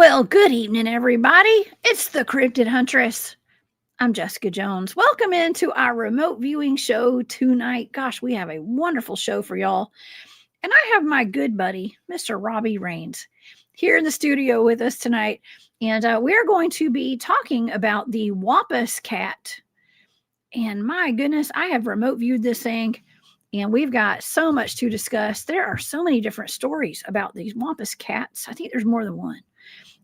Well, good evening, everybody. It's the Cryptid Huntress. I'm Jessica Jones. Welcome into our remote viewing show tonight. Gosh, we have a wonderful show for y'all. And I have my good buddy, Mr. Robbie Rains, here in the studio with us tonight. And we're going to be talking about the Wampus Cat. And my goodness, I have remote viewed this thing. And we've got so much to discuss. There are so many different stories about these Wampus Cats. I think there's more than one.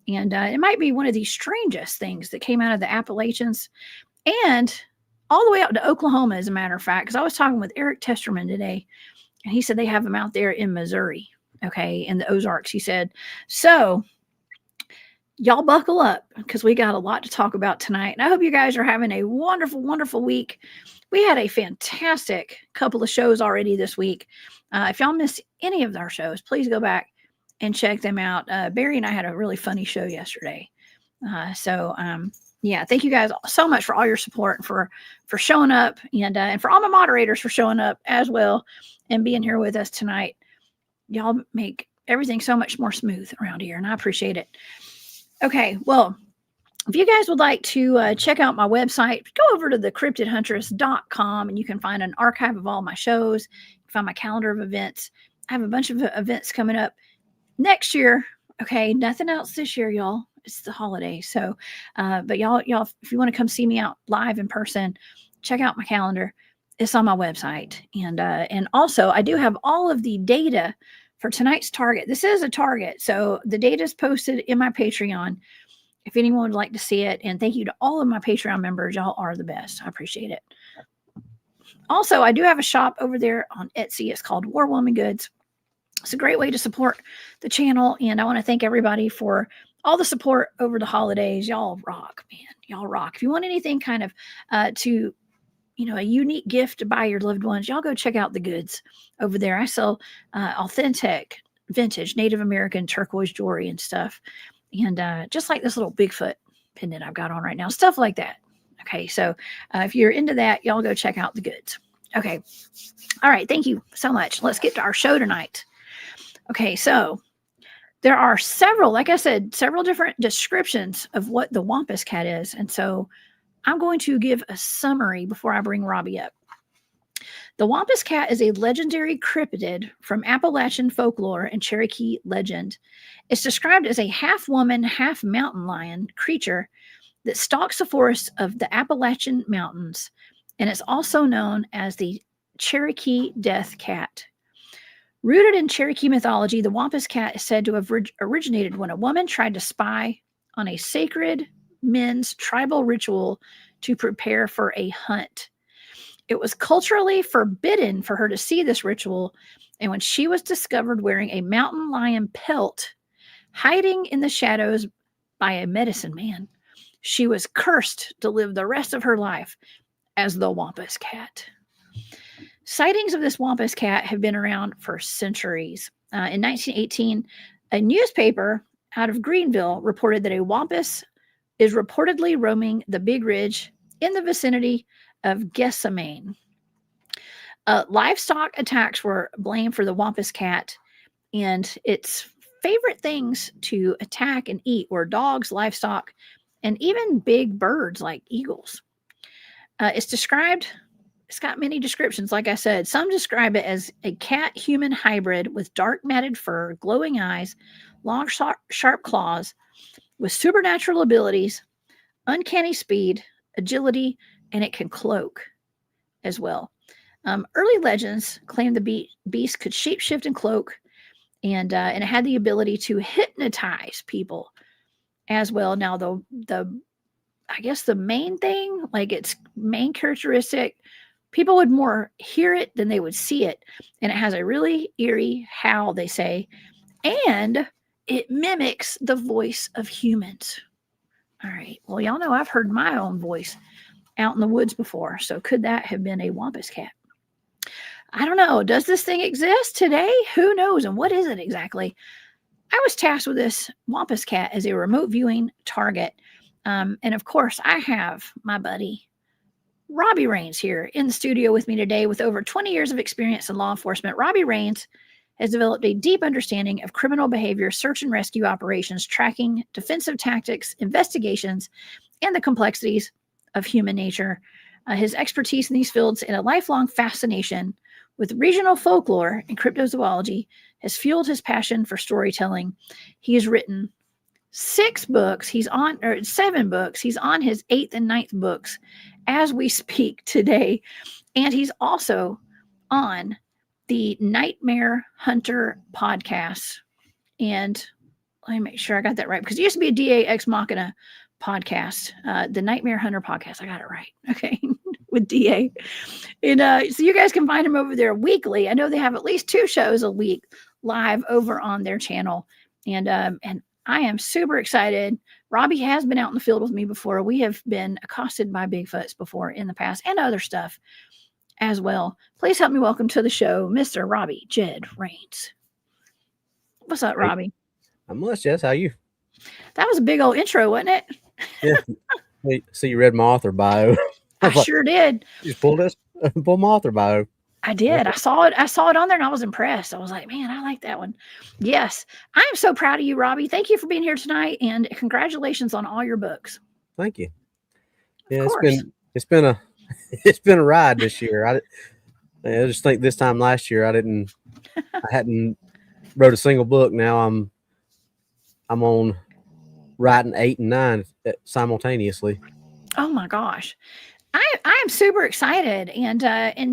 And it might be one of the strangest things that came out of the Appalachians and all the way out to Oklahoma, as a matter of fact, because I was talking with Eric Testerman today, and he said they have them out there in Missouri, okay, in the Ozarks, he said. So y'all buckle up because we got a lot to talk about tonight. And I hope you guys are having a wonderful, wonderful week. We had a fantastic couple of shows already this week. If y'all missed any of our shows, please go back and check them out. Barry and I had a really funny show yesterday. Yeah, thank you guys so much for all your support, for showing up, and for all my moderators for showing up as well and being here with us tonight. Y'all make everything so much more smooth around here, and I appreciate it. Okay, well, if you guys would like to check out my website, go over to thecryptidhuntress.com, and you can find an archive of all my shows. You can find my calendar of events. I have a bunch of events coming up next year. Okay, nothing else this year, y'all. It's the holiday. So but y'all if you want to come see me out live in person, check out my calendar. It's on my website. And also I do have all of the data for tonight's target. This is a target, so the data is posted in my Patreon if anyone would like to see it. And thank you to all of my Patreon members. Y'all are the best. I appreciate it. Also, I do have a shop over there on Etsy. It's called War Woman Goods. It's a great way to support the channel, and I want to thank everybody for all the support over the holidays. Y'all rock, man. Y'all rock. If you want anything kind of a unique gift to buy your loved ones, y'all go check out the goods over there. I sell authentic, vintage, Native American turquoise jewelry and stuff, and just like this little Bigfoot pendant I've got on right now, stuff like that. Okay, so if you're into that, y'all go check out the goods. Okay. All right. Thank you so much. Let's get to our show tonight. Okay, so there are several different descriptions of what the Wampus Cat is. And so I'm going to give a summary before I bring Robbie up. The Wampus Cat is a legendary cryptid from Appalachian folklore and Cherokee legend. It's described as a half-woman, half-mountain lion creature that stalks the forests of the Appalachian Mountains, and it's also known as the Cherokee Death Cat. Rooted in Cherokee mythology, the Wampus Cat is said to have originated when a woman tried to spy on a sacred men's tribal ritual to prepare for a hunt. It was culturally forbidden for her to see this ritual, and when she was discovered wearing a mountain lion pelt, hiding in the shadows by a medicine man, she was cursed to live the rest of her life as the Wampus Cat. Sightings of this Wampus Cat have been around for centuries. In 1918, a newspaper out of Greenville reported that a Wampus is reportedly roaming the Big Ridge in the vicinity of Gethsemane. Livestock attacks were blamed for the Wampus Cat, and its favorite things to attack and eat were dogs, livestock, and even big birds like eagles. It's got many descriptions, like I said. Some describe it as a cat-human hybrid with dark matted fur, glowing eyes, long, sharp claws, with supernatural abilities, uncanny speed, agility, and it can cloak as well. Early legends claim the beast could shapeshift and cloak, and it had the ability to hypnotize people as well. Now, I guess the main thing, like its main characteristic, people would more hear it than they would see it. And it has a really eerie howl, they say. And it mimics the voice of humans. All right. Well, y'all know I've heard my own voice out in the woods before. So could that have been a Wampus Cat? I don't know. Does this thing exist today? Who knows? And what is it exactly? I was tasked with this Wampus Cat as a remote viewing target. And of course, I have my buddy Robbie Rains here in the studio with me today with over 20 years of experience in law enforcement. Robbie Rains, has developed a deep understanding of criminal behavior, search and rescue operations, tracking, defensive tactics, investigations, and the complexities of human nature. His expertise in these fields and a lifelong fascination with regional folklore and cryptozoology has fueled his passion for storytelling. He has written 7 books. He's on his 8th and 9th books as we speak today. And he's also on the Nightmare Hunter podcast. And let me make sure I got that right, because it used to be a DA Ex Machina podcast, the Nightmare Hunter podcast. I got it right. Okay. With DA. And so you guys can find him over there weekly. I know they have at least 2 shows a week live over on their channel. And I am super excited. Robbie has been out in the field with me before. We have been accosted by Bigfoots before in the past and other stuff as well. Please help me welcome to the show, Mr. Robbie Jed Rains. What's up, Robbie? I'm much, Jess. How you? That was a big old intro, wasn't it? Yeah. So you read my author bio? I sure did. You just pull my author bio. I did. I saw it on there and I was impressed. I was like, man, I like that one. Yes. I am so proud of you, Robbie. Thank you for being here tonight, and congratulations on all your books. Thank you. Yeah, it's been a ride this year. I just think this time last year I hadn't wrote a single book. Now I'm on writing 8 and 9 simultaneously. Oh my gosh. I am super excited, and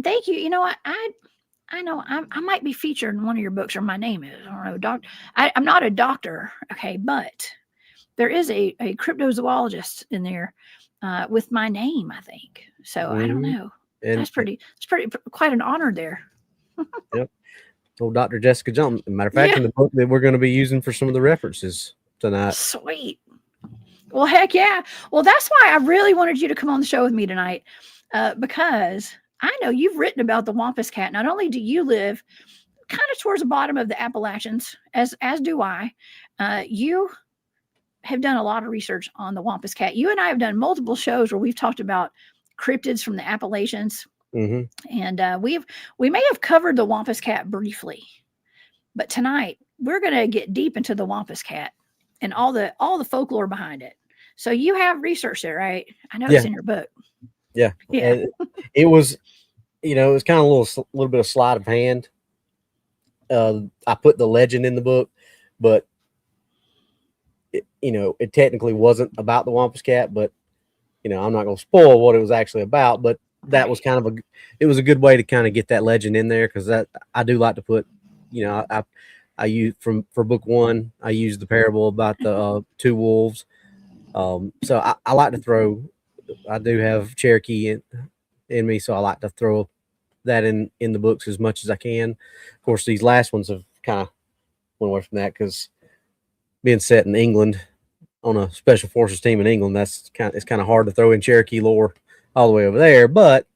thank you. You know what? I know I might be featured in one of your books, or my name is. I don't know, I'm not a doctor, okay, but there is a cryptozoologist in there with my name, I think. So I don't know. And it's quite an honor there. Yep. Old Dr. Jessica Jones. Matter of fact, in the book that we're going to be using for some of the references tonight. Sweet. Well, heck yeah. Well, that's why I really wanted you to come on the show with me tonight, because I know you've written about the Wampus Cat. Not only do you live kind of towards the bottom of the Appalachians, as do I, you have done a lot of research on the Wampus Cat. You and I have done multiple shows where we've talked about cryptids from the Appalachians. Mm-hmm. And we may have covered the Wampus Cat briefly, but tonight we're going to get deep into the Wampus Cat and all the folklore behind it. So you have research there, right? I know it's in your book. Yeah. And it was, it was kind of a little bit of sleight of hand. I put the legend in the book, but it technically wasn't about the Wampus Cat, but I'm not going to spoil what it was actually about, but that was kind of it was a good way to kind of get that legend in there. Cause I do like to put, I use for book 1, I used the parable about the 2 wolves. So I like to I do have Cherokee in me, so I like to throw that in the books as much as I can. Of course, these last ones have kind of went away from that because being set in England on a special forces team in England, it's kind of hard to throw in Cherokee lore all the way over there. But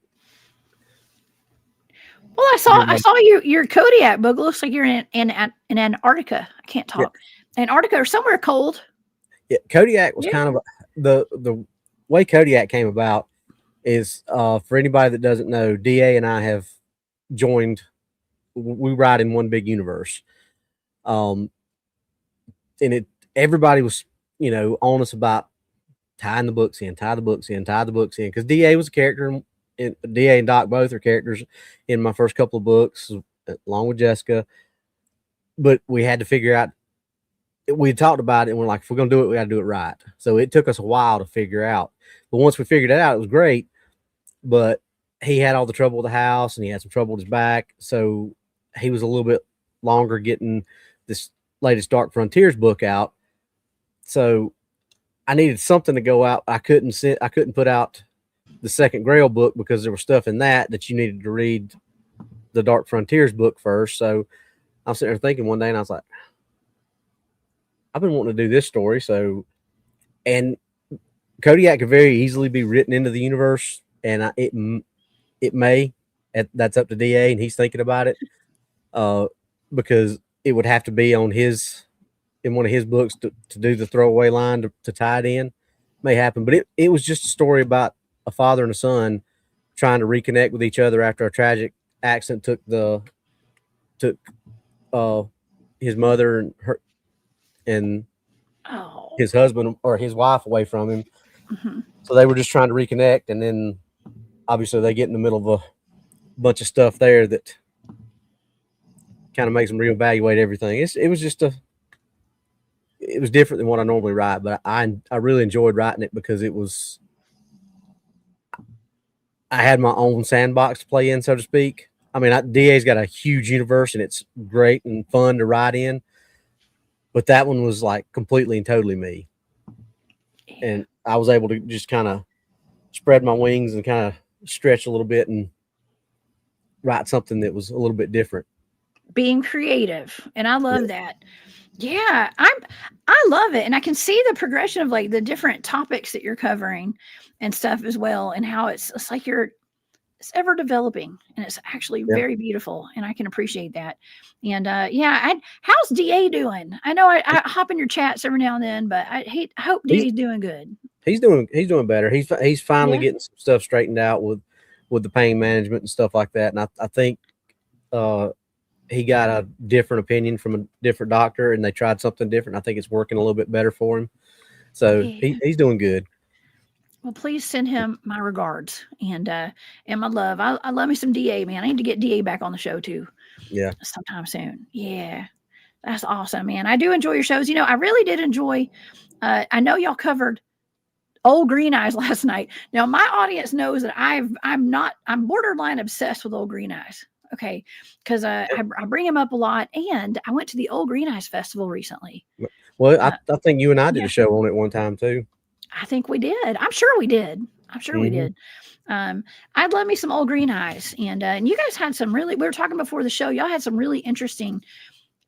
well, I saw your Kodiak book. It looks like you're in Antarctica. I can't talk. Yeah. Antarctica or somewhere cold. Yeah, Kodiak was kind of the way Kodiak came about is for anybody that doesn't know, DA and I have joined. We ride in one big universe, and everybody was on us about tying the books in because DA was a character. DA and Doc both are characters in my first couple of books, along with Jessica. But we had to figure out. We talked about it, and we're like, if we're gonna do it, we got to do it right. So it took us a while to figure out. But once we figured it out, it was great. But he had all the trouble with the house, and he had some trouble with his back, so he was a little bit longer getting this latest Dark Frontiers book out. So I needed something to go out. I couldn't put out the second Grail book because there was stuff in that you needed to read the Dark Frontiers book first. So I'm sitting there thinking one day, and I was like, I've been wanting to do this story. So, and Kodiak could very easily be written into the universe, and it may. That's up to DA, and he's thinking about it because it would have to be in one of his books to do the throwaway line to tie it in. May happen, but it was just a story about a father and a son trying to reconnect with each other after a tragic accident took his mother and her and Oh. his husband or his wife away from him. Mhm. So they were just trying to reconnect, and then obviously they get in the middle of a bunch of stuff there that kind of makes them reevaluate everything. It was just it was different than what I normally write, but I really enjoyed writing it because I had my own sandbox to play in, so to speak. I mean, DA's got a huge universe and it's great and fun to write in, but that one was like completely and totally me. Yeah. And I was able to just kind of spread my wings and kind of stretch a little bit and write something that was a little bit different. Being creative, and I love that. Yeah, I love it, and I can see the progression of like the different topics that you're covering and stuff as well, and how it's like it's ever developing, and it's actually Yeah. very beautiful, and I can appreciate that. And yeah, how's DA doing? I know I hop in your chats every now and then, but I hope DA's doing good. He's doing better. He's finally Yeah. getting some stuff straightened out with the pain management and stuff like that. And I think he got a different opinion from a different doctor, and they tried something different. I think it's working a little bit better for him. So Yeah. he's doing good. Well, please send him my regards and my love. I love me some DA, man. I need to get DA back on the show too. Yeah. Sometime soon. Yeah. That's awesome, man. I do enjoy your shows. You know, I really did enjoy I know y'all covered Old Green Eyes last night. Now my audience knows that I'm borderline obsessed with Old Green Eyes. Okay, because I bring him up a lot, and I went to the Old Green Eyes Festival recently. Well, I think you and I did Yeah. a show on it one time too. I think we did. I'm sure we did. I'm sure we did. I'd love me some Old Green Eyes, and you guys had some really. We were talking before the show. Y'all had some really interesting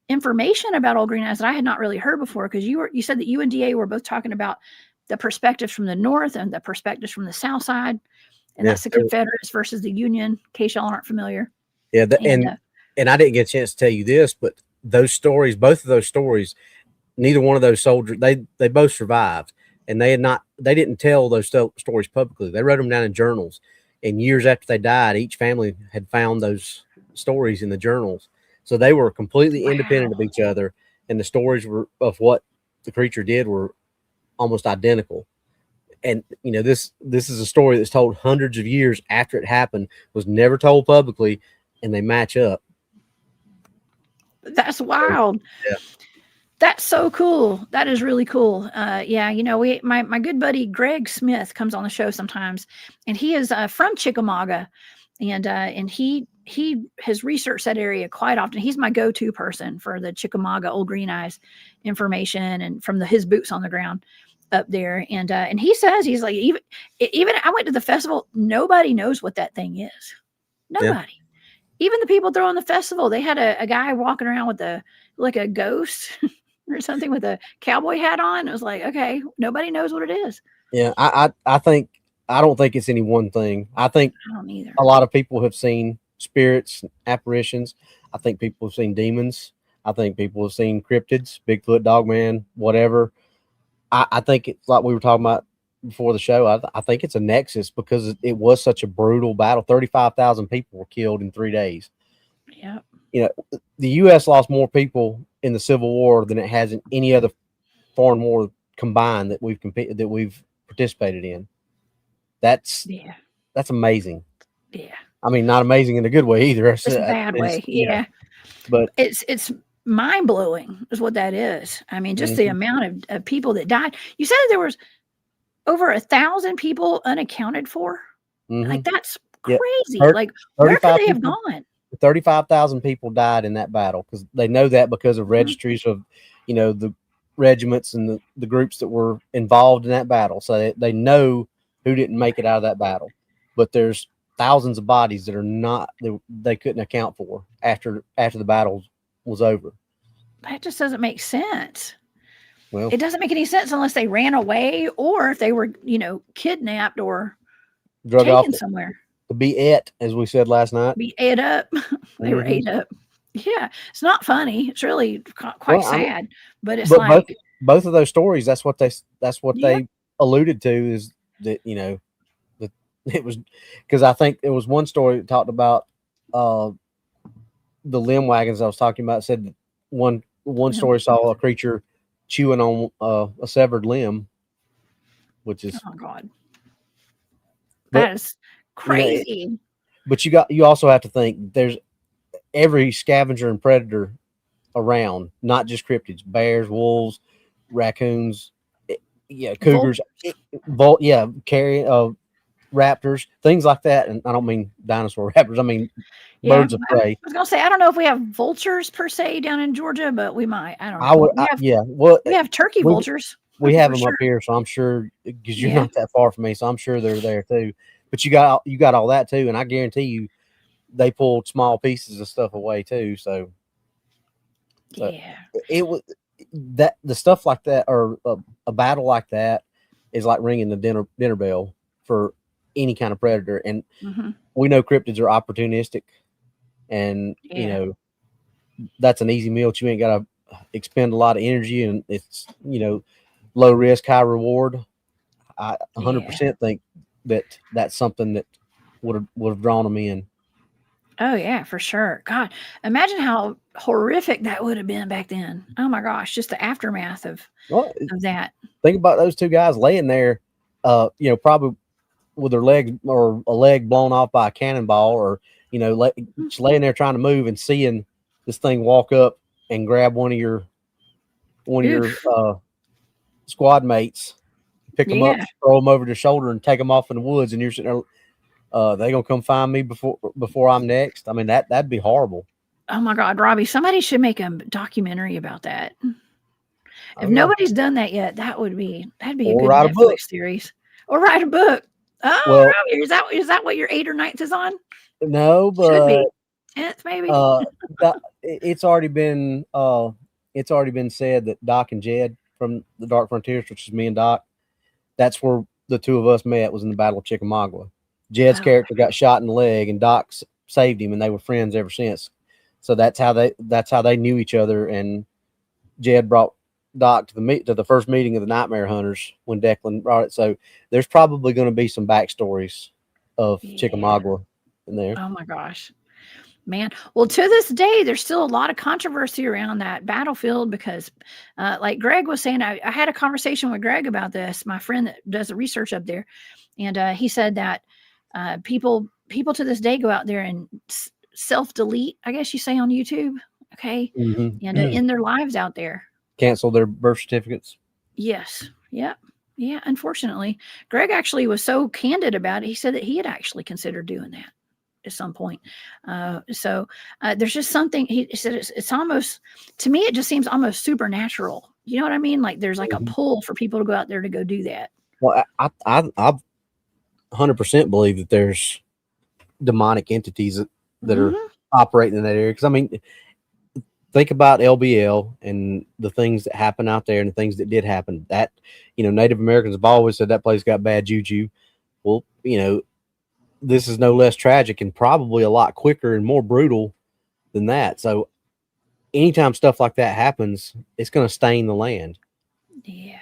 information about Old Green Eyes that I had not really heard before, because you said that you and DA were both talking about the perspectives from the north and the perspectives from the south side, and that's the Confederates versus the Union. In case y'all aren't familiar. Yeah, and I didn't get a chance to tell you this, but those stories, both of those stories, neither one of those soldiers, they both survived, and they didn't tell those stories publicly. They wrote them down in journals, and years after they died, each family had found those stories in the journals. So they were completely independent of each other, and the stories of what the creature did were almost identical. And you know, this is a story that's told hundreds of years after it happened, was never told publicly, and they match up. That's wild. Yeah. That's so cool. That is really cool. Yeah, you know, my good buddy Greg Smith comes on the show sometimes, and he is from Chickamauga, and he has researched that area quite often. He's my go-to person for the Chickamauga Old Green Eyes information, and from his boots on the ground up there. And he says, he's like, even I went to the festival, nobody knows what that thing is. Nobody. Yeah. Even the people throwing the festival, they had a guy walking around with like a ghost or something with a cowboy hat on. It was like, okay, nobody knows what it is. Yeah, I don't think it's any one thing. I think I don't either. A lot of people have seen spirits, apparitions. I think people have seen demons. I think people have seen cryptids, Bigfoot, Dogman, whatever. I think it's like we were talking about before the show. I think it's a nexus because it was such a brutal battle. 35,000 people were killed in 3 days. Yeah. You know, the U.S. lost more people in the Civil War than it has in any other foreign war combined that we've participated in. That's amazing. Yeah. I mean, not amazing in a good way either. It's a bad way. Yeah. But it's mind blowing is what that is. I mean, just the amount of people that died. You said there was over 1,000 people unaccounted for. Like, that's crazy. Like, where could they have gone? 35,000 people died in that battle, because they know that because of registries of, you know, the regiments and the groups that were involved in that battle. So they know who didn't make it out of that battle. But there's thousands of bodies that are not, they couldn't account for after the battle was over. That just doesn't make sense. Well, it doesn't make any sense unless they ran away, or if they were, you know, kidnapped or drug taken off somewhere. To be ate, as we said last night. Be ate up. They were ate up. Yeah, it's not funny. It's really quite sad. But it's like both of those stories. That's what they alluded to, is that, you know, that it was, because I think there was one story that talked about the limb wagons I was talking about said that one story saw a creature chewing on a severed limb, which is Oh God, but that is crazy. You know, but you also have to think there's every scavenger and predator around, not just cryptids, bears, wolves, raccoons, cougars, carry raptors, things like that. And I don't mean dinosaur raptors. I mean birds of prey. I was gonna say I don't know if we have vultures per se down in Georgia, but we might. I don't know. We have turkey vultures. We have them up here, so I'm sure because you're not that far from me, so I'm sure they're there too. But you got all that too, and I guarantee you, they pulled small pieces of stuff away too. So it was that the stuff like that, or a battle like that, is like ringing the dinner bell for any kind of predator. And we know cryptids are opportunistic, and you know that's an easy meal. You ain't got to expend a lot of energy, and it's low risk, high reward. I 100% think that's something that would have drawn them in. Oh yeah, for sure. God, imagine how horrific that would have been back then. Oh my gosh, just the aftermath of that. Think about those two guys laying there, probably with their legs or a leg blown off by a cannonball, or just laying there trying to move and seeing this thing walk up and grab one of your squad mates, pick them up, throw them over their shoulder, and take them off in the woods, and you're sitting there. They gonna come find me before I'm next. I mean, that'd be horrible. Oh my God, Robbie! Somebody should make a documentary about that. If nobody's done that yet, that'd be a good Netflix series, or write a book. Oh, well, Robbie, is that what your 8th or 9th is on? No, but should be 10th maybe. It's already been said that Doc and Jed from the Dark Frontiers, which is me and Doc, that's where the two of us met, was in the Battle of Chickamauga. Jed's character got shot in the leg, and Doc saved him, and they were friends ever since. So that's how they knew each other. And Jed brought Doc to the first meeting of the Nightmare Hunters when Declan brought it. So there's probably going to be some backstories of Chickamauga in there. Oh my gosh, man! Well, to this day, there's still a lot of controversy around that battlefield because, like Greg was saying, I had a conversation with Greg about this. My friend that does the research up there, and he said that. People to this day go out there and self-delete, I guess you say, on YouTube, okay, and end their lives out there. Cancel their birth certificates. Yes. Yeah. Unfortunately, Greg actually was so candid about it. He said that he had actually considered doing that at some point. So there's just something. He said it's almost, to me, it just seems almost supernatural. You know what I mean? Like there's like a pull for people to go out there to go do that. Well, I 100% believe that there's demonic entities that are operating in that area. Because I mean, think about LBL and the things that happen out there and the things that did happen. That Native Americans have always said that place got bad juju. Well, this is no less tragic and probably a lot quicker and more brutal than that. So anytime stuff like that happens, it's going to stain the land. Yeah,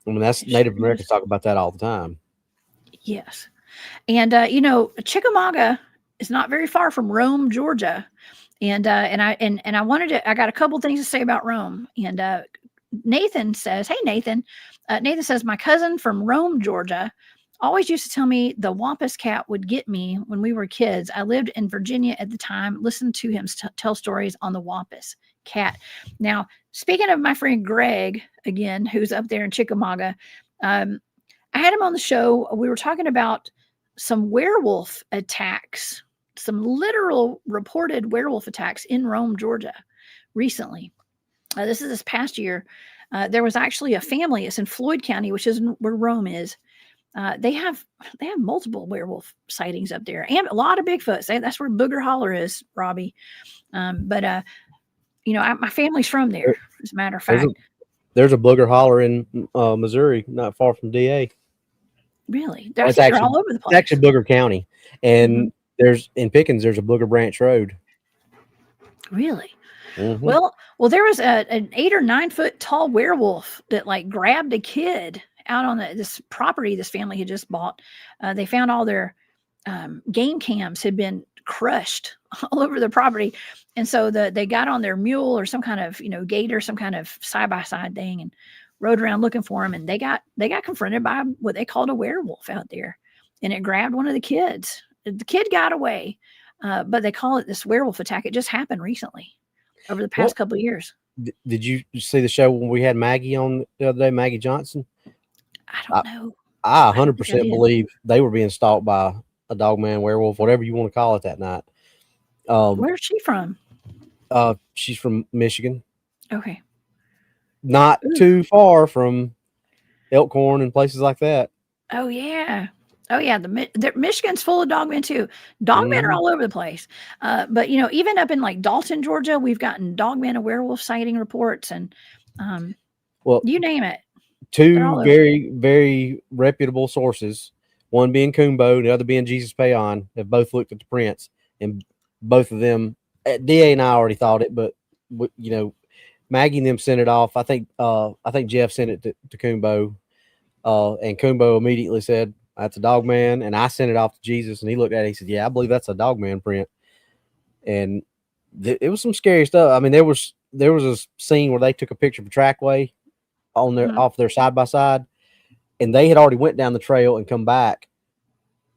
I mean, that's Native Americans talk about that all the time. Yes. And, Chickamauga is not very far from Rome, Georgia. And I I got a couple things to say about Rome. And, Nathan says, hey, Nathan says, my cousin from Rome, Georgia, always used to tell me the Wampus Cat would get me when we were kids. I lived in Virginia at the time, listened to him tell stories on the Wampus Cat. Now, speaking of my friend Greg, again, who's up there in Chickamauga, I had him on the show. We were talking about some werewolf attacks, some literal reported werewolf attacks in Rome, Georgia recently. This is this past year. There was actually a family. It's in Floyd County, which is where Rome is. They have multiple werewolf sightings up there and a lot of Bigfoots. That's where Booger Holler is, Robbie. My family's from there, as a matter of fact. There's a Booger Holler in Missouri, not far from DA. Really? They're all over the place. It's actually Booger County. And there's in Pickens, there's a Booger Branch Road. Really? Well, there was an 8 or 9 foot tall werewolf that like grabbed a kid out on this property this family had just bought. They found all their game cams had been crushed all over the property. And so they got on their mule or some kind of, gate or some kind of side-by-side thing and rode around looking for him. And they got confronted by what they called a werewolf out there. And it grabbed one of the kids. The kid got away, but they call it this werewolf attack. It just happened recently over the past couple of years. Did you see the show when we had Maggie on the other day, Maggie Johnson? I don't know. I 100% believe they were being stalked by a dogman, werewolf, whatever you want to call it that night. Where's she from? She's from Michigan. Okay. Not too far from Elkhorn and places like that. Oh, yeah. The Michigan's full of dogmen too. Dogmen are all over the place. But even up in like Dalton, Georgia, we've gotten dogman and werewolf sighting reports, and you name it. Two very, very reputable sources, one being Kumbo, the other being Jesus Payon, have both looked at the prints, and both of them, DA and I already thought it, but Maggie and them sent it off. I think Jeff sent it to Kumbo, and Kumbo immediately said, "That's a dog man." And I sent it off to Jesus, and he looked at it. He said, "Yeah, I believe that's a dog man print." And it was some scary stuff. I mean, there was a scene where they took a picture of a trackway on their off their side by side, and they had already went down the trail and come back,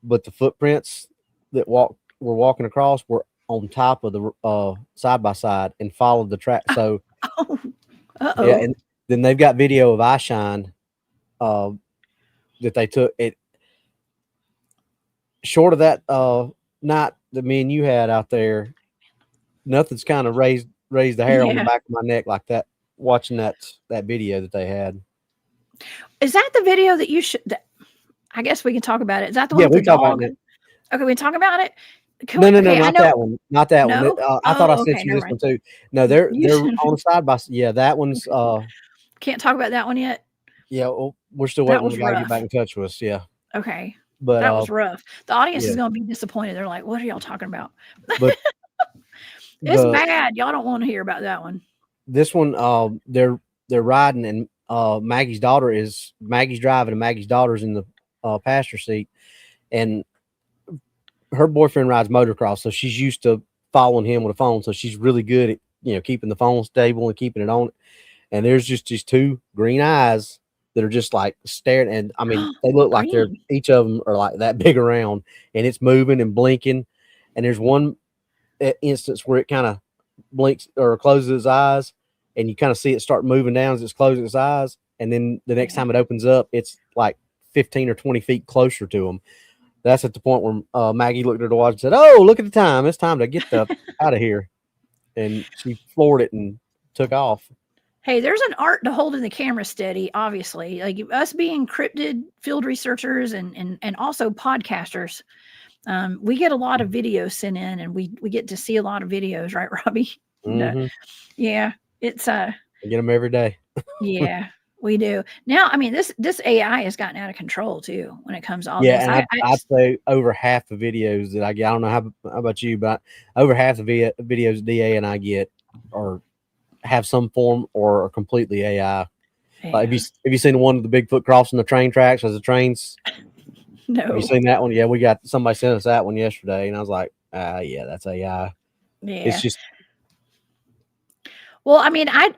but the footprints that were walking across were on top of the side by side and followed the track. So, yeah, and then they've got video of eye shine that they took it. Short of that night that me and you had out there, nothing's kind of raised the hair on the back of my neck like that. Watching that video that they had. Is that the video that you should? I guess we can talk about it. Is that the one? Yeah, we talk about it. Okay, we talk about it. No, not that one. Not that one. I thought I sent you this one too. No, they're on the side by. Yeah, that one's. Can't talk about that one yet. Yeah, well, we're still waiting for the guy to get back in touch with us. Yeah. Okay. But that was rough. The audience is going to be disappointed. They're like, "What are y'all talking about?" But it's bad. Y'all don't want to hear about that one. This one, they're riding, and Maggie's driving, and Maggie's daughter's in the passenger seat, and her boyfriend rides motocross, so she's used to following him with a phone. So she's really good at keeping the phone stable and keeping it on. And there's just these two green eyes that are just like staring, and I mean they look like they're each of them are like that big around, and it's moving and blinking. And there's one instance where it kind of blinks or closes its eyes, and you kind of see it start moving down as it's closing its eyes, and then the next time it opens up, it's like 15 or 20 feet closer to them. That's at the point where Maggie looked at her watch and said, "Oh, look at the time! It's time to get out of here." And she floored it and took off. Hey, there's an art to holding the camera steady. Obviously, like us being cryptid field researchers and also podcasters. We get a lot of videos sent in, and we get to see a lot of videos, right, Robbie? Yeah, it's I get them every day. Yeah, we do. Now, I mean, this AI has gotten out of control too when it comes to all this. And I'd say over half the videos that I get, I don't know how about you, but over half the videos DA and I get are have some form or are completely AI. Like, have you seen the one with the Bigfoot crossing the train tracks as the trains? No. Have you seen that one? Yeah, we got somebody sent us that one yesterday, and I was like, yeah, that's AI. Yeah. It's just. Well, I mean, I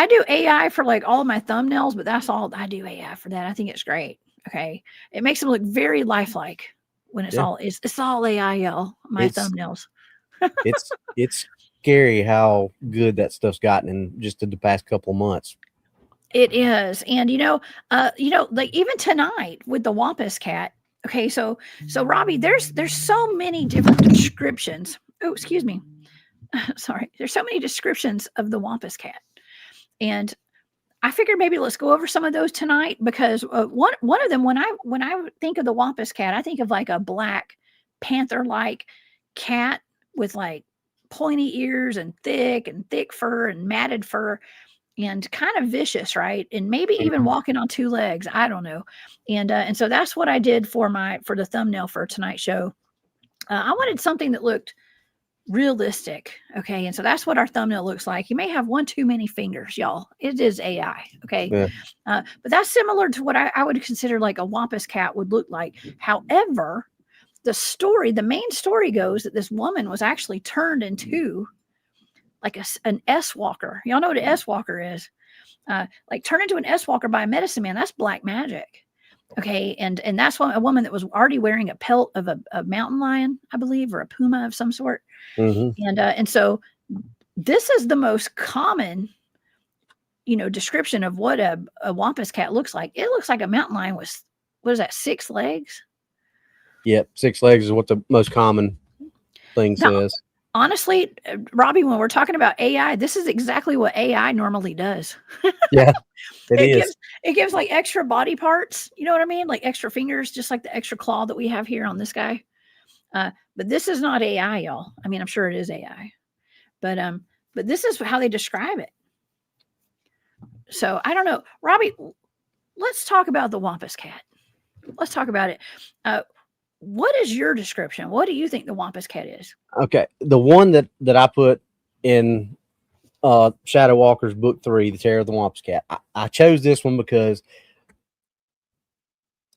do AI for like all of my thumbnails, but that's all I do AI for that. I think it's great. Okay. It makes them look very lifelike when it's all AI, y'all, my thumbnails. it's scary how good that stuff's gotten in just in the past couple of months. It is. And like even tonight with the Wampus Cat. Okay, so Robbie, there's so many different descriptions. Oh, excuse me. Sorry. There's so many descriptions of the Wampus Cat. And I figured maybe let's go over some of those tonight, because one of them, when I think of the Wampus Cat, I think of like a black panther-like cat with like pointy ears and thick fur and matted fur and kind of vicious, right? And maybe even walking on two legs. I don't know. And so that's what I did for the thumbnail for tonight's show. I wanted something that looked realistic. Okay. And so that's what our thumbnail looks like. You may have one too many fingers, y'all. It is AI. Okay. Yeah. But that's similar to what I would consider like a Wampus Cat would look like. However, the main story goes that this woman was actually turned into like an S walker. Y'all know what an S walker is? Like turned into an S walker by a medicine man. That's black magic. Okay, and that's a woman that was already wearing a pelt of a mountain lion, I believe, or a puma of some sort. And so this is the most common, description of what a Wampus cat looks like. It looks like a mountain lion with, what is that, 6 legs? Yep, 6 legs is what the most common thing says. Honestly, Robbie, when we're talking about AI, this is exactly what AI normally does. Yeah, it gives like extra body parts. You know what I mean? Like extra fingers, just like the extra claw that we have here on this guy. But this is not AI, y'all. I mean, I'm sure it is AI, but this is how they describe it. So I don't know, Robbie. Let's talk about the Wampus cat. Let's talk about it. What is your description? What do you think the Wampus cat is? Okay, the one that I put in Shadow Walker's book 3, The Terror of the Wampus Cat. I chose this one because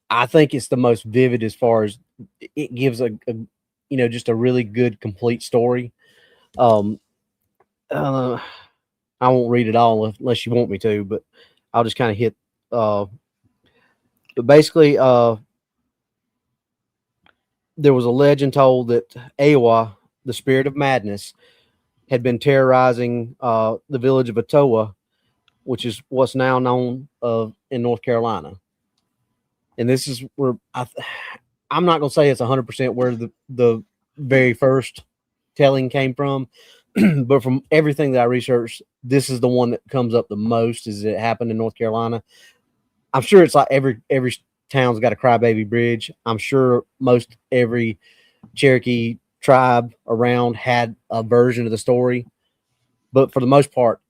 I think it's the most vivid as far as it gives a just a really good complete story. I won't read it all unless you want me to, but I'll just kind of hit. But basically, there was a legend told that Awa, the spirit of madness, had been terrorizing the village of Atoa, which is what's now known in North Carolina. And this is where I'm not going to say it's 100% where the very first telling came from, but from everything that I researched, this is the one that comes up the most. Is it happened in North Carolina? I'm sure it's like every town's got a crybaby bridge. I'm sure most every Cherokee tribe around had a version of the story, but for the most part,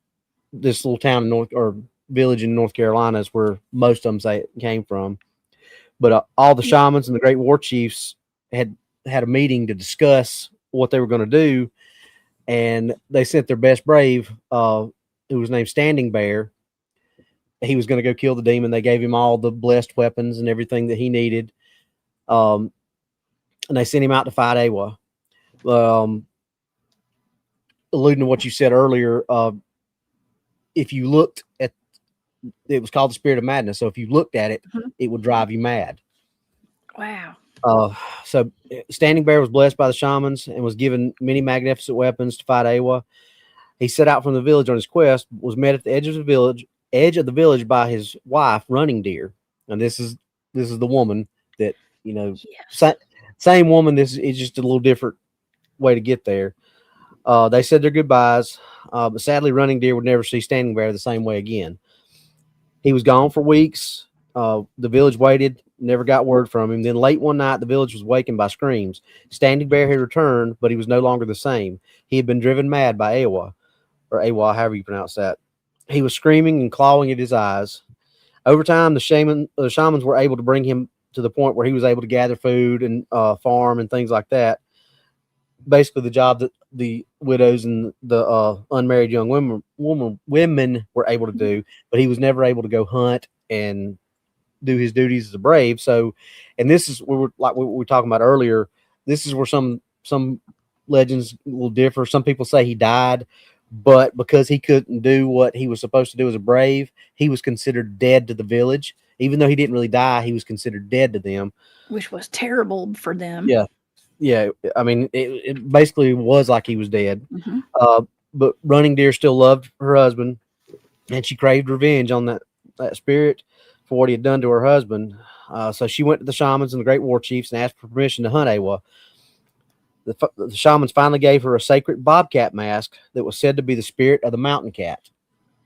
this little town in village in North Carolina is where most of them say it came from. But all the shamans and the great war chiefs had a meeting to discuss what they were going to do, and they sent their best brave, who was named Standing Bear. He was going to go kill the demon. They gave him all the blessed weapons and everything that he needed, and they sent him out to fight Awa. Alluding to what you said earlier, if you looked at it, was called the Spirit of Madness. So if you looked at it, it would drive you mad. Wow. So Standing Bear was blessed by the shamans and was given many magnificent weapons to fight Awa. He set out from the village on his quest, was met at the edge of the village by his wife, Running Deer. And this is the woman that, yes. Same woman. This is just a little different way to get there. They said their goodbyes, but sadly, Running Deer would never see Standing Bear the same way again. He was gone for weeks. The village waited, never got word from him. Then late one night, the village was wakened by screams. Standing Bear had returned, but he was no longer the same. He had been driven mad by Awa, or Awa, however you pronounce that. He was screaming and clawing at his eyes. Over time, the shamans were able to bring him to the point where he was able to gather food and farm and things like that. Basically, the job that the widows and the unmarried young women were able to do, but he was never able to go hunt and do his duties as a brave. So, and this is where we were talking about earlier. This is where some legends will differ. Some people say he died, but because he couldn't do what he was supposed to do as a brave, he was considered dead to the village. Even though he didn't really die, he was considered dead to them, which was terrible for them. Yeah. I mean, it basically was like he was dead. But Running Deer still loved her husband, and she craved revenge on that spirit for what he had done to her husband. So she went to the shamans and the great war chiefs and asked for permission to hunt Awa. The shamans finally gave her a sacred bobcat mask that was said to be the spirit of the mountain cat,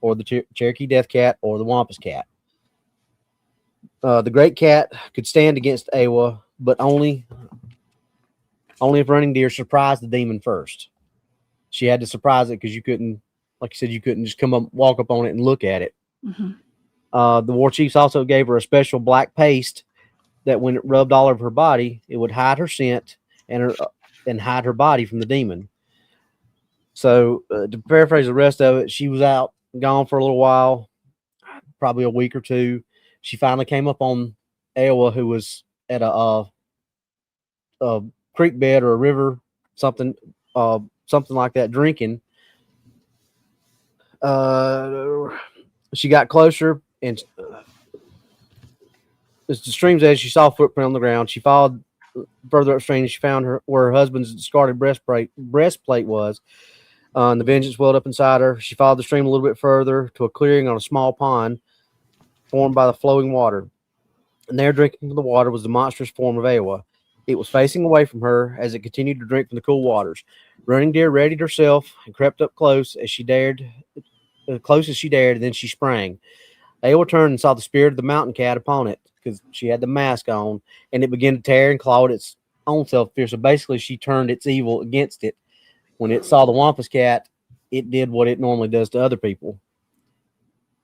or the Cherokee Death Cat, or the Wampus Cat. The great cat could stand against Awa, but only if Running Deer surprised the demon first. She had to surprise it because you couldn't, like you said, you couldn't just walk up on it and look at it. The war chiefs also gave her a special black paste that when it rubbed all over her body, it would hide her scent and hide her body from the demon. So to paraphrase the rest of it, she was gone for a little while, probably a week or two. She finally came up on Awa, who was at a a creek bed or a river, something like that, drinking. She got closer, and as the stream's edge, she saw a footprint on the ground. She followed further upstream. She found where her husband's discarded breastplate was. And the vengeance welled up inside her. She followed the stream a little bit further to a clearing on a small pond formed by the flowing water. And there, drinking from the water, was the monstrous form of Awa. It was facing away from her as it continued to drink from the cool waters. Running Deer readied herself and crept up close as she dared, and then she sprang. Awa turned and saw the spirit of the mountain cat upon it, because she had the mask on, and it began to tear and claw at its own self fear. So basically, she turned its evil against it. When it saw the Wampus Cat, it did what it normally does to other people.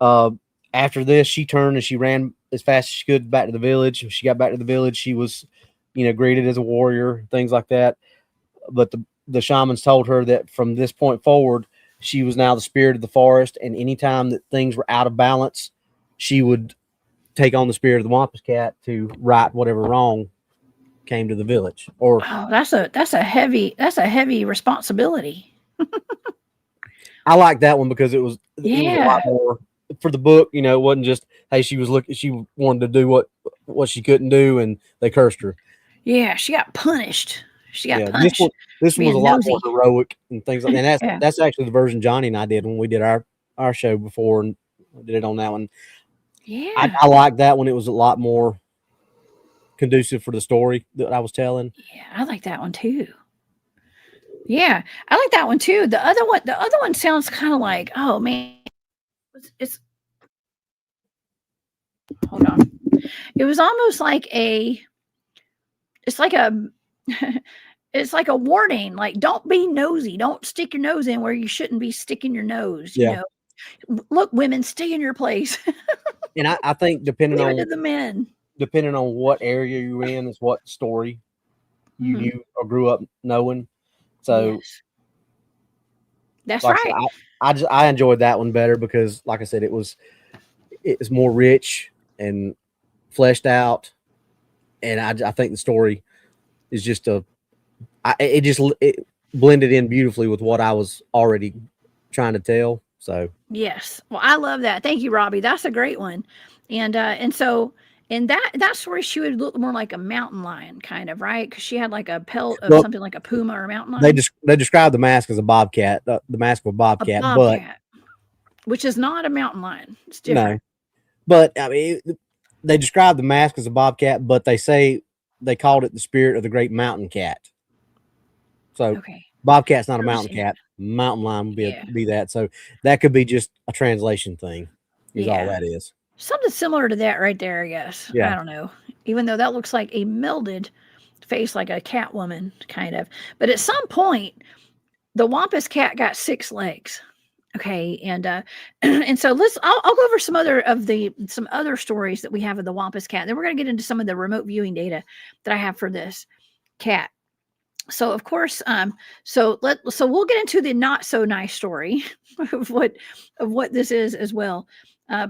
After this, she turned and she ran as fast as she could back to the village. When she got back to the village, she was, greeted as a warrior, things like that. But the shamans told her that from this point forward, she was now the spirit of the forest, and anytime that things were out of balance, she would take on the spirit of the Wampus Cat to right whatever wrong came to the village. Or that's a heavy responsibility. I like that one because it was a lot more for the book. It wasn't just, hey, she wanted to do what she couldn't do, and they cursed her. Yeah, she got punished. Punished. This one was a lot more heroic and things like that. And that's actually the version Johnny and I did when we did our show before, and did it on that one. Yeah, I like that one. It was a lot more conducive for the story that I was telling. Yeah, I like that one too. Yeah, I like that one too. The other one sounds kind of like, oh man, it's hold on. It was almost like it's like a warning, like don't be nosy, don't stick your nose in where you shouldn't be sticking your nose. Look, women, stay in your place. And I think depending on the men, depending on what area you're in, is what story you knew or grew up knowing. So yes. That's right. I enjoyed that one better because, like I said, it's more rich and fleshed out, and I think the story is just it blended in beautifully with what I was already trying to tell. So yes, well, I love that. Thank you, Robbie. That's a great one. And so in that story, she would look more like a mountain lion, kind of, right? Because she had like a pelt of something like a puma or a mountain lion. They described the mask as a bobcat, the mask of a bobcat, which is not a mountain lion. It's different. No, but I mean, they described the mask as a bobcat, but they called it the spirit of the great mountain cat. So bobcat's not a mountain cat. Mountain lion would be that. So that could be just a translation thing. Is all that is. Something similar to that right there, I guess. Yeah. I don't know. Even though that looks like a melded face, like a cat woman, kind of. But at some point, the Wampus Cat got 6 legs. Okay, and so I'll go over some other stories that we have of the Wampus Cat. Then we're going to get into some of the remote viewing data that I have for this cat. So of course, so we'll get into the not so nice story of what this is as well.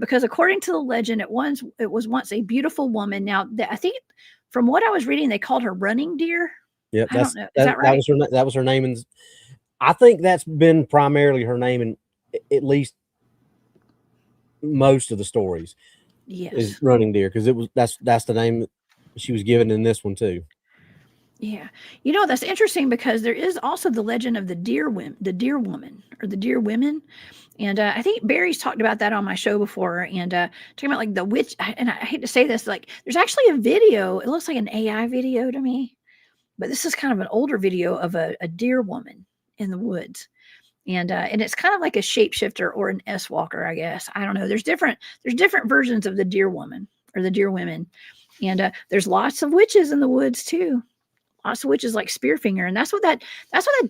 Because according to the legend, it was once a beautiful woman. Now, I think from what I was reading, they called her Running Deer. Yeah, I don't know. Is that right? That was her name, and I think that's been primarily her name in at least most of the stories. Yes, is Running Deer, because that's the name she was given in this one too. Yeah, that's interesting because there is also the legend of the deer woman, or the deer women. And I think Barry's talked about that on my show before, and talking about like the witch. And I hate to say this, like there's actually a video. It looks like an AI video to me, but this is kind of an older video of a deer woman in the woods, and it's kind of like a shapeshifter or an S-walker, I guess. I don't know. There's different versions of the deer woman or the deer women, and there's lots of witches in the woods too. Lots of witches like Spearfinger, and that's what that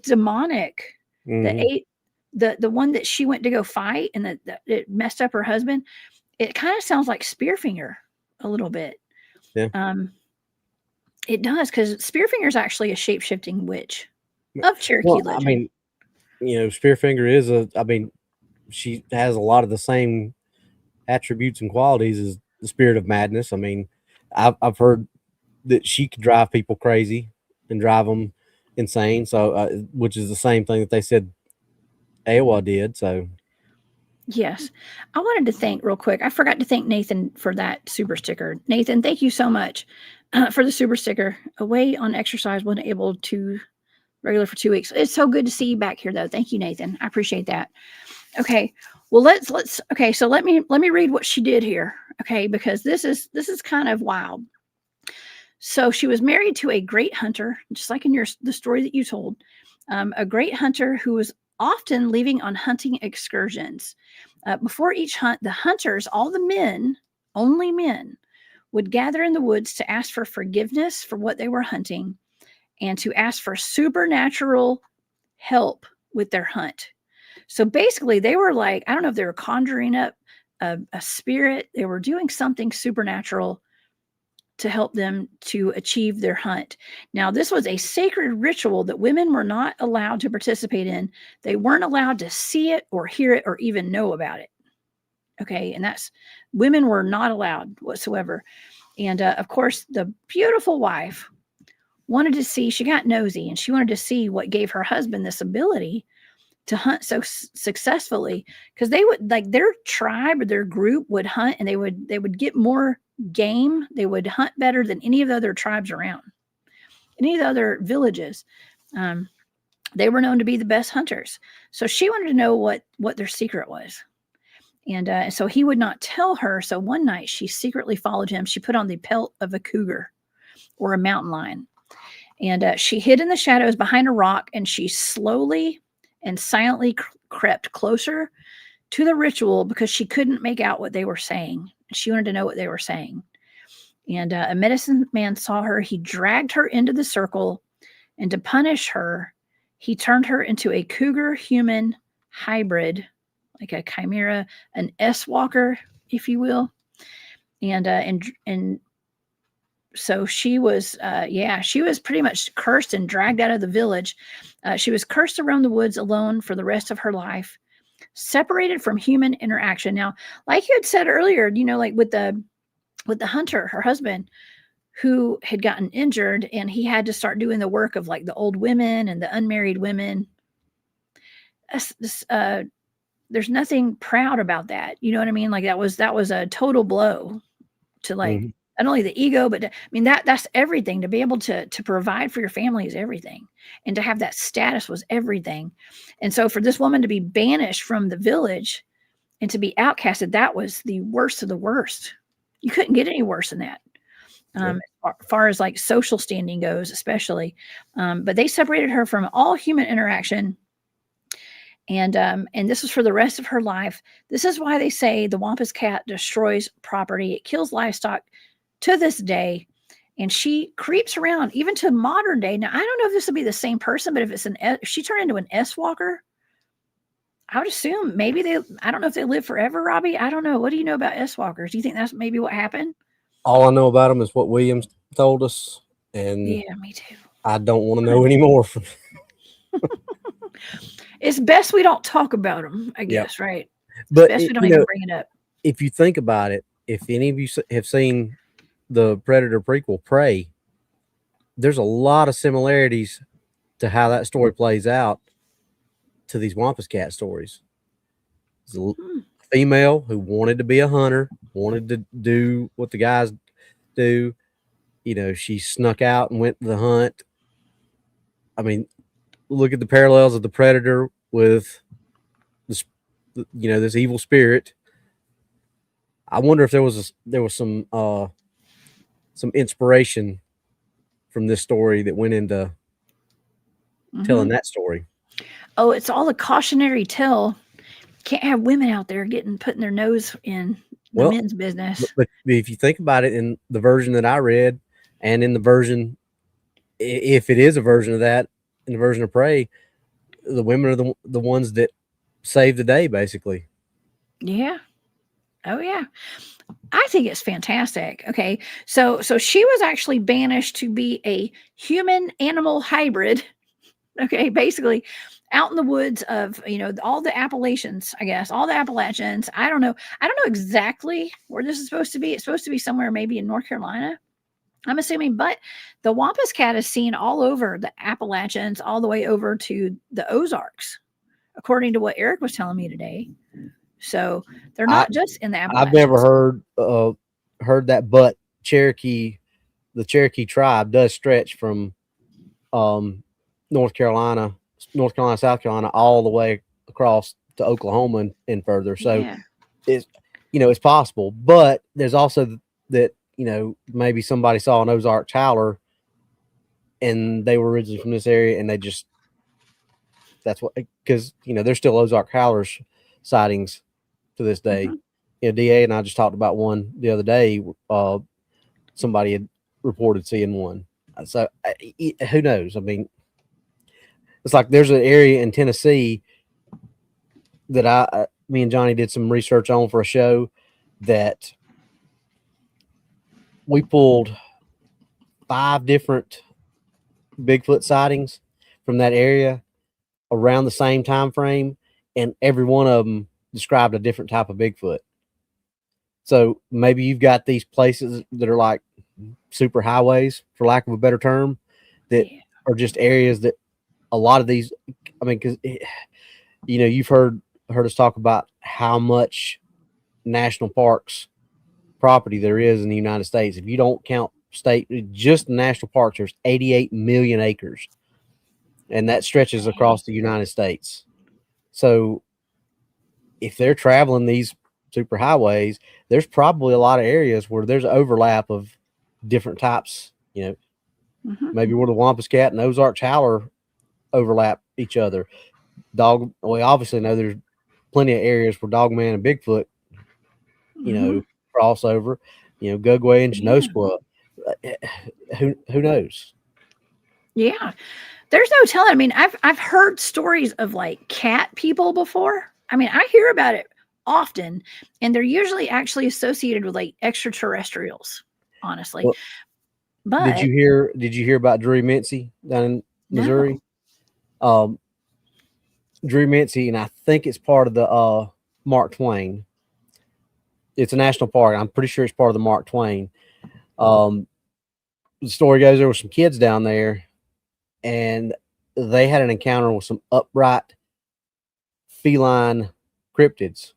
demonic the one that she went to go fight and that it messed up her husband. It kind of sounds like Spearfinger a little bit. Yeah. It does, because Spearfinger is actually a shape-shifting witch of Cherokee legend. I mean, Spearfinger is she has a lot of the same attributes and qualities as the spirit of madness. I mean, I've heard that she could drive people crazy. and drive them insane. So, which is the same thing that they said Awa did. So, Yes. I wanted to thank real quick. I forgot to thank Nathan for that super sticker. Nathan, thank you so much for the super sticker. Away on exercise, wasn't able to regular for 2 weeks. It's so good to see you back here, though. Thank you, Nathan. I appreciate that. Okay. Well, let's okay. So let me read what she did here. Okay, because this is kind of wild. So she was married to a great hunter, just like in the story that you told, a great hunter who was often leaving on hunting excursions. Before each hunt, the hunters, all the men, only men, would gather in the woods to ask for forgiveness for what they were hunting and to ask for supernatural help with their hunt. So basically, they were like, I don't know if they were conjuring up a spirit, they were doing something supernatural to help them to achieve their hunt. Now, this was a sacred ritual that women were not allowed to participate in. They weren't allowed to see it or hear it or even know about it. Okay, and women were not allowed whatsoever. And of course, the beautiful wife wanted to see, she got nosy and she wanted to see what gave her husband this ability to hunt so successfully, because they would, like, their tribe or their group would hunt and they would get more game. They would hunt better than any of the other tribes around, any of the other villages. They were known to be the best hunters. So she wanted to know what their secret was. And so he would not tell her. So one night she secretly followed him. She put on the pelt of a cougar or a mountain lion. And she hid in the shadows behind a rock, and she slowly and silently crept closer to the ritual because she couldn't make out what they were saying. She wanted to know what they were saying. And a medicine man saw her. He dragged her into the circle, and to punish her, he turned her into a cougar-human hybrid, like a chimera, an S-walker, if you will. And so she was, she was pretty much cursed and dragged out of the village. She was cursed around the woods alone for the rest of her life, separated from human interaction. Now, like you had said earlier, like with the hunter, her husband, who had gotten injured, and he had to start doing the work of like the old women and the unmarried women. There's nothing proud about that. You know what I mean? Like that was a total blow to like not only the ego, but I mean that's everything. To be able to provide for your family is everything, and to have that status was everything. And so for this woman to be banished from the village and to be outcasted, that was the worst of the worst. You couldn't get any worse than that. As far as like social standing goes, especially. But they separated her from all human interaction. And this was for the rest of her life. This is why they say the Wampus Cat destroys property. It kills livestock to this day. And she creeps around even to modern day. Now, I don't know if this would be the same person, but if she turned into an S-walker, I would assume maybe I don't know if they live forever, Robbie. I don't know. What do you know about S-walkers? Do you think that's maybe what happened? All I know about them is what Williams told us. And yeah, me too. I don't want to know anymore. It's best we don't talk about them, I guess, right? But best we don't even bring it up. If you think about it, if any of you have seen the Predator prequel, Prey, there's a lot of similarities to how that story plays out to these Wampus Cat stories. There's a female who wanted to be a hunter, wanted to do what the guys do. She snuck out and went to the hunt. I mean, look at the parallels of the Predator with this, this evil spirit. I wonder if there was some inspiration from this story that went into telling that story. Oh, it's all a cautionary tale. Can't have women out there putting their nose in the men's business. But if you think about it, in the version that I read, and in the version, if it is a version of that, in the version of Prey, the women are the ones that save the day, basically. Yeah. Oh, yeah. I think it's fantastic. Okay. So she was actually banished to be a human animal hybrid. Okay. Basically out in the woods of, all the Appalachians, I guess, all the Appalachians. I don't know exactly where this is supposed to be. It's supposed to be somewhere maybe in North Carolina. I'm assuming, but the Wampus Cat is seen all over the Appalachians, all the way over to the Ozarks, according to what Eric was telling me today. So they're not just in the Appalachians. I've never heard that, but the Cherokee tribe does stretch from North Carolina, South Carolina, all the way across to Oklahoma and further. So it's it's possible, but there's also that maybe somebody saw an Ozark howler and they were originally from this area, and that's what, because there's still Ozark howlers sightings to this day. DA and I just talked about one the other day. Somebody had reported seeing one. So who knows? I mean, it's like there's an area in Tennessee that me and Johnny did some research on for a show, that we pulled 5 different Bigfoot sightings from that area around the same time frame, and every one of them described a different type of Bigfoot. So maybe you've got these places that are like super highways, for lack of a better term, that are just areas that a lot of these, I mean, because you've heard us talk about how much national parks property there is in the United States. If you don't count just national parks, there's 88 million acres, and that stretches across the United States. So if they're traveling these super highways, there's probably a lot of areas where there's overlap of different types. Maybe where the Wampus Cat and Ozark howler overlap each other. We obviously know there's plenty of areas where Dogman and Bigfoot cross over. Gugway and Genosqua. Who knows? Yeah, there's no telling. I mean, I've heard stories of like cat people before. I mean, I hear about it often, and they're usually actually associated with like extraterrestrials, honestly. Well, but did you hear about Drew Mincy down in Missouri? No. Drew Mincy, and I think it's part of the Mark Twain. It's a national park. I'm pretty sure it's part of the Mark Twain. The story goes, there were some kids down there, and they had an encounter with some upright feline cryptids.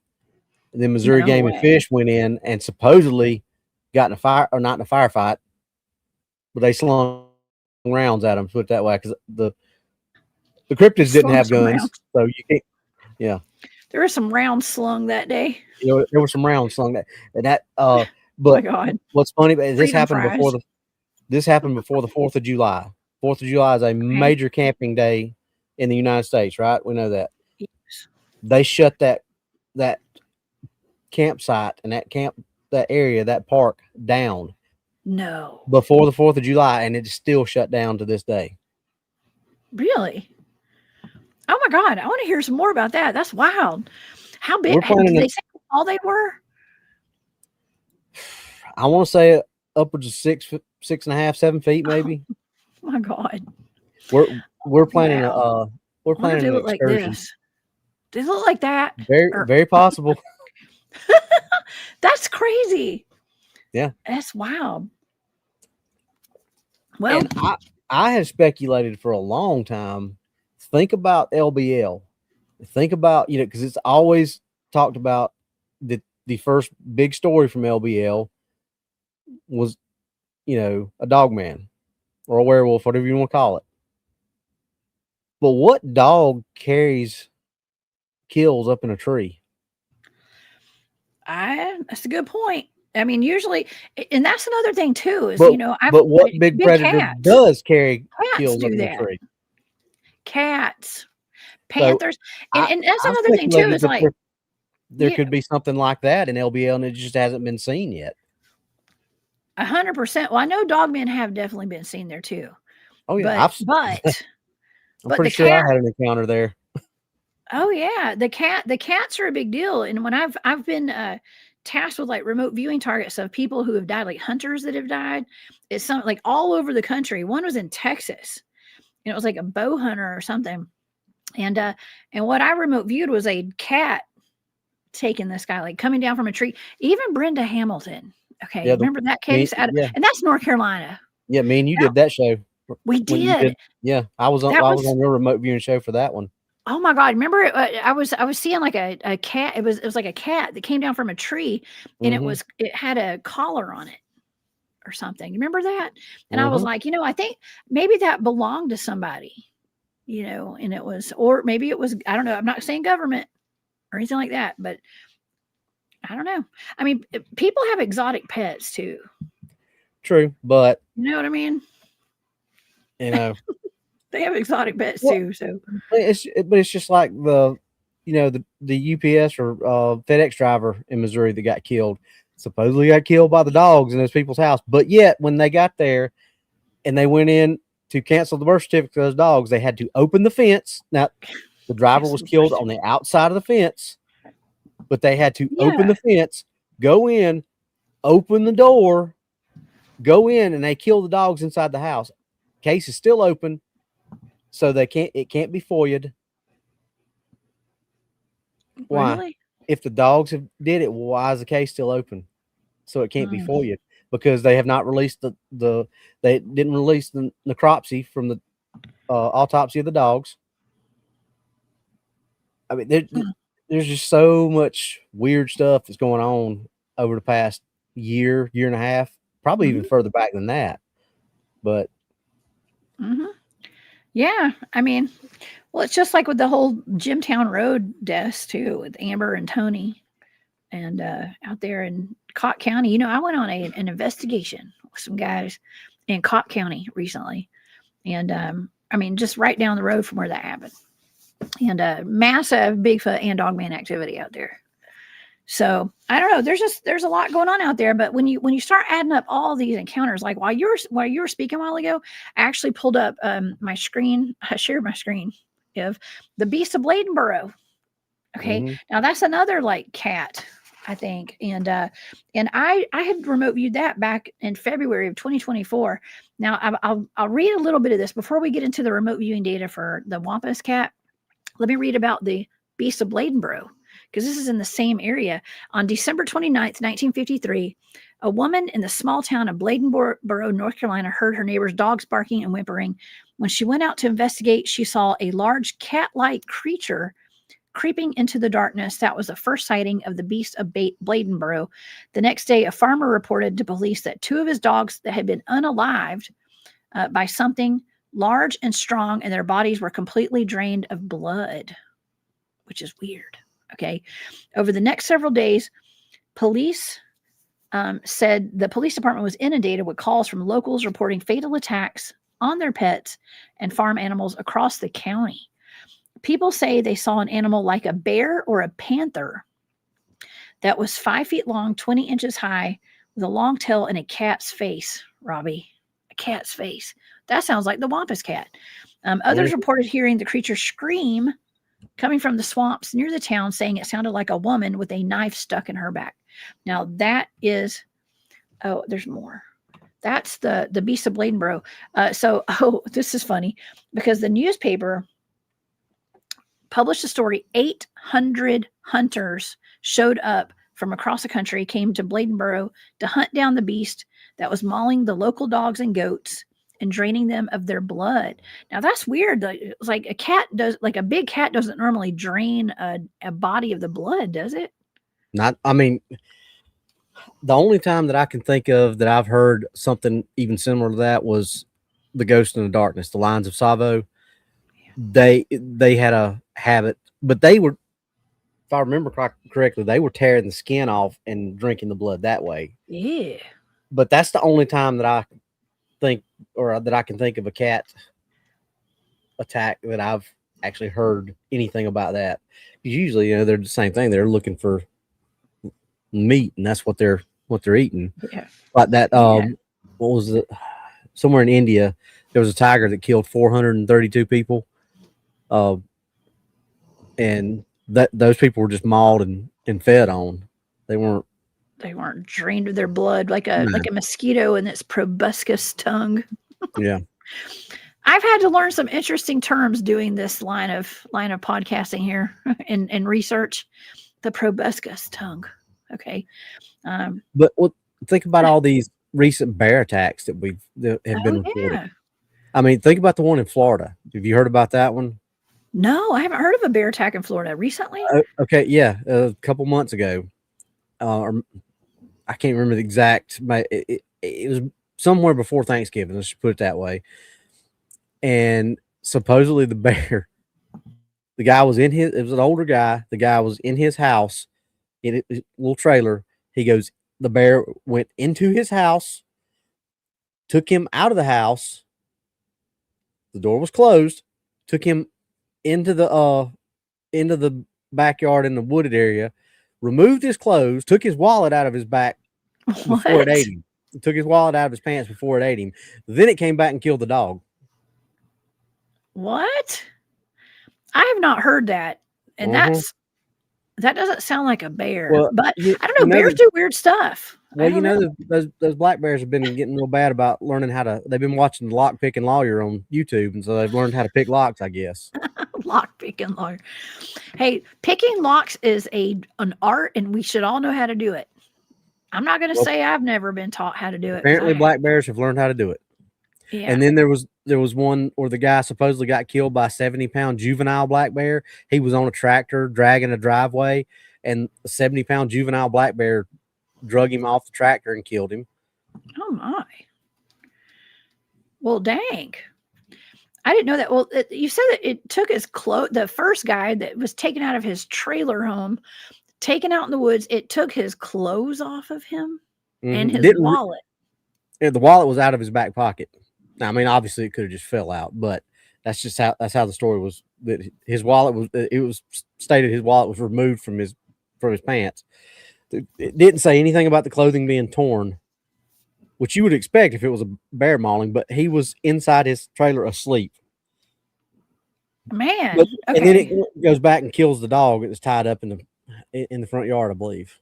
And then Missouri Game and Fish went in and supposedly got in a fire, or not in a firefight, but they slung rounds at them, put it that way, because the cryptids didn't have guns, so you can't. Yeah, there were some rounds slung that day. There were some rounds slung that. But my God, what's funny? This happened before the 4th of July. 4th of July is a major camping day in the United States, right? We know that. Yes. They shut that campsite and that area, that park down. No. Before the 4th of July, and it's still shut down to this day. Really? Oh my God, I want to hear some more about that. That's wild. How big? Did they say how tall they were? I want to say upwards of 6.5, 7 feet, maybe. Oh my God. We're planning we're planning an excursion. Like this. They look like that. Very possible. That's crazy. Yeah. That's wild. Well, and I have speculated for a long time. Think about LBL. Think about, because it's always talked about that the first big story from LBL was, a dogman or a werewolf, whatever you want to call it. But what dog kills up in a tree? That's a good point. I mean, usually, and that's another thing too, is, but what big predator does carry kills up in a tree? Cats, panthers, and that's another thing too, is like there could be something like that in LBL, and it just hasn't been seen yet. 100%. Well, I know dogmen have definitely been seen there too. Oh yeah, but I'm pretty sure I had an encounter there. Oh yeah, the cats are a big deal, and when I've been tasked with like remote viewing targets of people who have died, like hunters that have died, it's something like all over the country. One was in Texas, and it was like a bow hunter or something, and what I remote viewed was a cat taking this guy, like coming down from a tree. Even Brenda Hamilton Okay, Yeah, remember that case? yeah, And that's North Carolina. yeah. Me and you did that show. We When you did. yeah, I was That on was your remote viewing show for that one. Oh my God! Remember, I was seeing like a cat. It was like a cat that came down from a tree, and Mm-hmm. it had a collar on it or something. You remember that? And I was Mm-hmm. like, I think maybe that belonged to somebody, and it was, or maybe it was. I don't know. I'm not saying government or anything like that, but I don't know. I mean, people have exotic pets too. True, but You know what I mean? you know, They have exotic pets well, too. So it's just like the UPS or FedEx driver in Missouri that got killed. Supposedly got killed by the dogs in those people's house, but yet when they got there and they went in to cancel the birth certificate of those dogs, they had to open the fence. Now the driver was killed on the outside of the fence, but they had to open the fence, go in, open the door, go in, and they kill the dogs inside the house. Case is still open, so it can't be FOIA'd. Why? Really? If the dogs did it, why is the case still open? So it can't be FOIA'd because they have not released they didn't release the necropsy from the autopsy of the dogs. I mean, there's just so much weird stuff that's going on over the past year and a half, probably even further back than that. But yeah, I mean, well, it's just like with the whole Jimtown Road deaths too, with Amber and Tony, and out there in Cott County. I went on an investigation with some guys in Cott County recently, and I mean, just right down the road from where that happened, and massive Bigfoot and Dogman activity out there. So I don't know. There's a lot going on out there, but when you start adding up all these encounters, like while you were speaking a while ago, I actually pulled up my screen. I shared my screen of the Beast of Bladenboro. Okay, now that's another like cat, I think, and I had remote viewed that back in February of 2024. Now I'll read a little bit of this before we get into the remote viewing data for the Wampus Cat. Let me read about the Beast of Bladenboro, because this is in the same area. On December 29th, 1953, a woman in the small town of Bladenboro, North Carolina, heard her neighbor's dogs barking and whimpering. When she went out to investigate, she saw a large cat-like creature creeping into the darkness. That was the first sighting of the Beast of Bladenboro. The next day, a farmer reported to police that two of his dogs that had been unalived by something large and strong, and their bodies were completely drained of blood, which is weird. Okay. Over the next several days, police said the police department was inundated with calls from locals reporting fatal attacks on their pets and farm animals across the county. People say they saw an animal like a bear or a panther that was 5 feet long, 20 inches high, with a long tail and a cat's face, Robbie. A cat's face. That sounds like the Wampus Cat. Others reported hearing the creature scream coming from the swamps near the town, saying it sounded like a woman with a knife stuck in her back. Now that is, there's more. That's the Beast of Bladenboro. This is funny because the newspaper published a story. 800 hunters showed up from across the country, came to Bladenboro to hunt down the beast that was mauling the local dogs and goats and draining them of their blood. Now that's weird. It's like a big cat doesn't normally drain a body of the blood, does it? I mean, the only time that I can think of that I've heard something even similar to that was the Ghost in the Darkness, the Lions of Savo. They had a habit, but they were, if I remember correctly, they were tearing the skin off and drinking the blood that way. Yeah. But that's the only time that I think, or that I can think of a cat attack that I've actually heard anything about that. Usually, they're the same thing. They're looking for meat, and that's what they're eating. Yeah. Like that. What was it? Somewhere in India, there was a tiger that killed 432 people. And those people were just mauled and fed on. They weren't drained of their blood like a mosquito in its proboscis tongue. Yeah. I've had to learn some interesting terms doing this line of podcasting here and research. The proboscis tongue. Okay. But think about all these recent bear attacks that have been Oh reported. yeah. I mean, think about the one in Florida. Have you heard about that one? No, I haven't heard of a bear attack in Florida recently. Okay, yeah, a couple months ago, or I can't remember the exact. But it was somewhere before Thanksgiving. Let's just put it that way. And supposedly the bear, the guy was in his. It was an older guy. The guy was in his house, in a little trailer. He goes. The bear went into his house, took him out of the house. The door was closed. Took him into the backyard in the wooded area. Removed his clothes. Took his wallet out of his back before it ate him. Took his wallet out of his pants before it ate him. Then it came back and killed the dog. What? I have not heard that, and that doesn't sound like a bear. Well, but I don't know. Bears do weird stuff. Well, you know, those black bears have been getting real bad about learning how to. They've been watching the lock picking lawyer on YouTube, and so they've learned how to pick locks, I guess. Lock picking lawyer. Hey, picking locks is an art, and we should all know how to do it. I'm not going to say I've never been taught how to do it. Apparently, black bears have learned how to do it. Yeah. And then there was one where the guy supposedly got killed by a 70-pound juvenile black bear. He was on a tractor dragging a driveway, and a 70-pound juvenile black bear drug him off the tractor and killed him. Oh my! Well, dang. I didn't know that. Well, you said that it took his clothes. The first guy that was taken out of his trailer home, taken out in the woods, it took his clothes off of him and his wallet. The wallet was out of his back pocket. Now, I mean, obviously, it could have just fell out, but that's how the story was. That his wallet was. It was stated his wallet was removed from his pants. It didn't say anything about the clothing being torn, which you would expect if it was a bear mauling, but he was inside his trailer asleep. Man. Okay. And then it goes back and kills the dog that was tied up in the front yard, I believe.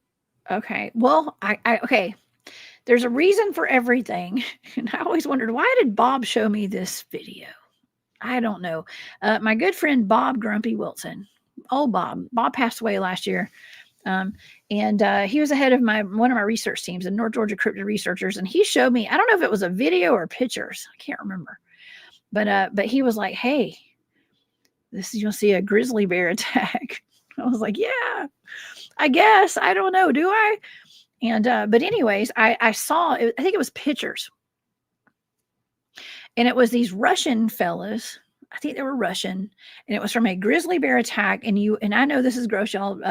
Okay. Well, okay. There's a reason for everything. And I always wondered, why did Bob show me this video? I don't know. My good friend, Bob Grumpy Wilson. Old Bob. Bob passed away last year. And he was the head of one of my research teams, the North Georgia Cryptid researchers. And he showed me, I don't know if it was a video or pictures. I can't remember. But he was like, hey, you'll see a grizzly bear attack. I was like, yeah, I guess. I don't know. Do I? And, but anyways, I saw, I think it was pictures. And it was these Russian fellas. I think they were Russian. And it was from a grizzly bear attack. And I know this is gross, y'all.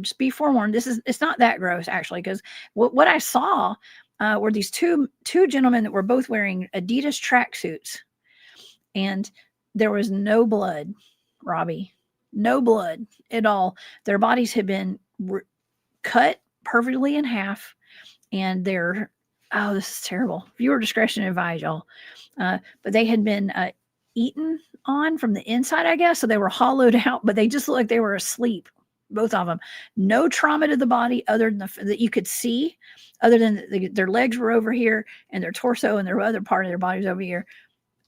Just be forewarned. It's not that gross actually, because what I saw were these two gentlemen that were both wearing Adidas tracksuits, and there was no blood, Robbie, no blood at all. Their bodies had been cut perfectly in half, and this is terrible. Viewer discretion advised, y'all. But they had been eaten on from the inside, I guess, so they were hollowed out, but they just looked like they were asleep. Both of them. No trauma to the body other than that you could see, other than their legs were over here and their torso and their other part of their bodies over here.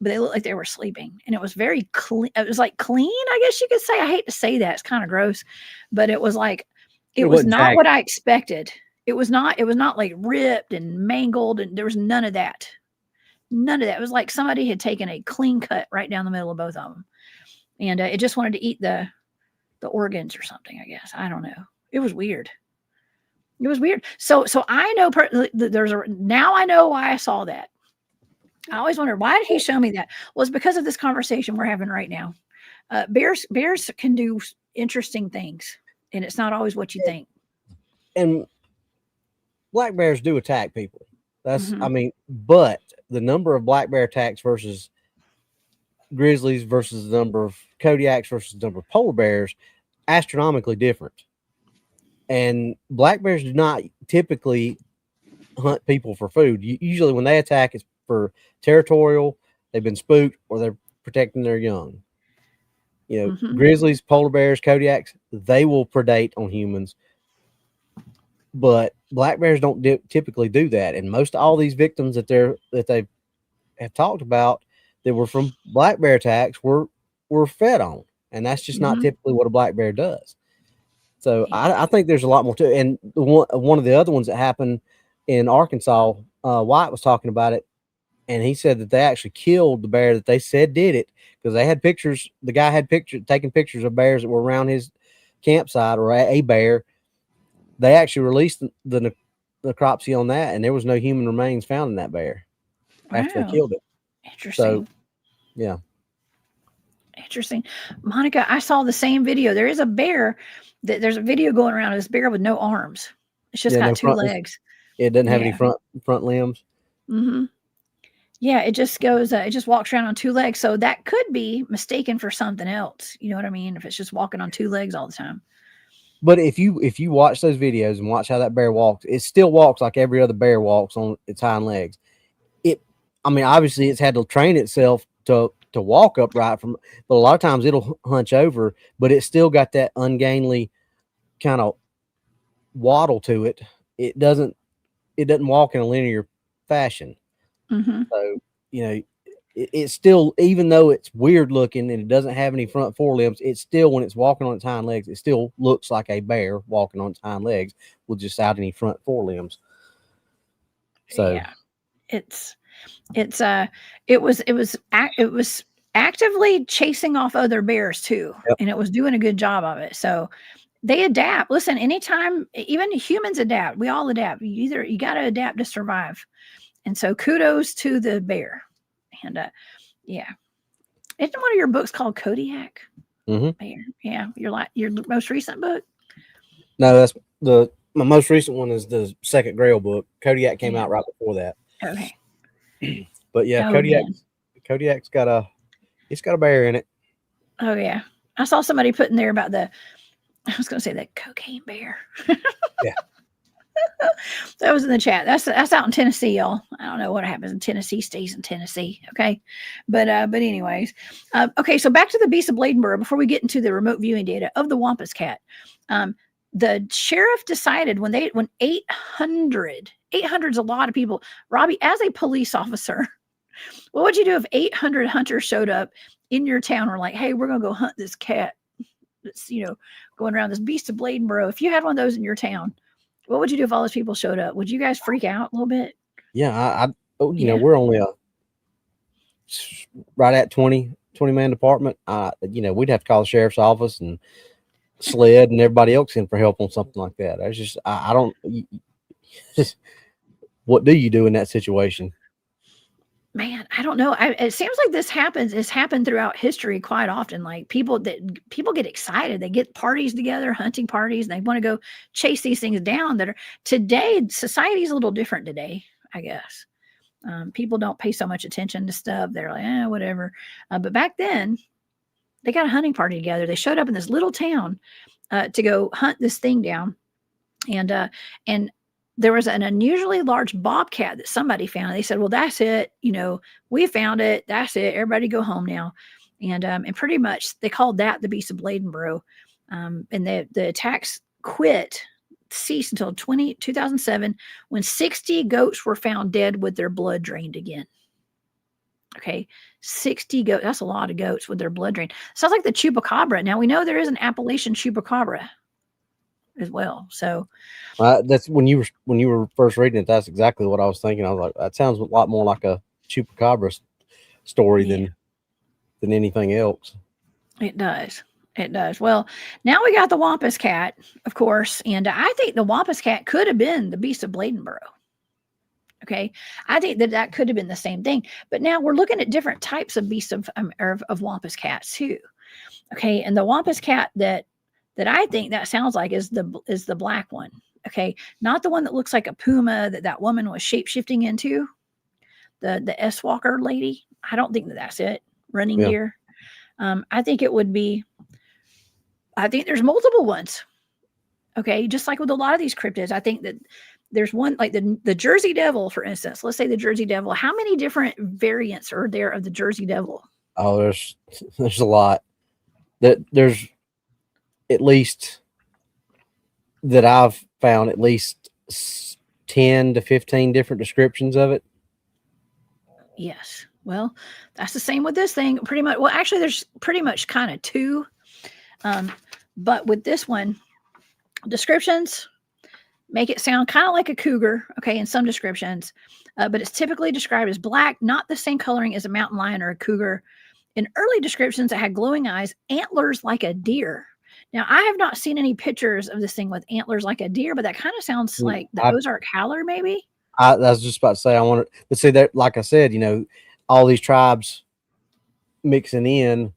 But they looked like they were sleeping. And it was very clean. It was like clean, I guess you could say. I hate to say that. It's kind of gross. But it was like, it was not what I expected. It was not like ripped and mangled, and there was none of that. None of that. It was like somebody had taken a clean cut right down the middle of both of them. And it just wanted to eat the organs or something, I guess. I don't know. It was weird. It was weird. So I know now I know why I saw that. I always wondered, why did he show me that? Well, it's because of this conversation we're having right now. Bears can do interesting things, and it's not always what you think. And black bears do attack people. That's, I mean, but the number of black bear attacks versus grizzlies versus the number of Kodiaks versus the number of polar bears, astronomically different. And black bears do not typically hunt people for food. Usually when they attack, it's for territorial, they've been spooked, or they're protecting their young. You know, grizzlies, polar bears, Kodiaks, they will predate on humans. But black bears don't typically do that. And most all these victims that they have talked about that were from black bear attacks were fed on. And that's just not typically what a black bear does. So I think there's a lot more to it. And one of the other ones that happened in Arkansas, White was talking about it, and he said that they actually killed the bear that they said did it, because they had pictures. The guy had taking pictures of bears that were around his campsite, or a bear. They actually released the necropsy on that, and there was no human remains found in that bear after they Wow. killed it. Interesting. So, yeah. Interesting. Monica, I saw the same video. There is a bear there's a video going around of this bear with no arms. It's just Yeah, got no two front. legs. It doesn't have any Yeah. front limbs. Mm-hmm. Yeah, it just goes, it just walks around on two legs. So that could be mistaken for something else. You know what I mean? If it's just walking on two legs all the time. But if you watch those videos and watch how that bear walks, it still walks like every other bear walks on its hind legs. I mean, obviously it's had to train itself to walk upright but a lot of times it'll hunch over, but it's still got that ungainly kind of waddle to it. It doesn't walk in a linear fashion. Mm-hmm. So, it's still, even though it's weird looking and it doesn't have any front forelimbs, it's still, when it's walking on its hind legs, it still looks like a bear walking on its hind legs with just out any front forelimbs. So yeah, it was actively chasing off other bears too. Yep. And it was doing a good job of it. So they adapt. Listen, anytime, even humans adapt, we all adapt. You got to adapt to survive. And so kudos to the bear. And yeah, isn't one of your books called Kodiak? Mm-hmm. Bear. Yeah, your most recent book. No, that's my most recent one is the second Grail book. Kodiak came out right before that. Okay. But yeah, Kodiak's got a bear in it. Oh yeah, I saw somebody putting there about I was going to say that cocaine bear. Yeah. That was in the chat. That's out in Tennessee, y'all. I don't know what happens in Tennessee stays in Tennessee. Okay. But anyways, okay. So back to the Beast of Bladenboro before we get into the remote viewing data of the Wampus Cat. The sheriff decided when 800 is a lot of people. Robbie, as a police officer, what would you do if 800 hunters showed up in your town? Or like, hey, we're going to go hunt this cat that's, going around this Beast of Bladenboro. If you had one of those in your town, what would you do if all those people showed up? Would you guys freak out a little bit? Yeah, we're only right at 20 man department. We'd have to call the sheriff's office and SLED and everybody else in for help on something like that. That's just, I don't, what do you do in that situation? Man, I don't know. It seems like this happens. It's happened throughout history quite often. Like people get excited. They get parties together, hunting parties, and they want to go chase these things down. That are today, society's a little different today, I guess. People don't pay so much attention to stuff. They're like, whatever. But back then, they got a hunting party together. They showed up in this little town to go hunt this thing down, and there was an unusually large bobcat that somebody found. They said, well, that's it. We found it. That's it. Everybody go home now. And pretty much they called that the Beast of Bladenboro. And the attacks ceased until 2007 when 60 goats were found dead with their blood drained again. Okay. 60 goats. That's a lot of goats with their blood drained. Sounds like the chupacabra. Now we know there is an Appalachian chupacabra as well. So that's when you were first reading it, that's exactly what I was thinking. I was like, that sounds a lot more like a chupacabra story than anything else. It does. Well, now we got the Wampus Cat, of course, and I think the Wampus Cat could have been the Beast of Bladenboro. Okay, I think that could have been the same thing, but now we're looking at different types of beasts of Wampus Cats too. Okay, and the Wampus Cat that I think that sounds like is the black one. Okay, not the one that looks like a puma that woman was shapeshifting into, the S-Walker lady. I don't think that's it. Running deer. I think it would be. I think there's multiple ones. Okay, just like with a lot of these cryptids, I think that there's one like the Jersey Devil, for instance. Let's say the Jersey Devil. How many different variants are there of the Jersey Devil? Oh, there's a lot. There's at least that I've found at least 10 to 15 different descriptions of it. Yes. Well, that's the same with this thing. Pretty much. Well, actually, there's pretty much kind of two. But with this one, descriptions, make it sound kind of like a cougar, okay, in some descriptions, but it's typically described as black, not the same coloring as a mountain lion or a cougar. In early descriptions, it had glowing eyes, antlers like a deer. Now, I have not seen any pictures of this thing with antlers like a deer, but that kind of sounds like the Ozark Howler, maybe. I was just about to say I want to, but see that, like I said, all these tribes mixing in,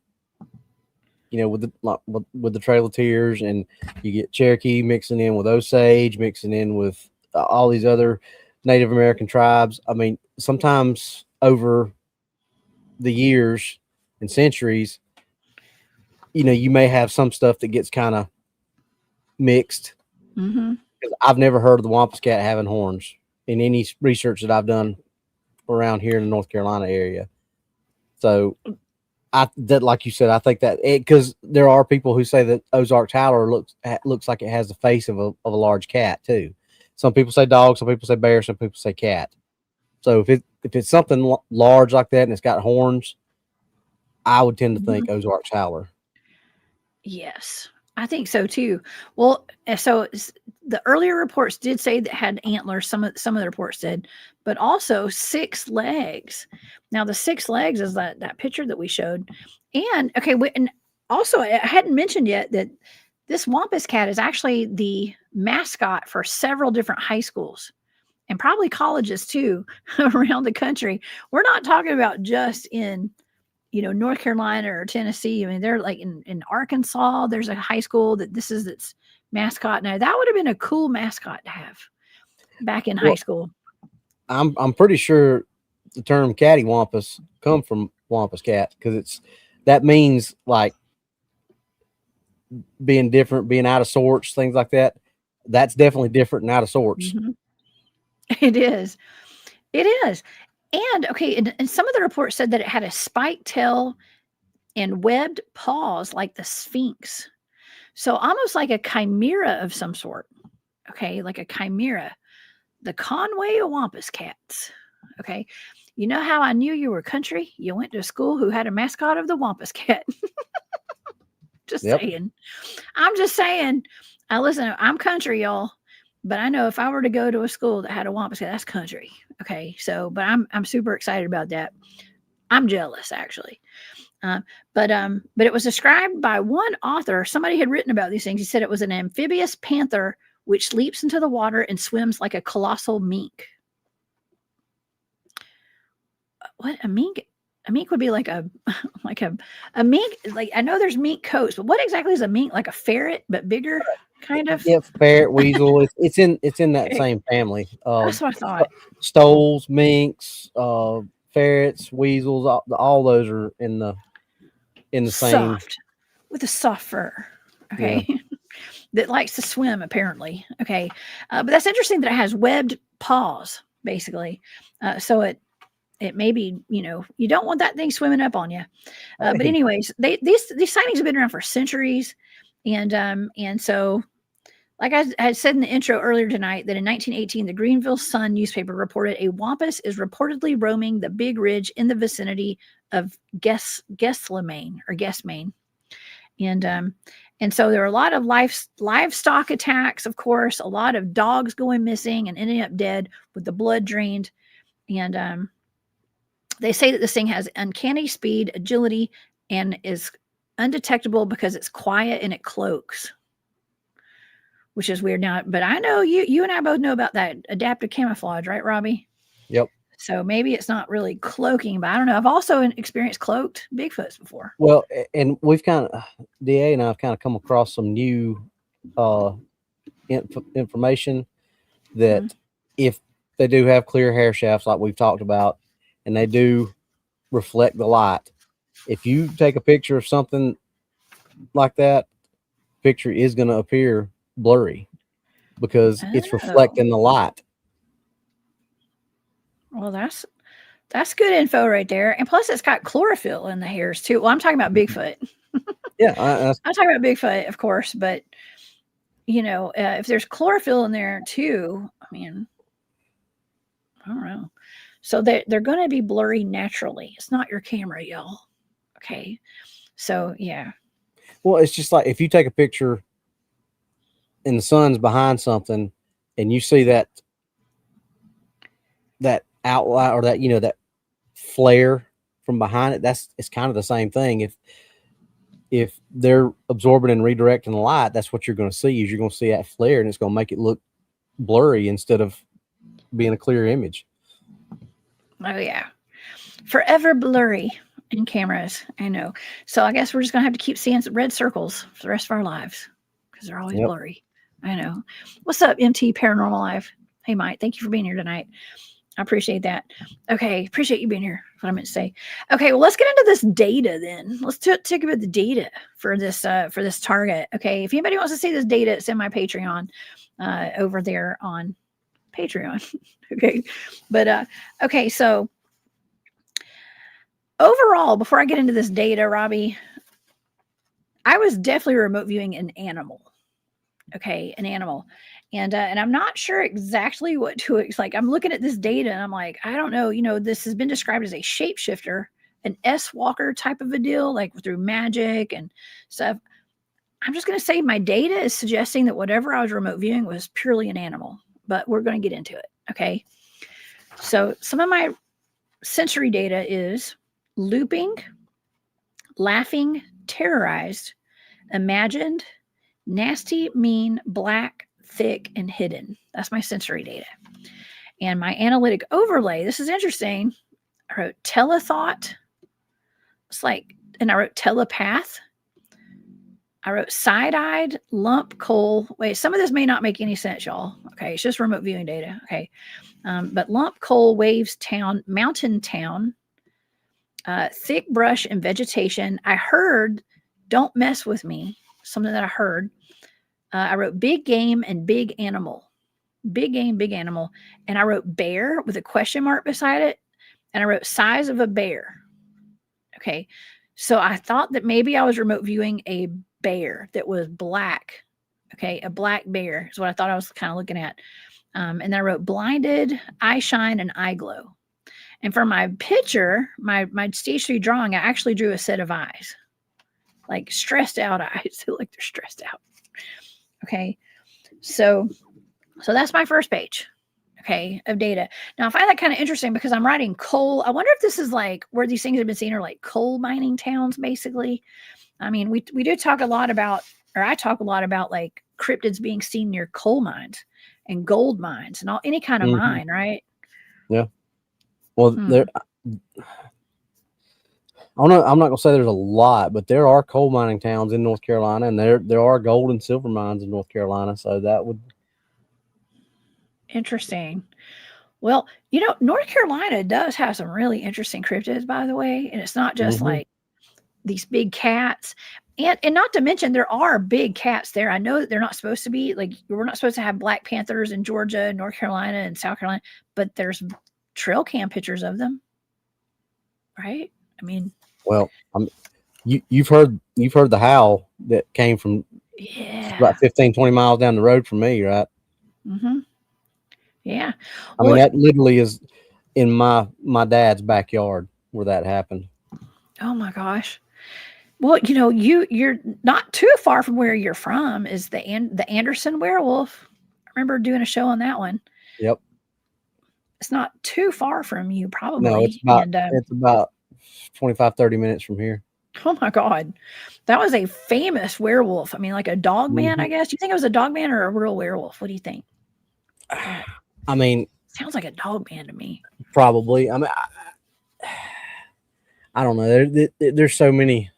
with the Trail of Tears, and you get Cherokee mixing in with Osage, mixing in with all these other Native American tribes. I mean, sometimes over the years and centuries, you may have some stuff that gets kind of mixed. Mm-hmm. I've never heard of the Wampus Cat having horns in any research that I've done around here in the North Carolina area. So like you said, I think that because there are people who say that Ozark's Howler looks like it has the face of a large cat too. Some people say dog, some people say bear, some people say cat. So if it's something large like that and it's got horns, I would tend to think Ozark's Howler. Yes, I think so too. Well, so the earlier reports did say that had antlers. Some of the reports did, but also 6 legs. Now the 6 legs is that picture that we showed, and and also I hadn't mentioned yet that this Wampus Cat is actually the mascot for several different high schools and probably colleges too around the country. We're not talking about just in North Carolina or Tennessee. I mean, they're like in Arkansas, there's a high school that this is its mascot. Now that would have been a cool mascot to have back in high school. I'm pretty sure the term cattywampus come from Wampus Cat, because that means like being different, being out of sorts, things like that. That's definitely different and out of sorts. Mm-hmm. It is. It is. And and some of the reports said that it had a spiked tail and webbed paws like the Sphinx. So almost like a chimera of some sort. Okay, like a chimera. The Conway of Wampus Cats. Okay. You know how I knew you were country? You went to a school who had a mascot of the Wampus Cat. Just saying. I'm just saying. Listen, I'm country, y'all. But I know if I were to go to a school that had a Wampus Cat, that's country. Okay. So, but I'm super excited about that. I'm jealous, actually. But it was described by one author. Somebody had written about these things. He said it was an amphibious panther which leaps into the water and swims like a colossal mink. What, a mink? A mink would be like a mink. Like, I know there's mink coats, but what exactly is a mink? Like a ferret, but bigger, kind of. Yeah, ferret, weasel. It's in that same family. That's what I thought. Stoles, minks, ferrets, weasels. All those are in the same. Soft, with a soft fur. Okay. Yeah. That likes to swim, apparently. Okay. But that's interesting that it has webbed paws, basically. So it may be, you don't want that thing swimming up on you. But anyways, these sightings have been around for centuries. And so, like I had said in the intro earlier tonight, that in 1918, the Greenville Sun newspaper reported a wampus is reportedly roaming the big ridge in the vicinity of Gethsemane. And so there were a lot of livestock attacks, of course, a lot of dogs going missing and ending up dead with the blood drained. And they say that this thing has uncanny speed, agility, and is undetectable because it's quiet and it cloaks, which is weird now. But I know you and I both know about that adaptive camouflage, right, Robbie? Yep. So maybe it's not really cloaking, but I don't know. I've also experienced cloaked Bigfoots before. Well, and we've DA and I've kind of come across some new information that if they do have clear hair shafts, like we've talked about, and they do reflect the light, if you take a picture of something like that, picture is going to appear blurry because it's reflecting the light. Well, that's good info right there. And plus it's got chlorophyll in the hairs too. Well, I'm talking about Bigfoot. Yeah. I'm talking about Bigfoot, of course, but if there's chlorophyll in there too, I mean, I don't know. So they're going to be blurry naturally. It's not your camera, y'all. Okay. So, yeah. Well, it's just like if you take a picture and the sun's behind something and you see that outline or that, that flare from behind it, it's kind of the same thing. If they're absorbing and redirecting the light, that's what you're going to see. Is you're going to see that flare, and it's going to make it look blurry instead of being a clear image. Oh yeah, forever blurry in cameras. I know. So I guess we're just gonna have to keep seeing red circles for the rest of our lives because they're always blurry. I know. What's up, MT Paranormal Live? Hey, Mike. Thank you for being here tonight. I appreciate that. Okay, appreciate you being here. That's what I meant to say. Okay, well, let's get into this data then. Let's talk about the data for this target. Okay, if anybody wants to see this data, it's in my Patreon over there on Patreon. Okay, but okay, so overall, before I get into this data, Robbie, I was definitely remote viewing an animal. Okay, an animal. And I'm not sure exactly what to like. I'm looking at this data and I'm like, I don't know. This has been described as a shapeshifter, an S-walker type of a deal, like through magic and stuff. I'm just going to say my data is suggesting that whatever I was remote viewing was purely an animal, but we're going to get into it. Okay. So some of my sensory data is looping, laughing, terrorized, imagined, nasty, mean, black, thick, and hidden. That's my sensory data. And my analytic overlay, this is interesting. I wrote telethought. And I wrote telepath. I wrote side-eyed, lump, coal. Wait, some of this may not make any sense, y'all. Okay, it's just remote viewing data. Okay. But lump, coal, waves, town, mountain town, thick brush and vegetation. I heard don't mess with me, something that I heard. I wrote big game and big animal. Big game, big animal. And I wrote bear with a question mark beside it. And I wrote size of a bear. Okay. So I thought that maybe I was remote viewing a bear that was black. Okay. A black bear is what I thought I was kind of looking at. And then I wrote blinded, eye shine, and eye glow. And for my picture, my stage 3 drawing, I actually drew a set of eyes. Like stressed out eyes. They look like they're stressed out. Okay, so that's my first page, okay, of data. Now I find that kind of interesting because I'm writing coal. I wonder if this is like where these things have been seen are like coal mining towns, basically. I mean, we do talk a lot about, or I talk a lot about like cryptids being seen near coal mines and gold mines and any kind of mine, right? Yeah. Well, I'm not going to say there's a lot, but there are coal mining towns in North Carolina, and there are gold and silver mines in North Carolina. So that would. Interesting. Well, North Carolina does have some really interesting cryptids, by the way. And it's not just like these big cats. And not to mention, there are big cats there. I know that they're not supposed to be like, we're not supposed to have black panthers in Georgia, North Carolina, and South Carolina, but there's trail cam pictures of them. Right? I mean, well, you've heard the howl that came from about 15, 20 miles down the road from me, right? Mm-hmm. Yeah. I mean, that literally is in my dad's backyard where that happened. Oh my gosh. Well, you're not too far from where you're from is the Anderson werewolf. I remember doing a show on that one. Yep. It's not too far from you, probably. No, it's about 25, 30 minutes from here. Oh my God. That was a famous werewolf. I mean, like a dog man, I guess. Do you think it was a dog man or a real werewolf? What do you think? I mean, sounds like a dog man to me. Probably. I mean, I don't know. There's so many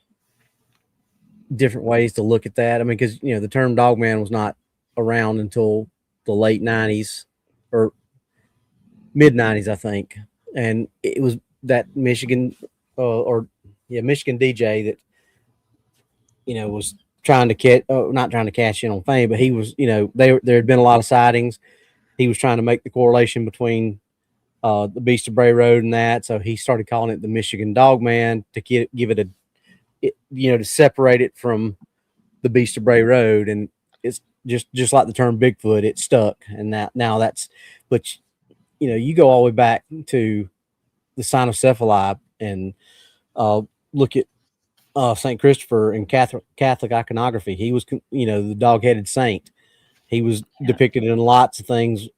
different ways to look at that. I mean, because the term dog man was not around until the late 90s or mid 90s, I think, and it was that Michigan Michigan DJ that was trying to not trying to cash in on fame, but he was there had been a lot of sightings. He was trying to make the correlation between the Beast of Bray Road and that, so he started calling it the Michigan Dog Man to give it to separate it from the Beast of Bray Road, and it's just like the term Bigfoot, it stuck, and now that's, but you go all the way back to the cynocephaly and look at St. Christopher in Catholic iconography. He was the dog-headed saint, He was Yeah. depicted in lots of things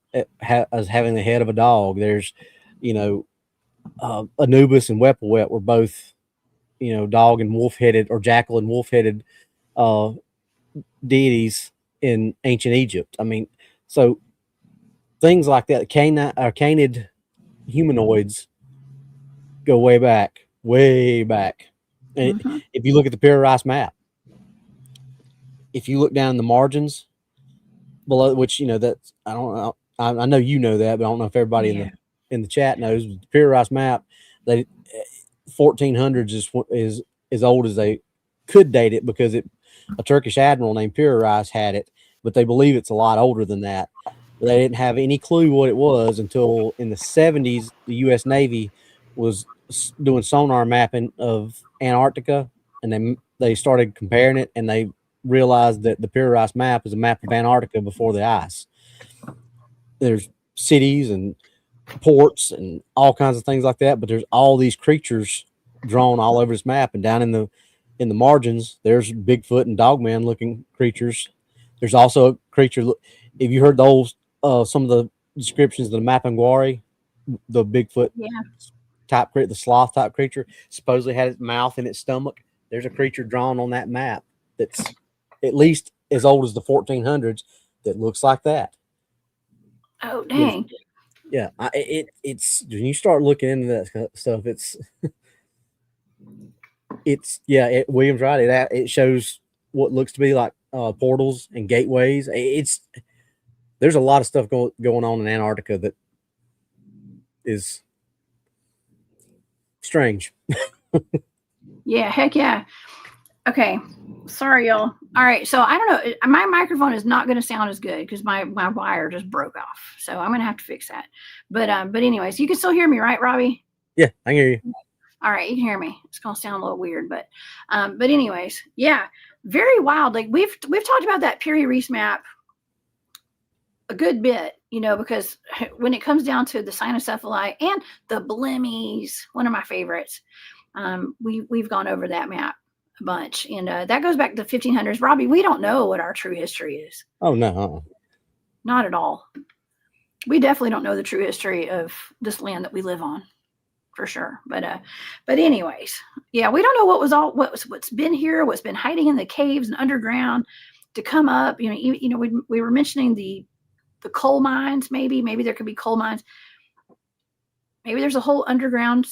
as having the head of a dog. There's, you know, Anubis and Wepawet were both, you know, dog and wolf headed, or jackal and wolf headed uh, deities in ancient Egypt. I mean, so things like that, canid humanoids go way back, way back. And Mm-hmm. if you look at the Paradise map, if you look down the margins below, which, you know, that's, I don't know, I know you know that, but I don't know if everybody Yeah. in the chat knows. The Paradise map, they 1400s is as old as they could date it, because a Turkish admiral named Piraeus had it, but they believe it's a lot older than that. They didn't have any clue what it was until in the 70s. The U.S. Navy was doing sonar mapping of Antarctica, and they started comparing it, and they realized that the Piraeus map is a map of Antarctica before the ice. There's cities and ports and all kinds of things like that, but there's all these creatures drawn all over this map, and down in the margins there's Bigfoot and Dogman looking creatures. There's also a creature, if you heard the old some of the descriptions of the Mapinguari, the Bigfoot Yeah. type, the sloth type creature, supposedly had its mouth in its stomach. There's a creature drawn on that map that's at least as old as the 1400s that looks like that. Oh, dang. Yeah, it's when you start looking into that stuff, William's right. It shows what looks to be like portals and gateways. There's a lot of stuff going on in Antarctica that is strange. Yeah, heck yeah. Okay. Sorry, y'all. All right. So I don't know. My microphone is not going to sound as good because my wire just broke off. So I'm going to have to fix that. But anyways, you can still hear me, right, Robbie? Yeah, I can hear you. All right, you can hear me. It's going to sound a little weird, but anyways, yeah, very wild. Like we've talked about that Piri Reis map a good bit, you know, because when it comes down to the cynocephaly and the blemmies, one of my favorites, we've gone over that map a bunch, and that goes back to the 1500s. Robbie, we don't know what our true history is. Oh no, not at all. We definitely don't know the true history of this land that we live on, for sure. But anyways, yeah, we don't know what's been here, what's been hiding in the caves and underground to come up. You know, we were mentioning the coal mines. Maybe there could be coal mines. Maybe there's a whole underground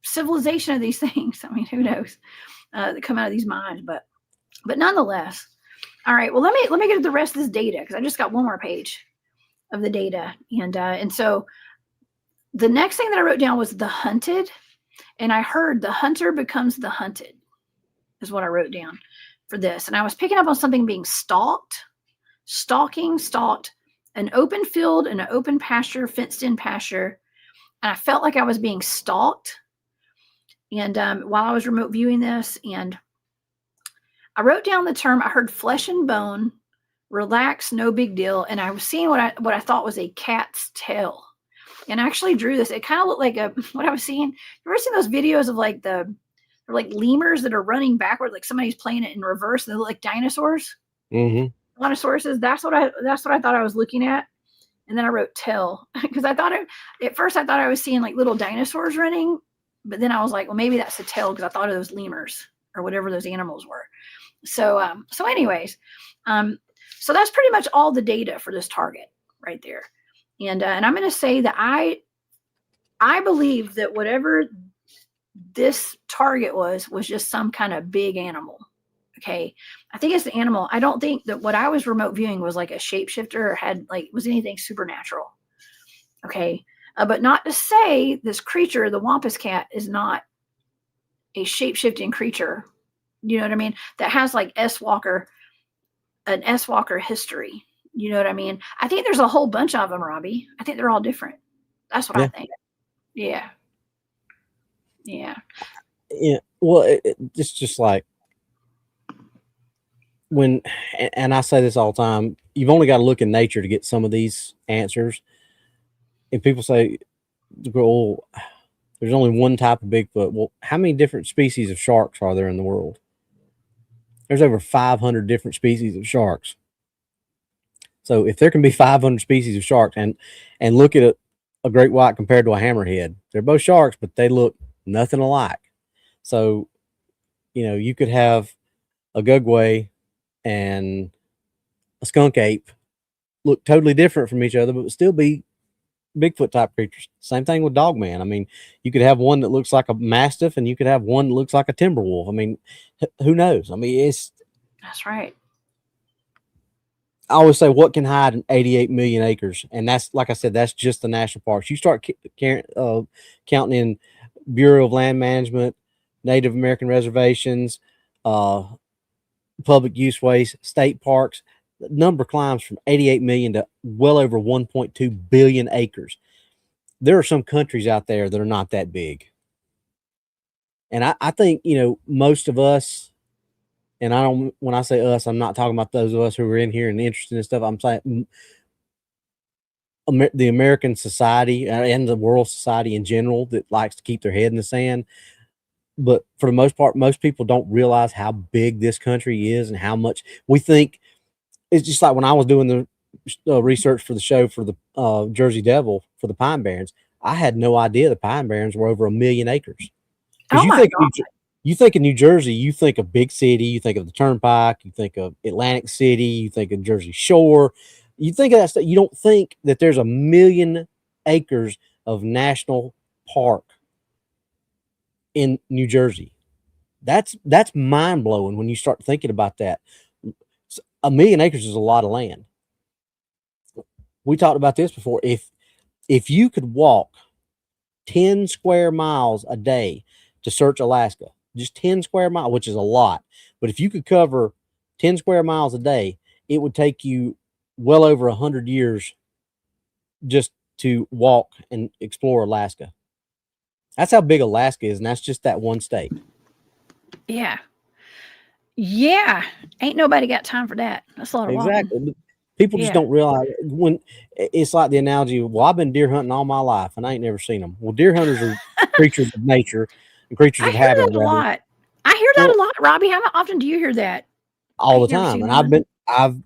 civilization of these things. I mean, who knows? That come out of these mines, but nonetheless. All right. Well, let me get to the rest of this data, because I just got one more page of the data, and so the next thing that I wrote down was the hunted, and I heard the hunter becomes the hunted is what I wrote down for this, and I was picking up on something being stalked, an open field and an open pasture, fenced in pasture, and I felt like I was being stalked. And while I was remote viewing this, and I wrote down the term, I heard flesh and bone, relax, no big deal. And I was seeing what I thought was a cat's tail. And I actually drew this. It kind of looked like what I was seeing. You ever seen those videos of like they're like lemurs that are running backward, like somebody's playing it in reverse, and they look like dinosaurs? Mm-hmm. A lot of sources. That's what I thought I was looking at. And then I wrote tail, because at first I thought I was seeing like little dinosaurs running. But then I was like, well, maybe that's the tail, because I thought of those lemurs or whatever those animals were. So anyways, so that's pretty much all the data for this target right there. And I'm going to say that I believe that whatever this target was just some kind of big animal. Okay. I think it's the animal. I don't think that what I was remote viewing was like a shapeshifter or was anything supernatural. Okay. But not to say this creature, the Wampus Cat, is not a shape-shifting creature. You know what I mean? That has like an S-Walker history. You know what I mean? I think there's a whole bunch of them, Robbie. I think they're all different. That's what I think. Yeah. Yeah. Yeah. Well, it's just like and I say this all the time, you've only got to look in nature to get some of these answers. And people say, well, there's only one type of Bigfoot. Well, how many different species of sharks are there in the world? There's over 500 different species of sharks. So if there can be 500 species of sharks, and look at a great white compared to a hammerhead, they're both sharks, but they look nothing alike. So, you could have a gugway and a skunk ape look totally different from each other, but would still be Bigfoot type creatures. Same thing with Dogman. I mean, you could have one that looks like a mastiff, and you could have one that looks like a timber wolf. I mean, who knows? I mean, That's right. I always say, what can hide in 88 million acres? And that's, like I said, that's just the national parks. You start counting in Bureau of Land Management, Native American reservations, public use ways, state parks. The number climbs from 88 million to well over 1.2 billion acres. There are some countries out there that are not that big. And I think, most of us, and when I say us, I'm not talking about those of us who are in here and interested in stuff. I'm saying the American society and the world society in general that likes to keep their head in the sand. But for the most part, most people don't realize how big this country is and how much we think. It's just like when I was doing the research for the show for the Jersey Devil for the Pine Barrens, I had no idea the Pine Barrens were over 1 million acres. Because you think of New Jersey, you think of big city, you think of the Turnpike, you think of Atlantic City, you think of Jersey Shore, you think of that stuff. You don't think that there's 1 million acres of national park in New Jersey. That's mind blowing when you start thinking about that. 1 million acres is a lot of land. We talked about this before. If you could walk 10 square miles a day to search Alaska, just 10 square miles, which is a lot. But if you could cover 10 square miles a day, it would take you well over 100 years just to walk and explore Alaska. That's how big Alaska is, and that's just that one state. Yeah. Yeah. Ain't nobody got time for that. That's a lot of walking. Exactly. People just don't realize when it's like the analogy. Well, I've been deer hunting all my life, and I ain't never seen them. Well, deer hunters are creatures of nature and creatures of habit. I hear that a lot. I hear that a lot, Robbie. How often do you hear that? All the time. And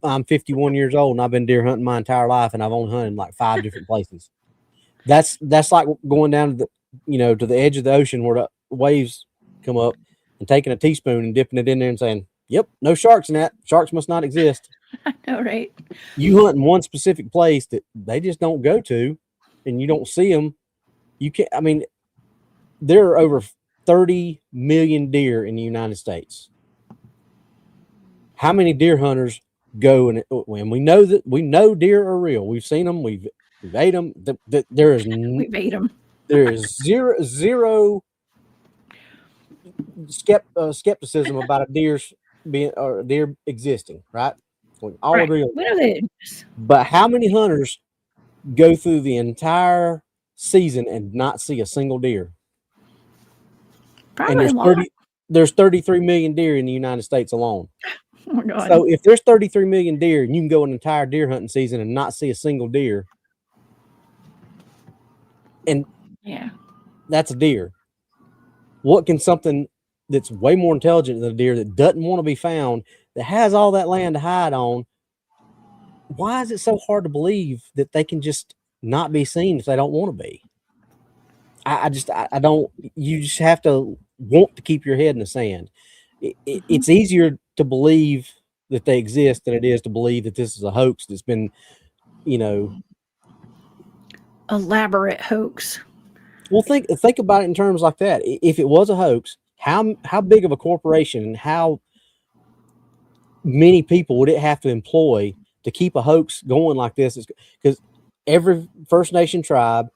I'm 51 years old, and I've been deer hunting my entire life, and I've only hunted like 5 different places. That's like going down to to the edge of the ocean where the waves come up, and taking a teaspoon and dipping it in there and saying, "Yep, no sharks in that. Sharks must not exist." I know, right? You hunt in one specific place that they just don't go to, and you don't see them. You can't. I mean, there are over 30 million deer in the United States. How many deer hunters go and we know deer are real? We've seen them. We've ate them. We've ate them. There is zero skepticism about a deer existing, right? We all agree on that. We know that. But how many hunters go through the entire season and not see a single deer? Probably and there's 33 million deer in the United States alone. Oh, God. So if there's 33 million deer and you can go an entire deer hunting season and not see a single deer, and that's a deer. What can something that's way more intelligent than a deer, that doesn't want to be found, that has all that land to hide on, why is it so hard to believe that they can just not be seen if they don't want to be? I don't. You just have to want to keep your head in the sand. It's easier to believe that they exist than it is to believe that this is a hoax that's been, elaborate hoax. Well, think about it in terms like that. If it was a hoax, how big of a corporation and how many people would it have to employ to keep a hoax going like this? Because every First Nation tribe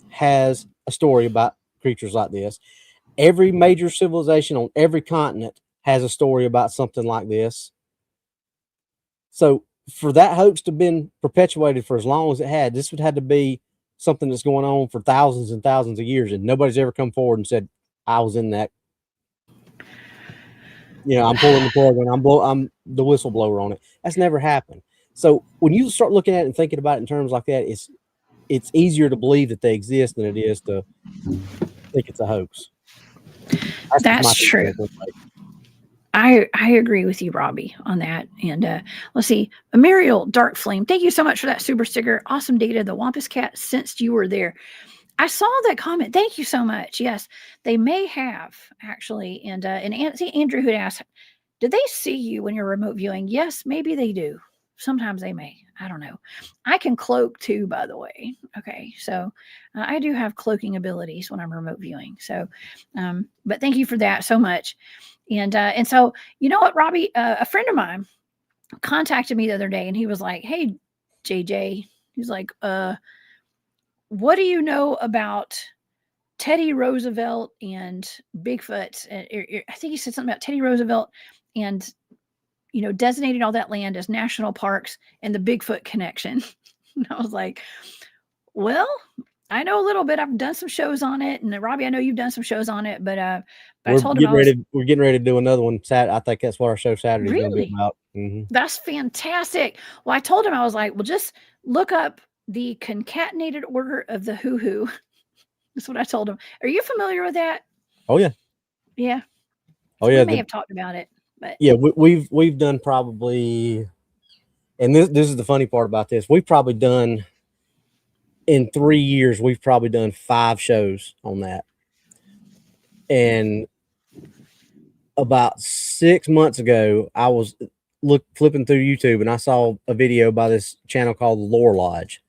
has a story about creatures like this. Every major civilization on every continent has a story about something like this. So for that hoax to have been perpetuated for as long as it had, this would have to be something that's going on for thousands and thousands of years, and nobody's ever come forward and said, "I was in that." I'm pulling the plug and I'm the whistleblower on it. That's never happened. So when you start looking at it and thinking about it in terms like that, it's easier to believe that they exist than it is to think it's a hoax. That's true. I agree with you, Robbie, on that. And let's see, Muriel Dark Flame, thank you so much for that super sticker. Awesome data. The Wampus Cat sensed you were there. I saw that comment. Thank you so much. Yes, they may have actually. And see, Andrew had asked, did they see you when you're remote viewing? Yes, maybe they do. Sometimes they may. I don't know. I can cloak too, by the way. Okay, so I do have cloaking abilities when I'm remote viewing. So, but thank you for that so much. And so you know what, Robbie, a friend of mine contacted me the other day, and he was like, "Hey, JJ," he's like, what do you know about Teddy Roosevelt and Bigfoot? I think he said something about Teddy Roosevelt and designating all that land as national parks and the Bigfoot connection." And I was like, well, I know a little bit. I've done some shows on it, and Robbie, I know you've done some shows on it, but I told him we're getting ready to do another one Saturday. I think that's what our show Saturday is going to be about. That's fantastic. Well, I told him, I was like, well, just look up the concatenated order of the hoo-hoo. That's what I told him. Are you familiar with that? Oh yeah. Yeah. Oh yeah. We may have talked about it, but yeah, we've done probably, and this is the funny part about this. We've probably done in 3 years. We've probably done 5 shows on that. And about 6 months ago, I was flipping through YouTube and I saw a video by this channel called Lore Lodge,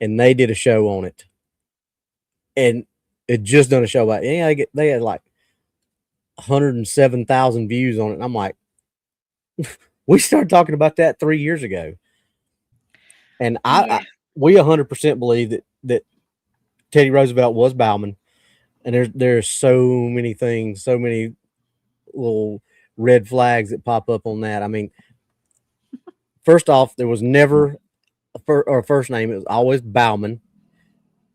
and they did a show on it. And it just done a show about it. Yeah, they had like 107,000 views on it. And I'm like, we started talking about that 3 years ago. And we 100% believe that Teddy Roosevelt was Bauman. And there's so many things, so many little red flags that pop up on that. I mean, first off, there was never a first name. It was always Bauman.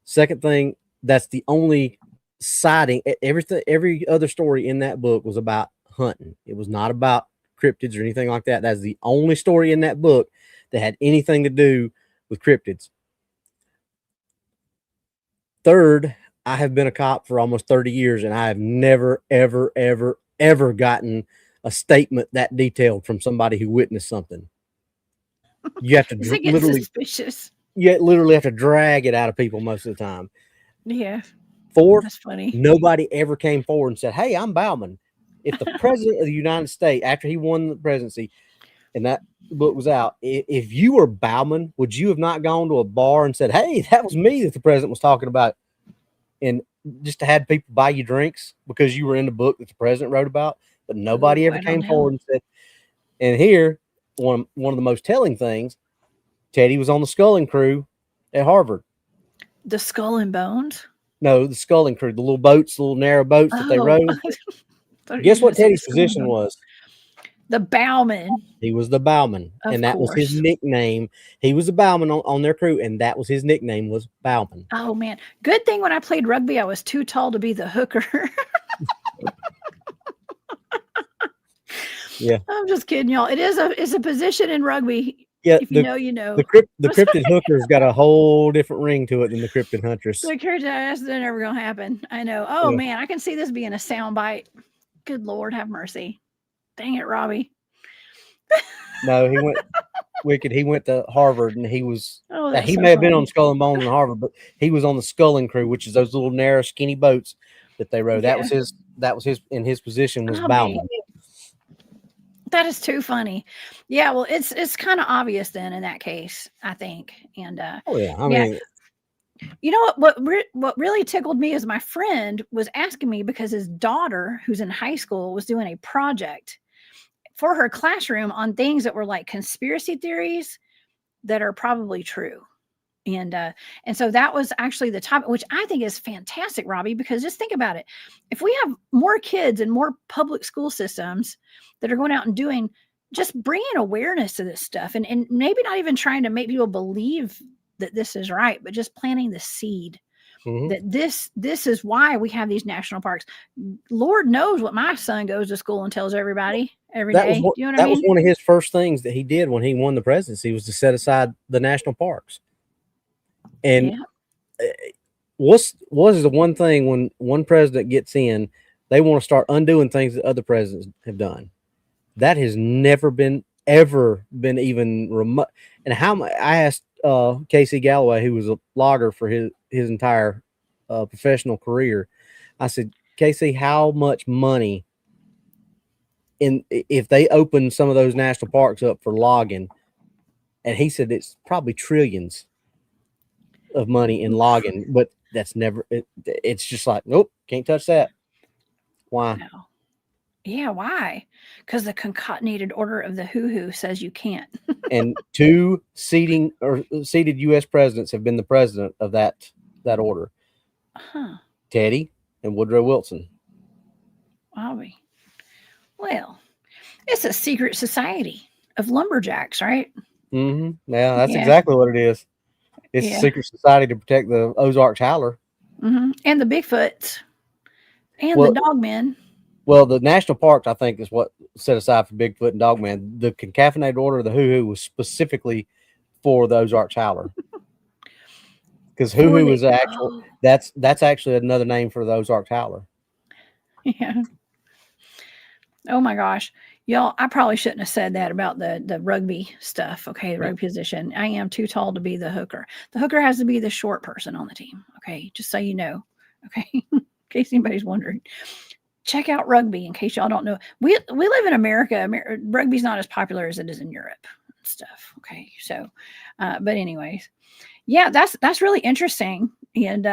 Second thing, that's the only sighting. Every other story in that book was about hunting. It was not about cryptids or anything like that. That's the only story in that book that had anything to do with cryptids. Third, I have been a cop for almost 30 years, and I have never, ever, ever, ever gotten a statement that detailed from somebody who witnessed something. You have to literally suspicious. You literally have to drag it out of people most of the time. Yeah. Fourth, that's funny. Nobody ever came forward and said, "Hey, I'm Bauman." If the president of the United States, after he won the presidency, and that book was out, if you were Bauman, would you have not gone to a bar and said, "Hey, that was me that the president was talking about," and just to have people buy you drinks because you were in the book that the president wrote about? But nobody ever came forward and said. And here, one of the most telling things, Teddy was on the sculling crew at Harvard. The Skull and Bones? No, the sculling crew, the little boats, the little narrow boats that they rode. Guess what Teddy's position was? The bowman. He was the bowman, and that was his nickname. He was the bowman on their crew, and that was his nickname, was Bowman. Oh man, good thing when I played rugby, I was too tall to be the hooker. Yeah, I'm just kidding, y'all. It's a position in rugby. Yeah, if you know, you know. The cryptid hooker's got a whole different ring to it than the cryptid huntress. The cryptid, that's never gonna happen. I know. Oh yeah. Man, I can see this being a sound bite. Good Lord, have mercy. Dang it, Robbie. No, he went wicked. He went to Harvard, and he was. He may have been on Skull and Bones in Harvard, but he was on the sculling crew, which is those little narrow, skinny boats that they rode. Yeah. That was his. In his position was Bowman. That is too funny. Yeah, well, it's kind of obvious then in that case, I think. And oh yeah, I mean, you know what really tickled me is my friend was asking me because his daughter, who's in high school, was doing a project for her classroom on things that were like conspiracy theories that are probably true. And so that was actually the topic, which I think is fantastic, Robbie, because just think about it. If we have more kids and more public school systems that are going out and doing, just bringing awareness to this stuff, and maybe not even trying to make people believe that this is right, but just planting the seed that this is why we have these national parks. Lord knows what my son goes to school and tells everybody every day. You know what I mean? That was one of his first things that he did when he won the presidency, was to set aside the national parks. And what is the one thing when one president gets in, They want to start undoing things that other presidents have done. That has never been ever been even remote. And I asked Casey Galloway, who was a logger for his entire professional career. I said, Casey, how much money if they open some of those national parks up for logging? And he said it's probably trillions of money in logging, but that's never. It's just like, nope, can't touch that. Why? No. Yeah, why? Because the concatenated order of the hoo-hoo says you can't. And 2 seated U.S. presidents have been the president of that order. Huh. Teddy and Woodrow Wilson. Bobby. Well, it's a secret society of lumberjacks, right? Mm-hmm. Yeah, that's exactly what it is. It's a secret society to protect the Ozarks howler. Mm-hmm. And the Bigfoots. And the dogmen. Well, the national parks, I think, is what set aside for Bigfoot and Dogman. The concatenated order of the hoo-hoo was specifically for the Ozarks howler. Because hoo-hoo is actual. That's actually another name for the Ozarks howler. Yeah. Oh my gosh. Y'all, I probably shouldn't have said that about the rugby stuff. Okay, the rugby position. I am too tall to be the hooker. The hooker has to be the short person on the team. Okay, just so you know. Okay, in case anybody's wondering. Check out rugby in case y'all don't know. We live in America. Rugby's not as popular as it is in Europe and stuff. Okay, so, but anyways, yeah, that's really interesting. And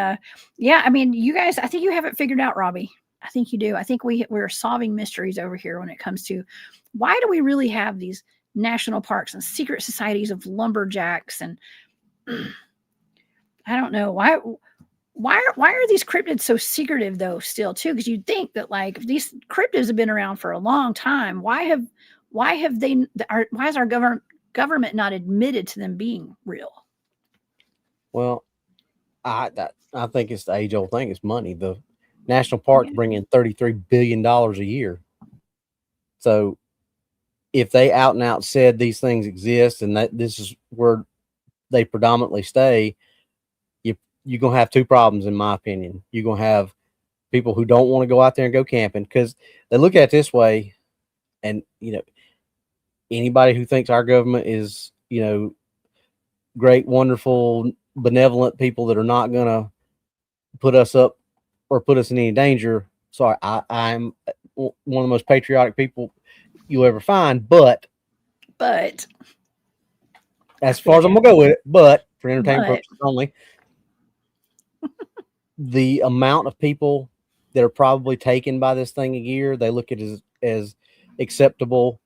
yeah, I mean, you guys, I think you have it figured out, Robbie. I think you do. I think we're solving mysteries over here when it comes to why do we really have these national parks and secret societies of lumberjacks and I don't know why are these cryptids so secretive though still too? Because you'd think that like these cryptids have been around for a long time. Why is our government not admitted to them being real? Well, I think it's the age old thing. It's money. The national parks bring in $33 billion a year. So if they out and out said these things exist and that this is where they predominantly stay, you're going to have 2 problems, in my opinion. You're going to have people who don't want to go out there and go camping because they look at it this way. And, anybody who thinks our government is, great, wonderful, benevolent people that are not going to put us up or put us in any danger. Sorry, I'm one of the most patriotic people you'll ever find, but as far as I'm going to go with it, but for entertainment purposes only, the amount of people that are probably taken by this thing a year, they look at it as acceptable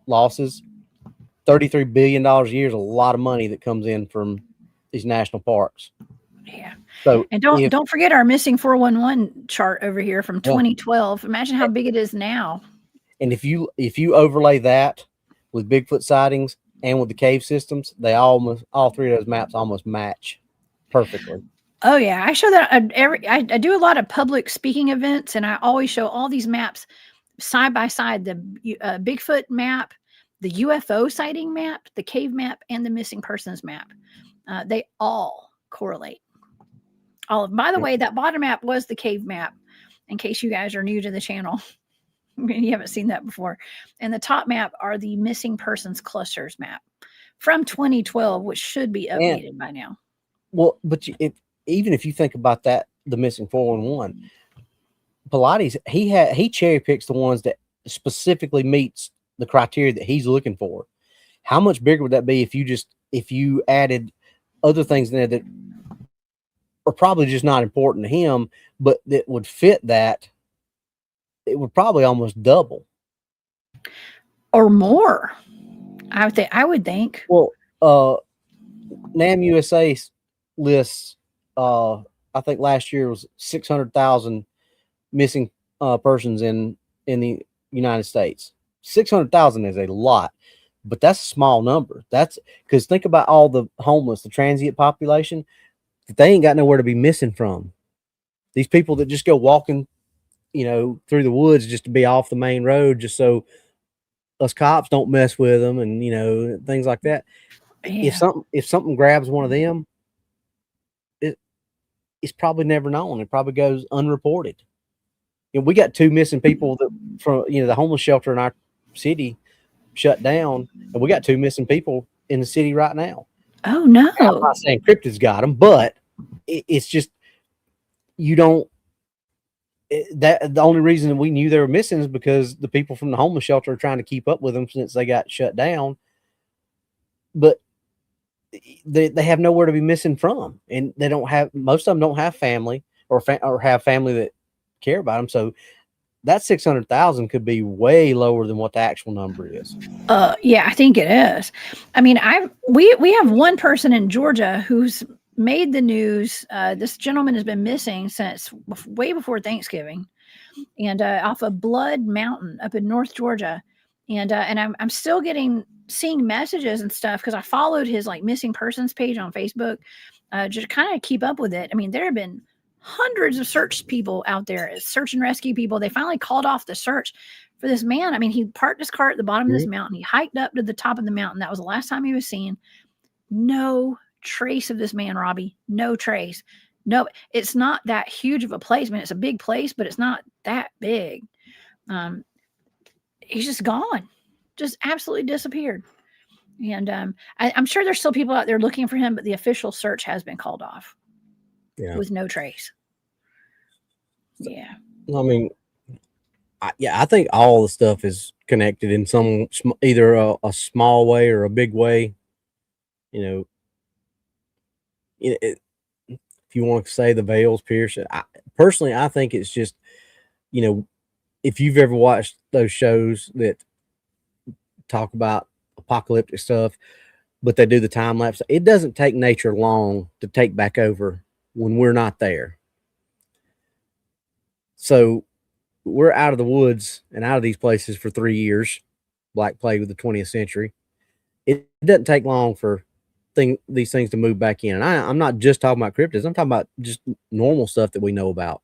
losses. $33 billion a year is a lot of money that comes in from these national parks. Yeah. So and don't forget our missing 411 chart over here from 2012. Imagine how big it is now. And if you overlay that with Bigfoot sightings and with the cave systems, they all 3 of those maps almost match perfectly. Oh yeah, I show that I do a lot of public speaking events, and I always show all these maps side by side: the Bigfoot map, the UFO sighting map, the cave map, and the missing persons map. They all correlate. By the way, that bottom map was the cave map. In case you guys are new to the channel, you haven't seen that before. And the top map are the missing persons clusters map from 2012, which should be updated by now. Well, but even if you think about that, the missing 411, Pilates, he cherry picks the ones that specifically meets the criteria that he's looking for. How much bigger would that be if you added other things in there that are probably just not important to him, but that would fit that? It would probably almost double or more. I would think. Well, NAM USA lists, I think last year was 600,000 missing persons in the United States. 600,000 is a lot, but that's a small number. That's because think about all the homeless, the transient population, that they ain't got nowhere to be missing from. These people that just go walking, through the woods just to be off the main road, just so us cops don't mess with them and, things like that. Yeah. If something grabs one of them, it's probably never known. It probably goes unreported. we got 2 missing people that from the homeless shelter in our city shut down, and we got 2 missing people in the city right now. Oh I'm no. not saying Cryptids got them, but it's just you don't. That the only reason we knew they were missing is because the people from the homeless shelter are trying to keep up with them since they got shut down. But they have nowhere to be missing from, and they don't have, most of them don't have family or have family that care about them. So that 600,000 could be way lower than what the actual number is. Yeah, I think it is. I mean, we have one person in Georgia who's made the news. This gentleman has been missing since way before Thanksgiving, and off of Blood Mountain up in North Georgia, and I'm still seeing messages and stuff because I followed his like missing persons page on Facebook, just kind of keep up with it. I mean, there have been hundreds of search people out there, search and rescue people. They finally called off the search for this man. I mean, he parked his car at the bottom of this mountain. He hiked up to the top of the mountain. That was the last time he was seen. No trace of this man, Robbie. No trace. No, it's not that huge of a place. I mean, it's a big place, but it's not that big. He's just gone, just absolutely disappeared. And I'm sure there's still people out there looking for him, but the official search has been called off with no trace. Yeah. I mean, I think all the stuff is connected in some, either a small way or a big way. If you want to say the veils pierce, personally, I think it's just, if you've ever watched those shows that talk about apocalyptic stuff, but they do the time lapse, it doesn't take nature long to take back over when we're not there. So we're out of the woods and out of these places for 3 years, Black Plague of the 20th century. It doesn't take long for these things to move back in. And I'm not just talking about cryptids. I'm talking about just normal stuff that we know about.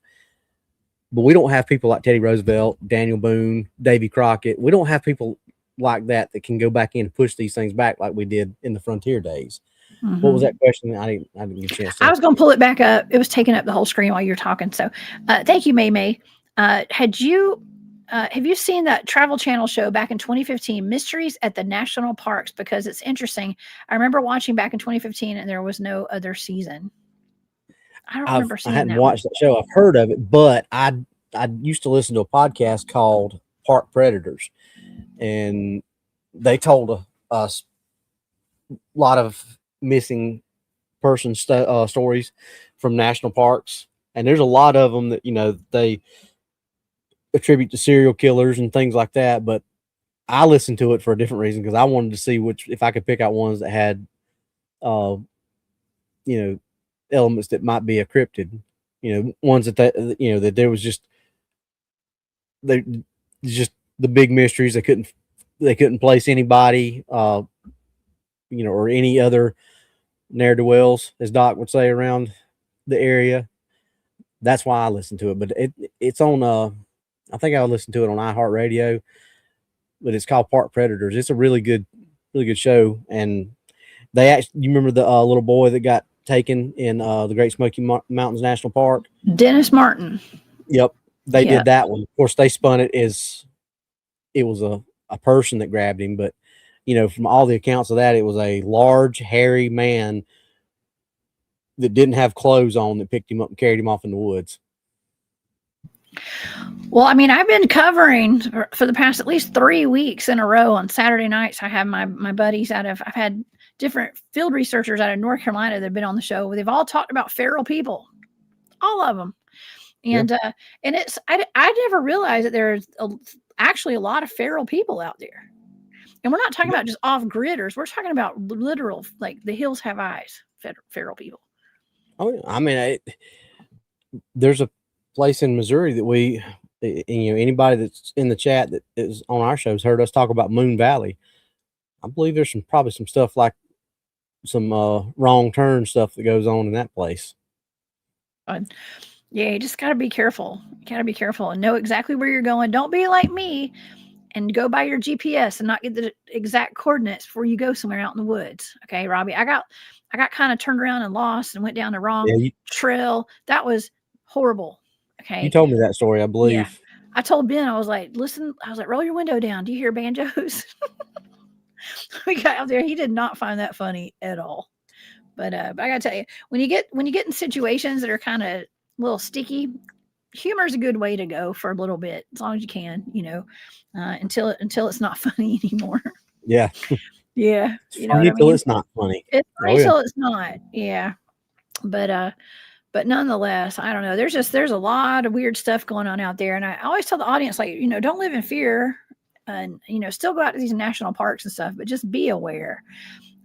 But we don't have people like Teddy Roosevelt, Daniel Boone, Davy Crockett. We don't have people like that can go back in and push these things back like we did in the frontier days. Mm-hmm. What was that question? I didn't get a chance to. I was going to pull it back up. It was taking up the whole screen while you were talking. So thank you, May. Have you seen that Travel Channel show back in 2015, Mysteries at the National Parks? Because it's interesting. I remember watching back in 2015 and there was no other season. I don't remember seeing that. I hadn't watched that show. I've heard of it, but I used to listen to a podcast called Park Predators, and they told us a lot of missing person stories from national parks, and there's a lot of them that they attribute to serial killers and things like that. But I listened to it for a different reason, because I wanted to see if I could pick out ones that had elements that might be a cryptid, ones that that there was just the big mysteries. They couldn't place anybody, or any other ne'er-do-wells, as Doc would say, around the area. That's why I listened to it. But it's on I think I would listen to it on iHeartRadio, but it's called Park Predators. It's a really good show. And you remember the little boy that got taken in the Great Smoky Mountains National Park? Dennis Martin. Yep. They did that one. Of course, they spun it as it was a person that grabbed him, but from all the accounts of that, it was a large, hairy man that didn't have clothes on that picked him up and carried him off in the woods. Well, I mean, I've been covering for the past at least 3 weeks in a row on Saturday nights. I have my buddies I've had different field researchers out of North Carolina that have been on the show. They've all talked about feral people, all of them. And, and I never realized that there's actually a lot of feral people out there. And we're not talking about just off gridders. We're talking about literal, like the hills have eyes, feral people. Oh, I mean, there's a place in Missouri that anybody that's in the chat that is on our shows heard us talk about Moon Valley. I believe there's probably some stuff like some wrong turn stuff that goes on in that place. Yeah, you just got to be careful. You got to be careful and know exactly where you're going. Don't be like me and go by your GPS and not get the exact coordinates before you go somewhere out in the woods. Okay, Robbie, I got kind of turned around and lost and went down the wrong trail. That was horrible. Okay. You told me that story, I believe. Yeah. I told Ben, I was like, listen, I was like, roll your window down. Do you hear banjos? We got out there. He did not find that funny at all. But I gotta tell you, when you get in situations that are kind of a little sticky, humor is a good way to go for a little bit, as long as you can, until it's not funny anymore. Yeah. Yeah, It's you know funny what I until mean? it's not funny. It's Oh, funny yeah. till it's not. Yeah. But nonetheless, I don't know. There's a lot of weird stuff going on out there, and I always tell the audience, like, don't live in fear, and still go out to these national parks and stuff, but just be aware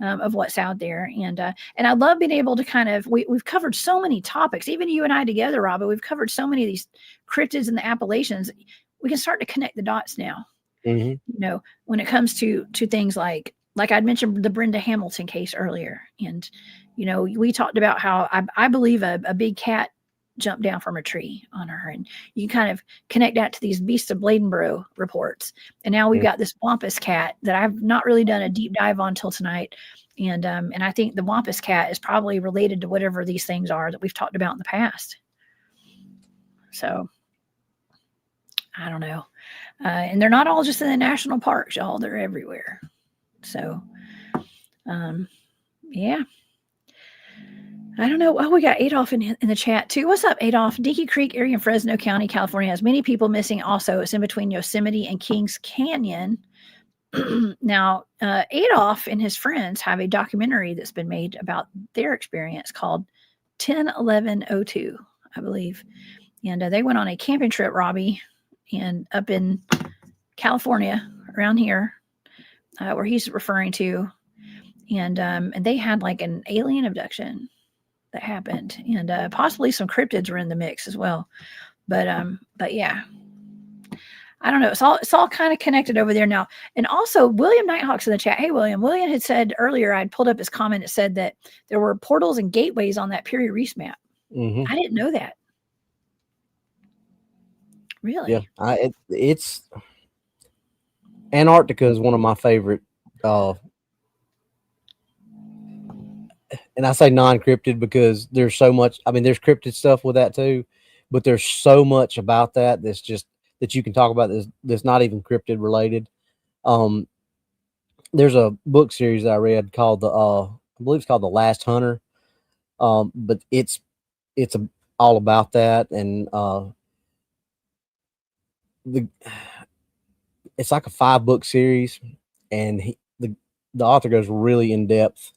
of what's out there. And I love being able to kind of we've covered so many topics, even you and I together, Rob. But we've covered so many of these cryptids in the Appalachians. We can start to connect the dots now. Mm-hmm. When it comes to things like I'd mentioned the Brenda Hamilton case earlier, and we talked about how I believe a big cat jumped down from a tree on her, and you can kind of connect that to these Beast of Bladenboro reports. And now we've got this Wampus Cat that I've not really done a deep dive on till tonight, and I think the Wampus Cat is probably related to whatever these things are that we've talked about in the past. So I don't know. And they're not all just in the national parks, y'all. They're everywhere. So, yeah. I don't know. Oh, we got Adolph in the chat too. What's up, Adolph? Dinky Creek area in Fresno County, California has many people missing also. It's in between Yosemite and Kings Canyon. Now, Adolph and his friends have a documentary that's been made about their experience called 10-11-02, I believe. And they went on a camping trip, Robbie, and up in California, around here, where he's referring to. And they had like an alien abduction that happened, and possibly some cryptids were in the mix as well. But yeah, I don't know. It's all kind of connected over there now. And also, William Nighthawk's in the chat. Hey, William. William had said earlier, I'd pulled up his comment. It said that there were portals and gateways on that Piri Reis map. I didn't know that. Really? Yeah, it's Antarctica is one of my favorite. And I say non-cryptid because there's so much. I mean, there's cryptid stuff with that too, but there's so much about that that's just that you can talk about that's not even cryptid related. There's a book series that I read called I believe it's called The Last Hunter. But it's all about that, and it's like a 5-book series, and the author goes really in depth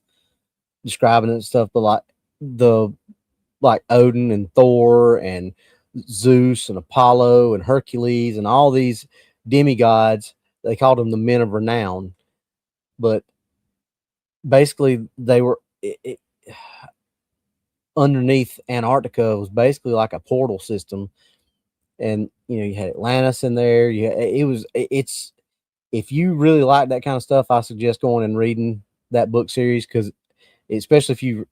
describing it and stuff, but like Odin and Thor and Zeus and Apollo and Hercules and all these demigods, they called them the men of renown. But basically they were underneath Antarctica was basically like a portal system. And you had Atlantis in there. It's if you really like that kind of stuff, I suggest going and reading that book series, because especially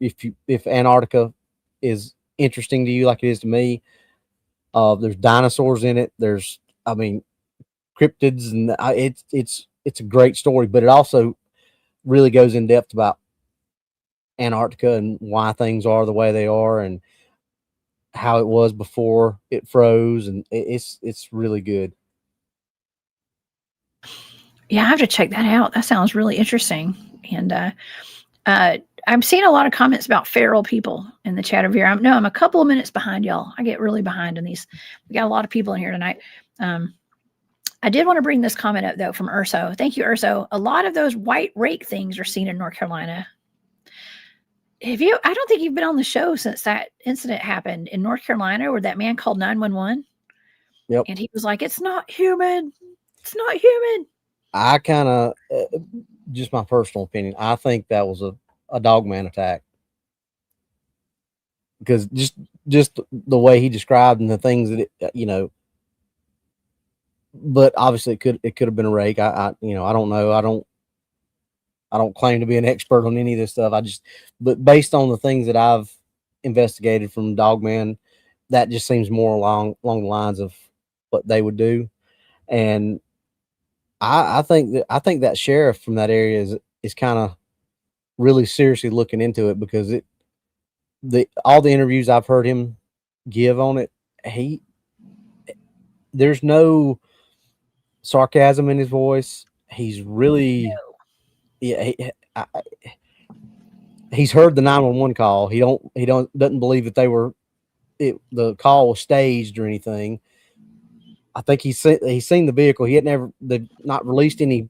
if Antarctica is interesting to you like it is to me. There's dinosaurs in it. There's, I mean, cryptids, and it's a great story, but it also really goes in depth about Antarctica and why things are the way they are and how it was before it froze, and it's really good. Yeah, I have to check that out. That sounds really interesting. And I'm seeing a lot of comments about feral people in the chat over here. I'm a couple of minutes behind, y'all. I get really behind in these. We got a lot of people in here tonight. I did want to bring this comment up though from Urso. Thank you, Urso. A lot of those white rake things are seen in North Carolina. I don't think you've been on the show since that incident happened in North Carolina where that man called 911. Yep. And he was like, it's not human. It's not human. I kind of, just my personal opinion, I think that was a dogman attack, because just the way he described and the things that but obviously it could have been a rake. I don't know. I don't claim to be an expert on any of this stuff. But based on the things that I've investigated from dogman, that just seems more along the lines of what they would do. And I think that sheriff from that area is kind of really seriously looking into it, because all the interviews I've heard him give on it, there's no sarcasm in his voice. He's really, yeah. He's heard the 911 call. He doesn't believe that the call was staged or anything. I think he's seen the vehicle. They've not released any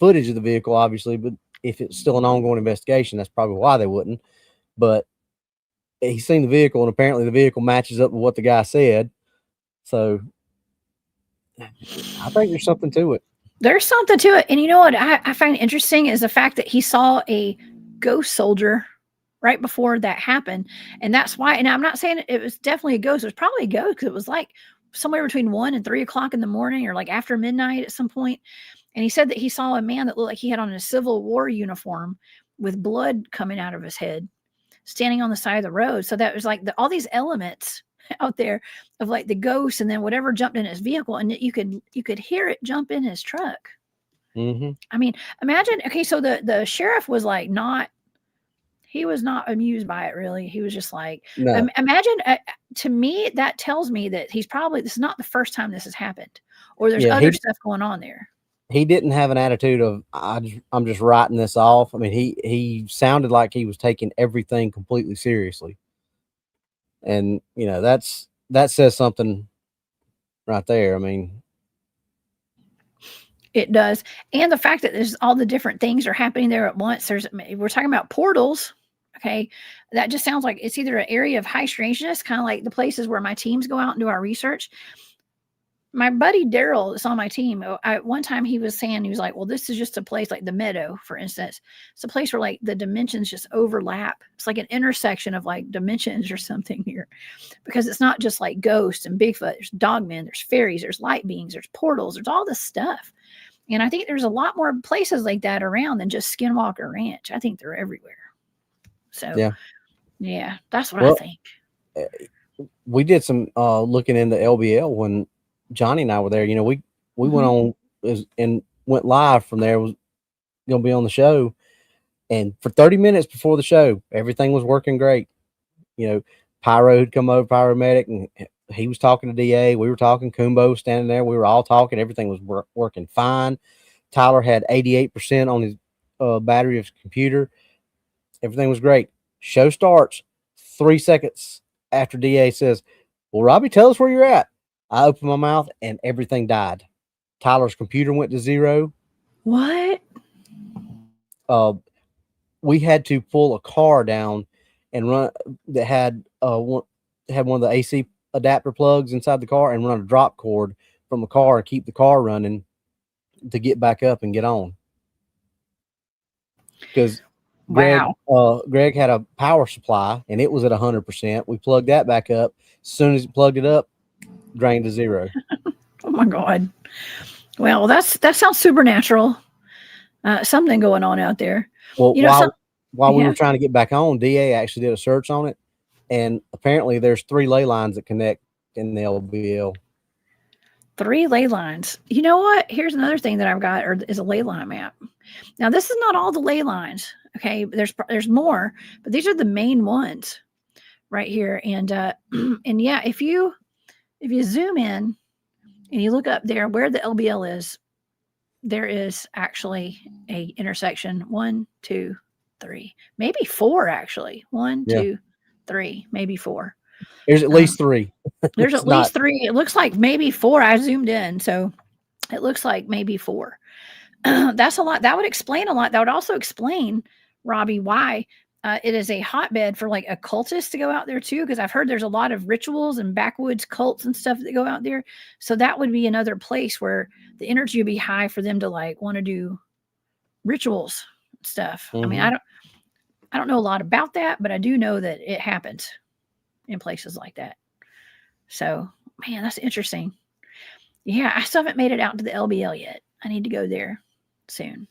footage of the vehicle, obviously, but if it's still an ongoing investigation, that's probably why they wouldn't. But he's seen the vehicle, and apparently the vehicle matches up with what the guy said. So I think there's something to it. There's something to it. And you know what I find interesting is the fact that he saw a ghost soldier right before that happened. And that's why, and I'm not saying it was definitely a ghost. It was probably a ghost because it was like somewhere between 1 and 3 o'clock in the morning or like after midnight at some point. And he said that he saw a man that looked like he had on a Civil War uniform with blood coming out of his head, standing on the side of the road. So that was like all these elements out there of like the ghost and then whatever jumped in his vehicle, and you could hear it jump in his truck. Mm-hmm. I mean, imagine, okay, so the sheriff was like he was not amused by it really. He was just like, no. Imagine, to me, that tells me that this is not the first time this has happened, or there's other stuff going on there. He didn't have an attitude of I'm just writing this off. I mean, he sounded like he was taking everything completely seriously, and that says something right there. I mean, it does, and the fact that there's all the different things are happening there at once. We're talking about portals. Okay, that just sounds like it's either an area of high strangeness, kind of like the places where my teams go out and do our research. My buddy Daryl is on my team. One time he was like, well, this is just a place like the Meadow, for instance. It's a place where like the dimensions just overlap. It's like an intersection of like dimensions or something here, because it's not just like ghosts and Bigfoot. There's dogmen, there's fairies, there's light beings, there's portals, there's all this stuff. And I think there's a lot more places like that around than just Skinwalker Ranch. I think they're everywhere. So yeah, that's what I think. We did some looking into LBL when Johnny and I were there. We went on and went live from there. Was going to be on the show, and for 30 minutes before the show, everything was working great. Pyro had come over, pyromedic, and he was talking to DA. We were talking. Kumbo was standing there. We were all talking. Everything was working fine. Tyler had 88% on his battery of his computer. Everything was great. Show starts 3 seconds after DA says, well, Robbie, tell us where you're at. I opened my mouth and everything died. Tyler's computer went to zero. What? We had to pull a car down and run that had one of the AC adapter plugs inside the car and run a drop cord from the car and keep the car running to get back up and get on. Because Greg had a power supply and it was at 100%. We plugged that back up. As soon as it plugged it up, drained to zero. Oh my God. Well, that sounds supernatural. Something going on out there. Well, while we were trying to get back on, DA actually did a search on it, and apparently there's 3 ley lines that connect in the LBL. 3 ley lines. You know what? Here's another thing that I've got is a ley line map. Now, this is not all the ley lines. Okay, there's more, but these are the main ones right here. And and yeah, if you zoom in and you look up there where the LBL is, there is actually a intersection. 1, 2, 3, maybe 4 actually. 1, 2, 3, maybe 4. There's at least 3. There's at least 3. It looks like maybe 4. I zoomed in, so it looks like maybe 4. That's a lot. That would explain a lot. That would also explain, Robbie, why it is a hotbed for like occultists to go out there too, because I've heard there's a lot of rituals and backwoods cults and stuff that go out there. So that would be another place where the energy would be high for them to like want to do rituals and stuff. I mean, I don't know a lot about that, but I do know that it happens in places like that. So, man, that's interesting. Yeah, I still haven't made it out to the LBL yet. I need to go there soon.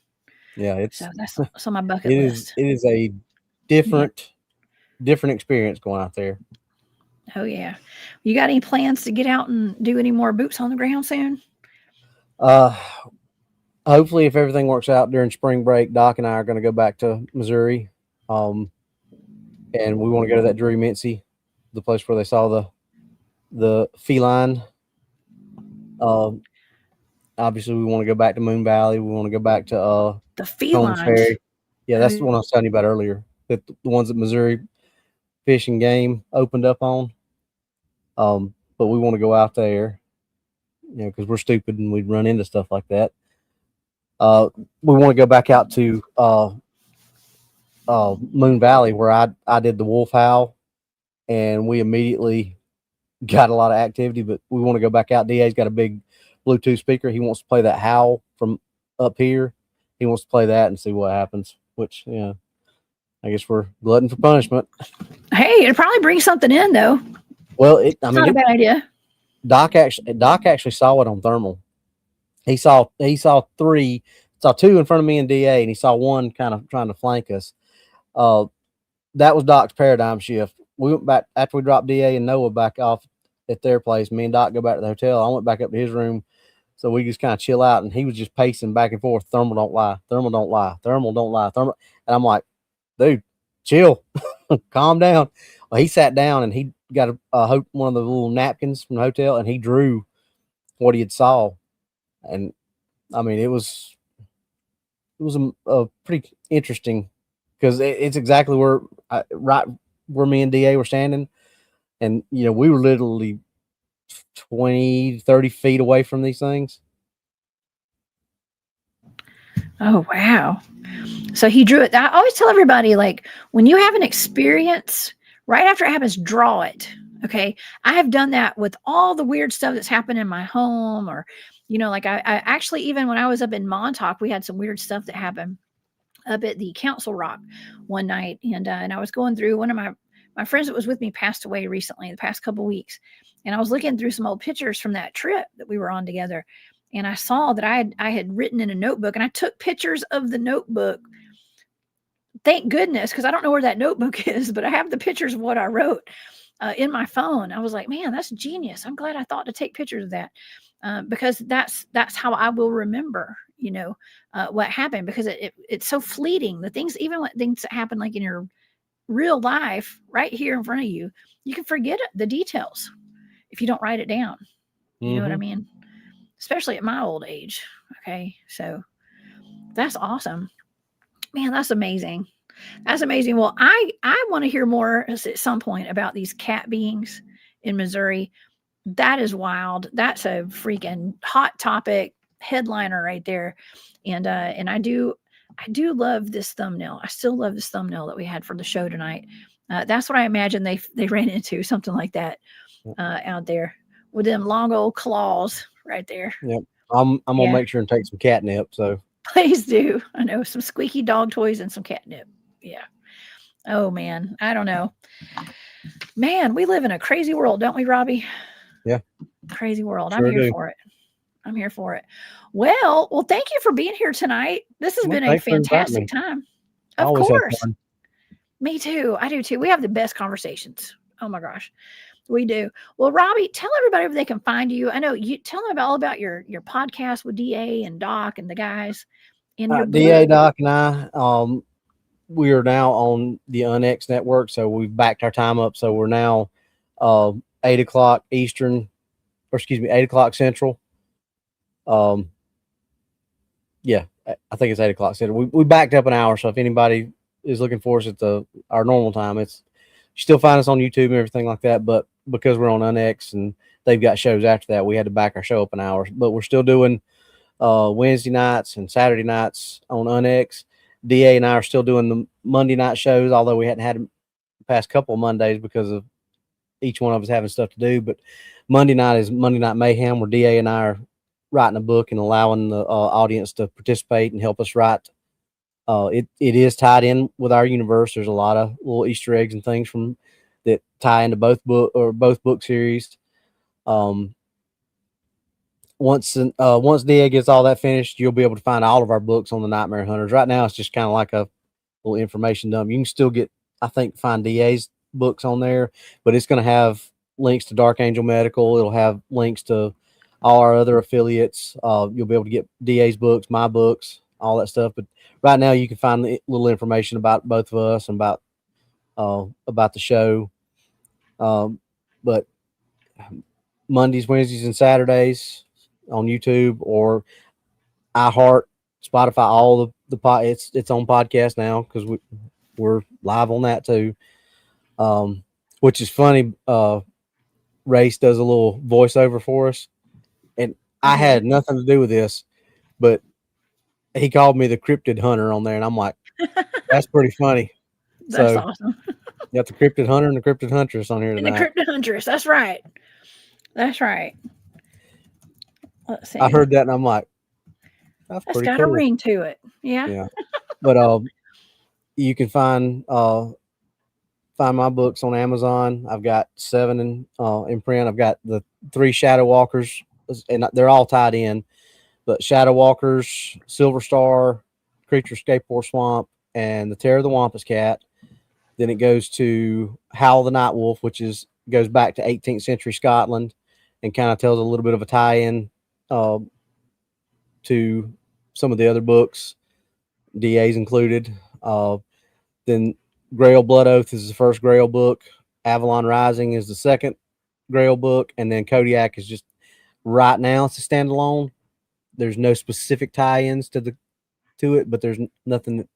Yeah, that's on my bucket list. It is a different experience going out there. Oh yeah. You got any plans to get out and do any more boots on the ground soon? Hopefully if everything works out during spring break, Doc and I are going to go back to Missouri. And we want to go to that Drury Mincy, the place where they saw the feline Obviously, we want to go back to Moon Valley. We want to go back to The Combs felines. Ferry. Yeah, that's the one I was telling you about earlier. That the ones that Missouri Fish and Game opened up on. But we want to go out there, because we're stupid and we'd run into stuff like that. We want to go back out to Moon Valley where I did the wolf howl, and we immediately got a lot of activity. But we want to go back out. DA's got a big Bluetooth speaker. He wants to play that howl from up here. He wants to play that and see what happens. Which, I guess we're glutton for punishment. Hey, it'll probably bring something in though. Well, Not a bad idea. Doc actually saw it on thermal. He saw two in front of me and DA, and he saw one kind of trying to flank us. That was Doc's paradigm shift. We went back after we dropped DA and Noah back off at their place. Me and Doc go back to the hotel. I went back up to his room, so we just kind of chill out. And he was just pacing back and forth. Thermal don't lie. Thermal don't lie. Thermal don't lie. Thermal. And I'm like, dude, chill, calm down. Well, he sat down and he got one of the little napkins from the hotel, and he drew what he had saw. And I mean, it was a pretty interesting, because it's exactly right where me and DA were standing. And, we were literally 20, 30 feet away from these things. Oh, wow. So he drew it. I always tell everybody, like, when you have an experience, right after it happens, draw it. Okay. I have done that with all the weird stuff that's happened in my home, or, like I actually, even when I was up in Montauk, we had some weird stuff that happened up at the Council Rock one night. And I was going through, one of my friends that was with me passed away recently, the past couple of weeks. And I was looking through some old pictures from that trip that we were on together. And I saw that I had written in a notebook, and I took pictures of the notebook. Thank goodness, because I don't know where that notebook is, but I have the pictures of what I wrote in my phone. I was like, man, that's genius. I'm glad I thought to take pictures of that, because that's how I will remember, what happened, because it's so fleeting. The things, even when things that happen like in your real life right here in front of you, you can forget the details if you don't write it down. You know what I mean? Especially at my old age. Okay. So that's awesome. Man, that's amazing. That's amazing. Well, I want to hear more at some point about these cat beings in Missouri. That is wild. That's a freaking hot topic headliner right there. And I do love this thumbnail. I still love this thumbnail that we had for the show tonight. That's what I imagine they ran into, something like that out there with them long old claws right there. Yep. I'm gonna make sure and take some catnip. So please do. I know, some squeaky dog toys and some catnip. Yeah. Oh man, I don't know. Man, we live in a crazy world, don't we, Robbie? Yeah. Crazy world. Sure I'm here for it. I'm here for it. Well, thank you for being here tonight. This has been a fantastic time. Of course. Me too. I do too. We have the best conversations. Oh my gosh. We do. Well, Robbie, tell everybody where they can find you. I know you tell them all about your podcast with DA and Doc and the guys. DA, Doc, and I, we are now on the UnX network, so we've backed our time up. So we're now 8 o'clock Eastern, 8 o'clock Central. Yeah, I think it's 8 o'clock Central. We backed up an hour, so if anybody is looking for us at our normal time, you still find us on YouTube and everything like that. But because we're on UnX and they've got shows after that, we had to back our show up an hour. But we're still doing Wednesday nights and Saturday nights on UnX. DA and I are still doing the Monday night shows, although we hadn't had the past couple of Mondays because of each one of us having stuff to do. But Monday night is Monday Night Mayhem, where DA and I are writing a book and allowing the audience to participate and help us write. It is tied in with our universe. There's a lot of little Easter eggs and things that tie into both book series. Once DA gets all that finished, you'll be able to find all of our books on the Nightmare Hunters. Right now, it's just kind of like a little information dump. You can still find DA's books on there, but it's going to have links to Dark Angel Medical. It'll have links to all our other affiliates. You'll be able to get DA's books, my books, all that stuff. But right now, you can find a little information about both of us and about the show. But Mondays, Wednesdays, and Saturdays, on YouTube or iHeart, Spotify, all the pod. It's on podcast now because we're live on that too. Which is funny. Race does a little voiceover for us, and I had nothing to do with this, but he called me the Cryptid Hunter on there, and I'm like, that's pretty funny. That's awesome. You got the Cryptid Hunter and the Cryptid Huntress on here And tonight. the Cryptid Huntress. That's right. That's right. Let's see. I heard that, and I'm like, that's got pretty cool. A ring to it. Yeah. Yeah. But you can find my books on Amazon. I've got 7 in print. I've got the 3 Shadow Walkers, and they're all tied in. But Shadow Walkers, Silver Star, Creature Escape or Swamp, and the Terror of the Wampus Cat. Then it goes to Howl the Night Wolf, which goes back to 18th century Scotland, and kind of tells a little bit of a tie-in to some of the other books, DAs included. Then Grail Blood Oath is the first Grail book. Avalon Rising is the second Grail book, and then Kodiak is just right now it's a standalone. There's no specific tie-ins to it, but there's nothing that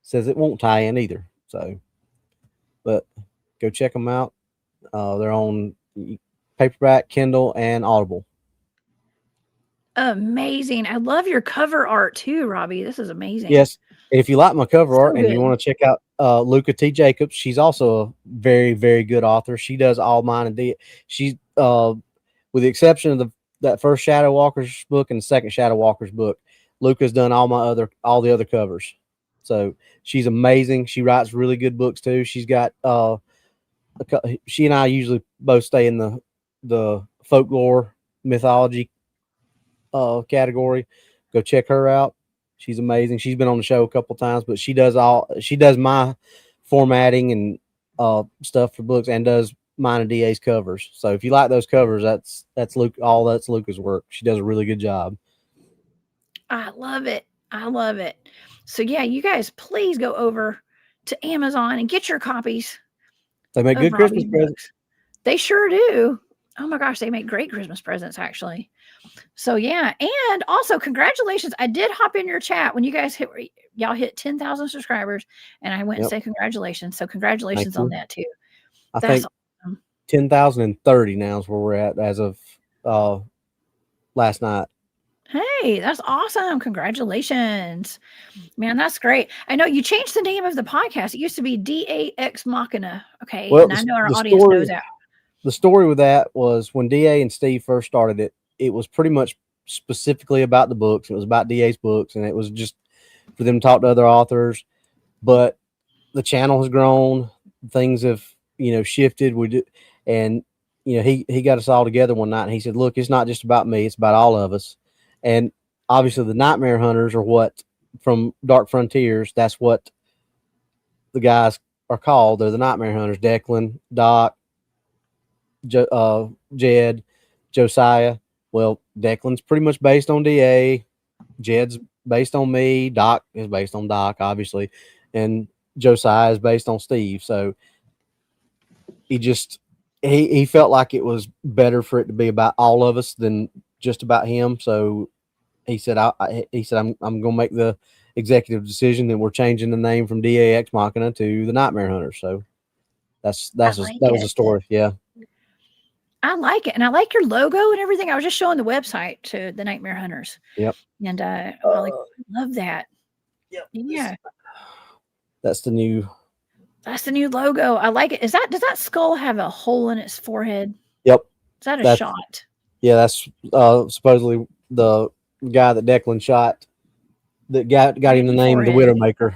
says it won't tie in either. So, but go check them out. They're on paperback, Kindle, and Audible. Amazing. I love your cover art too, Robbie. This is amazing. Yes. If you like my cover art and you want to check out Luca T. Jacobs, she's also a very, very good author. She does all mine and she's with the exception of that first Shadow Walkers book and the second Shadow Walkers book, Luca's done all the other covers. So she's amazing. She writes really good books too. She's got she and I usually both stay in the folklore mythology category. Go check her out. She's amazing. She's been on the show a couple times, but she does my formatting and stuff for books and does mine and DA's covers. So if you like those covers, that's Luke. All that's Luca's work. She does a really good job. I love it. I love it. So yeah, you guys please go over to Amazon and get your copies. They make good Christmas presents. They sure do. Oh my gosh, they make great Christmas presents actually. So yeah, and also congratulations. I did hop in your chat when you guys hit 10,000 subscribers, and I went and say congratulations. So congratulations on that too. I think awesome. 10,030 now is where we're at as of last night. Hey, that's awesome. Congratulations. Man, that's great. I know you changed the name of the podcast. It used to be DA Ex Machina. Okay. Well, and I know our audience knows that. The story with that was when DA and Steve first started it, it was pretty much specifically about the books. It was about DA's books, and it was just for them to talk to other authors. But the channel has grown. Things have, shifted. And he got us all together one night, and he said, "Look, it's not just about me; it's about all of us." And obviously, the Nightmare Hunters are what from Dark Frontiers. That's what the guys are called. They're the Nightmare Hunters. Declan, Doc, Jed, Josiah. Well, Declan's pretty much based on DA. Jed's based on me. Doc is based on Doc, obviously, and Josiah is based on Steve. So he felt like it was better for it to be about all of us than just about him. So he said, I'm going to make the executive decision that we're changing the name from DA Ex Machina to the Nightmare Hunters. So that was a story. Yeah. I like it. And I like your logo and everything. I was just showing the website to the Nightmare Hunters. Yep. And I love that. Yep. Yeah. That's the new logo. I like it. Does that skull have a hole in its forehead? Yep. Is that a shot? Yeah, that's supposedly the guy that Declan shot that got him the name the Widowmaker.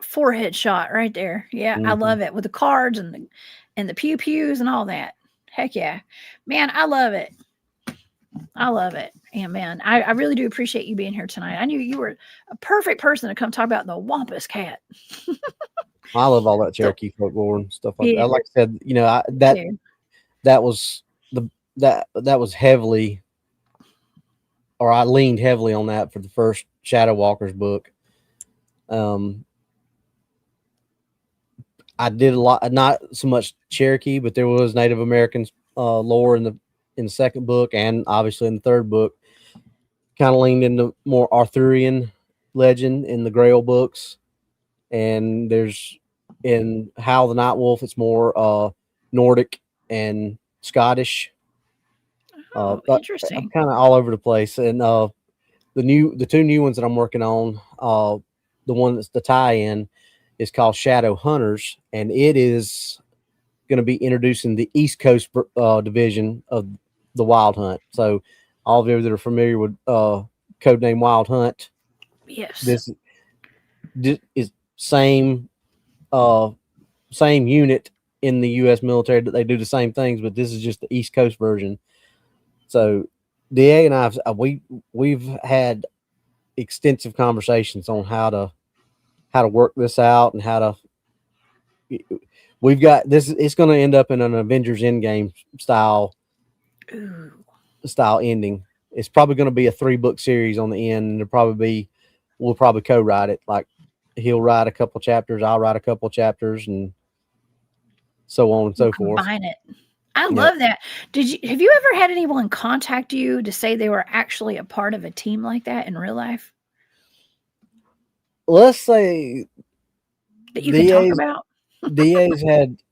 Forehead shot right there. Yeah, I love it with the cards and the pew pews and all that. Heck yeah, man, I love it. I love it. And man, I really do appreciate you being here tonight. I knew you were a perfect person to come talk about the Wampus Cat. I love all that Cherokee folklore and stuff like that. Like I said, that was heavily, or I leaned heavily on that for the first Shadow Walkers book. I did a lot, not so much Cherokee, but there was Native American lore in in the second book, and obviously in the third book, kind of leaned into more Arthurian legend in the Grail books. And there's in Howl the Night Wolf, it's more Nordic and Scottish. Oh, But I'm interesting. kind of all over the place. And the two new ones that I'm working on, the one that's the tie-in is called Shadow Hunters, and it is going to be introducing the East Coast division of the Wild Hunt. So all of you that are familiar with codename Wild Hunt, Yes. this is same same unit in the U.S. military that they do the same things, but this is just the East Coast version. So DA and I, we've had extensive conversations on how to work this out and how to. We've got this. It's going to end up in an Avengers Endgame style ending. It's probably going to be a 3-book series on the end, and we'll probably co-write it. Like he'll write a couple chapters, I'll write a couple chapters, and so on and so forth. Combine it. I love that. Have you ever had anyone contact you to say they were actually a part of a team like that in real life? Let's say that you can talk about.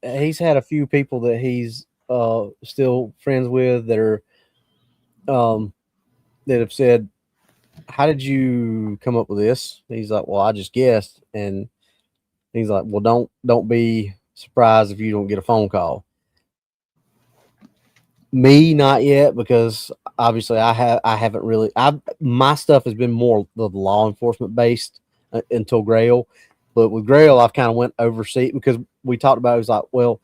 he's had a few people that he's still friends with that are that have said, "How did you come up with this?" And he's like, "Well, I just guessed." And he's like, "Well, don't be surprised if you don't get a phone call." Me, not yet, because obviously I haven't really. My stuff has been more the law enforcement based until Grail, but with Grail I've kind of went overseas because we talked about it. It was like, well,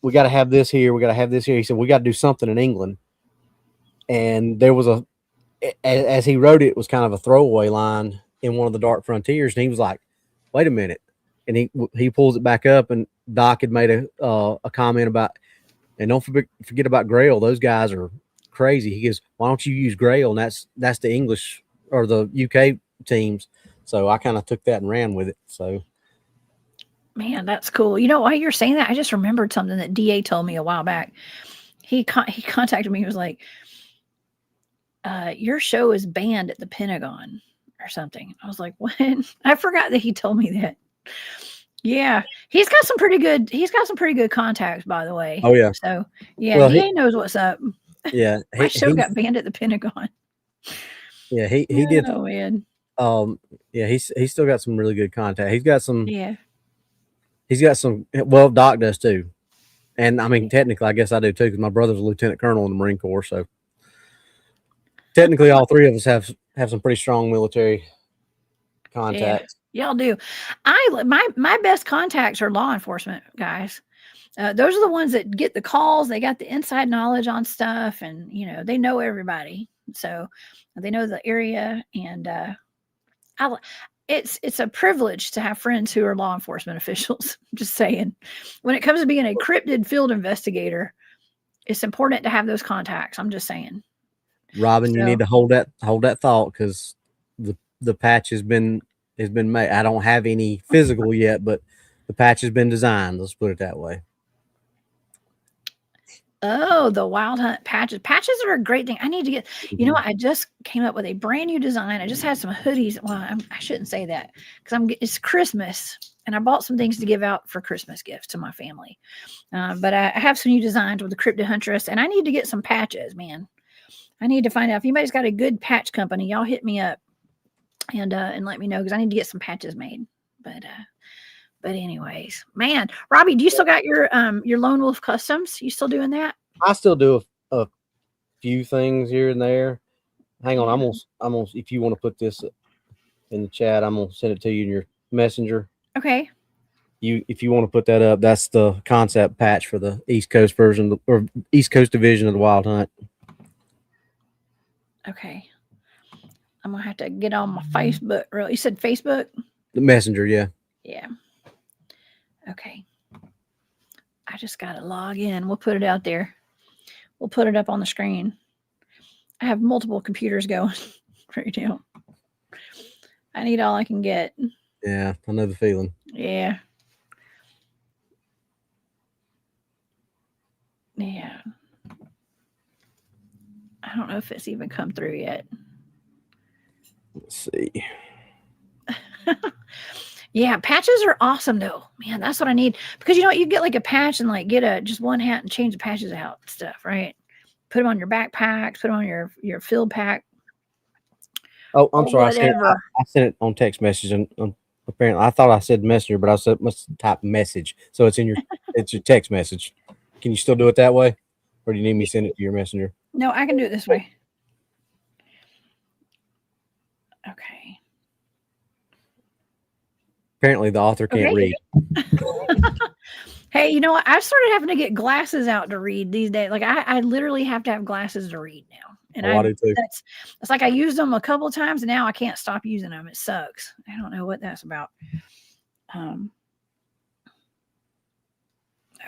we got to have this here, we got to have this here. He said we got to do something in England, and there was as he wrote it, it was kind of a throwaway line in one of the Dark Frontiers, and he was like, "Wait a minute," and he pulls it back up, and Doc had made a comment about. And don't forget about Grail. Those guys are crazy. He goes, "Why don't you use Grail?" And that's the English or the UK teams. So I kind of took that and ran with it. So, man, that's cool. While you're saying that, I just remembered something that DA told me a while back. He contacted me. He was like, "Your show is banned at the Pentagon or something." I was like, "What?" I forgot that he told me that. Yeah, he's got some pretty good contacts, by the way. oh yeah. So yeah, Well, DA knows what's up. Yeah, My show got banned at the Pentagon. Yeah, he did. Oh man. Yeah, he's still got some really good contact. He's got some. Yeah. He's got some. Well, Doc does too, and I mean, technically, I guess I do too because my brother's a lieutenant colonel in the Marine Corps. So technically, all three of us have some pretty strong military contacts. Yeah, y'all do. My best contacts are law enforcement guys. Those are the ones that get the calls. They got the inside knowledge on stuff, and they know everybody, so they know the area. And it's a privilege to have friends who are law enforcement officials. Just saying, when it comes to being a cryptid field investigator, it's important to have those contacts. I'm just saying. Robin, you need to hold that thought because the patch has been made. I don't have any physical yet, but the patch has been designed. Let's put it that way. Oh, the Wild Hunt patches. Patches are a great thing. I need to get, what? I just came up with a brand new design. I just had some hoodies. Well, I shouldn't say that because it's Christmas and I bought some things to give out for Christmas gifts to my family. But I have some new designs with the Cryptid Huntress, and I need to get some patches, man. I need to find out if anybody's got a good patch company. Y'all hit me up and let me know because I need to get some patches made. But anyways, man, Robbie, do you still got your Lone Wolf Customs? You still doing that? I still do a few things here and there. Hang on, I'm gonna if you want to put this in the chat, I'm gonna send it to you in your messenger. Okay. If you want to put that up, that's the concept patch for the East Coast version or East Coast division of the Wild Hunt. Okay. I'm gonna have to get on my Facebook. You said Facebook? The messenger, yeah. Yeah. Okay. I just gotta log in. We'll put it out there. We'll put it up on the screen. I have multiple computers going right now. I need all I can get. Yeah, I know the feeling. Yeah. Yeah. I don't know if it's even come through yet. Let's see. Yeah, patches are awesome though. Man, that's what I need. Because you know what, you get like a patch and like get a just one hat and change the patches out and stuff, right? Put them on your backpacks, put them on your field pack. Oh, I'm sorry. Whatever. I sent it on text message, and apparently I thought I said messenger, but I said must type message. So it's in your it's your text message. Can you still do it that way, or do you need me to send it to your messenger? No, I can do it this way. Okay. Apparently, the author can't read. Hey, you know what? I've started having to get glasses out to read these days. Like I literally have to have glasses to read now. And I do too. It's like I used them a couple of times and now I can't stop using them. It sucks. I don't know what that's about.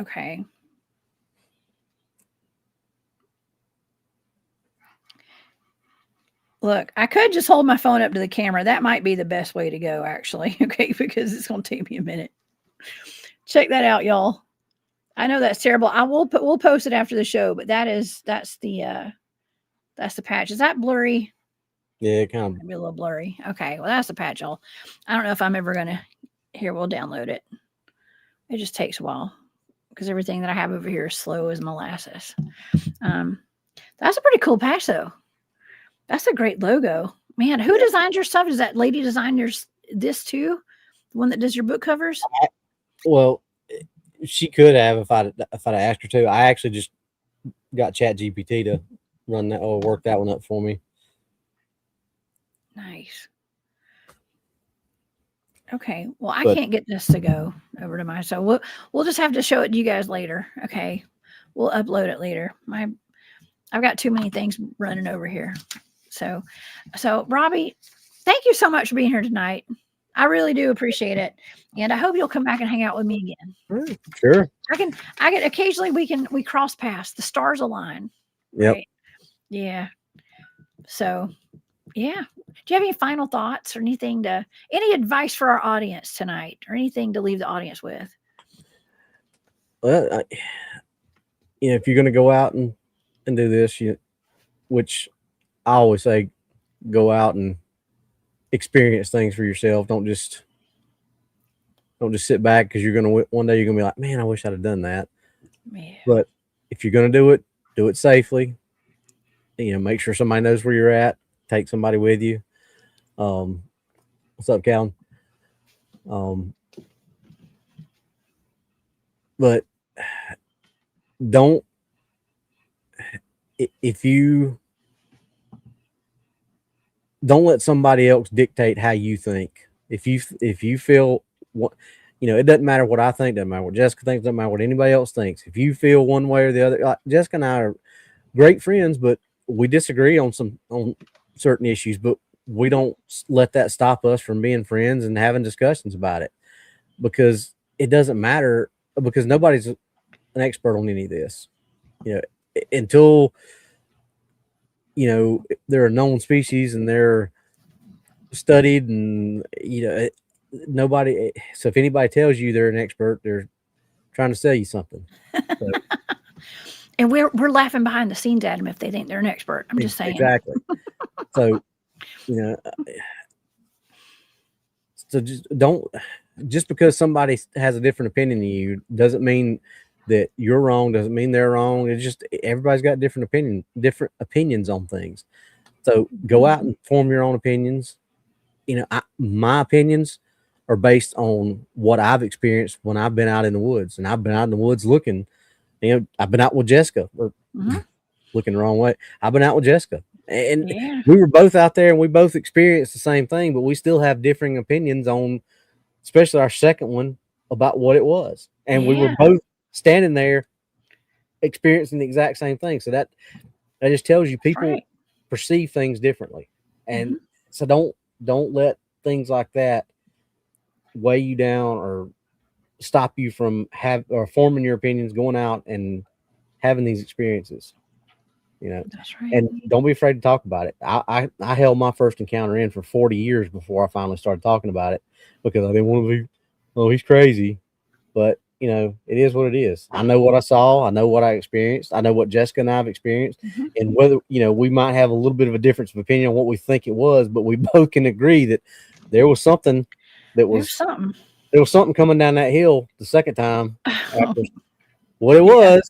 Okay. Look, I could just hold my phone up to the camera. That might be the best way to go, actually. Okay, because it's going to take me a minute. Check that out, y'all. I know that's terrible. We'll post it after the show, but that's the patch. Is that blurry? Yeah, kind of. Maybe a little blurry. Okay, well that's the patch, y'all. I don't know if I'm ever gonna. Here, we'll download it. It just takes a while because everything that I have over here is slow as molasses. That's a pretty cool patch, though. That's a great logo, man. Who designed your stuff? Does that lady design this too? The one that does your book covers? Well, she could have if I'd asked her to. I actually just got ChatGPT to run that or work that one up for me. Nice. Okay. Well, I can't get this to go over to mine, so we'll just have to show it to you guys later. Okay. We'll upload it later. I've got too many things running over here. So Robbie, thank you so much for being here tonight. I really do appreciate it. And I hope you'll come back and hang out with me again. Sure. I can occasionally we cross paths. The stars align. Yep. Right? Yeah. So yeah. Do you have any final thoughts or any advice for our audience tonight or anything to leave the audience with? Well, if you're going to go out and do this, which I always say, go out and experience things for yourself. Don't just sit back because one day you're gonna be like, man, I wish I'd have done that. Yeah. But if you're gonna do it safely. Make sure somebody knows where you're at. Take somebody with you. What's up, Calvin? But don't let somebody else dictate how you think. If you feel it doesn't matter what I think, doesn't matter what Jessica thinks, doesn't matter what anybody else thinks. If you feel one way or the other, like Jessica and I are great friends, but we disagree on certain issues, but we don't let that stop us from being friends and having discussions about it, because it doesn't matter, because nobody's an expert on any of this. Until they're a known species and they're studied, and nobody. So if anybody tells you they're an expert, they're trying to sell you something. So. And we're laughing behind the scenes at them if they think they're an expert. I'm just saying. Exactly. So so just because somebody has a different opinion than you doesn't mean that you're wrong, doesn't mean they're wrong. It's just everybody's got different opinions on things. So go out and form your own opinions. My opinions are based on what I've experienced when I've been out in the woods, and I've been out in the woods looking. I've been out with Jessica, or looking the wrong way. I've been out with Jessica, and we were both out there, and we both experienced the same thing, but we still have differing opinions on, especially our second one, about what it was. And we were both standing there experiencing the exact same thing. So that just tells you people perceive things differently. And so don't let things like that weigh you down or stop you from forming your opinions, going out and having these experiences. That's right. And don't be afraid to talk about it. I held my first encounter in for 40 years before I finally started talking about it, because I didn't want to be, oh, he's crazy. But you know, it is what it is. I know what I saw. I know what I experienced. I know what Jessica and I have experienced. And whether, you know, we might have a little bit of a difference of opinion on what we think it was, but we both can agree that there was something that was there was something coming down that hill the second time. After what it was.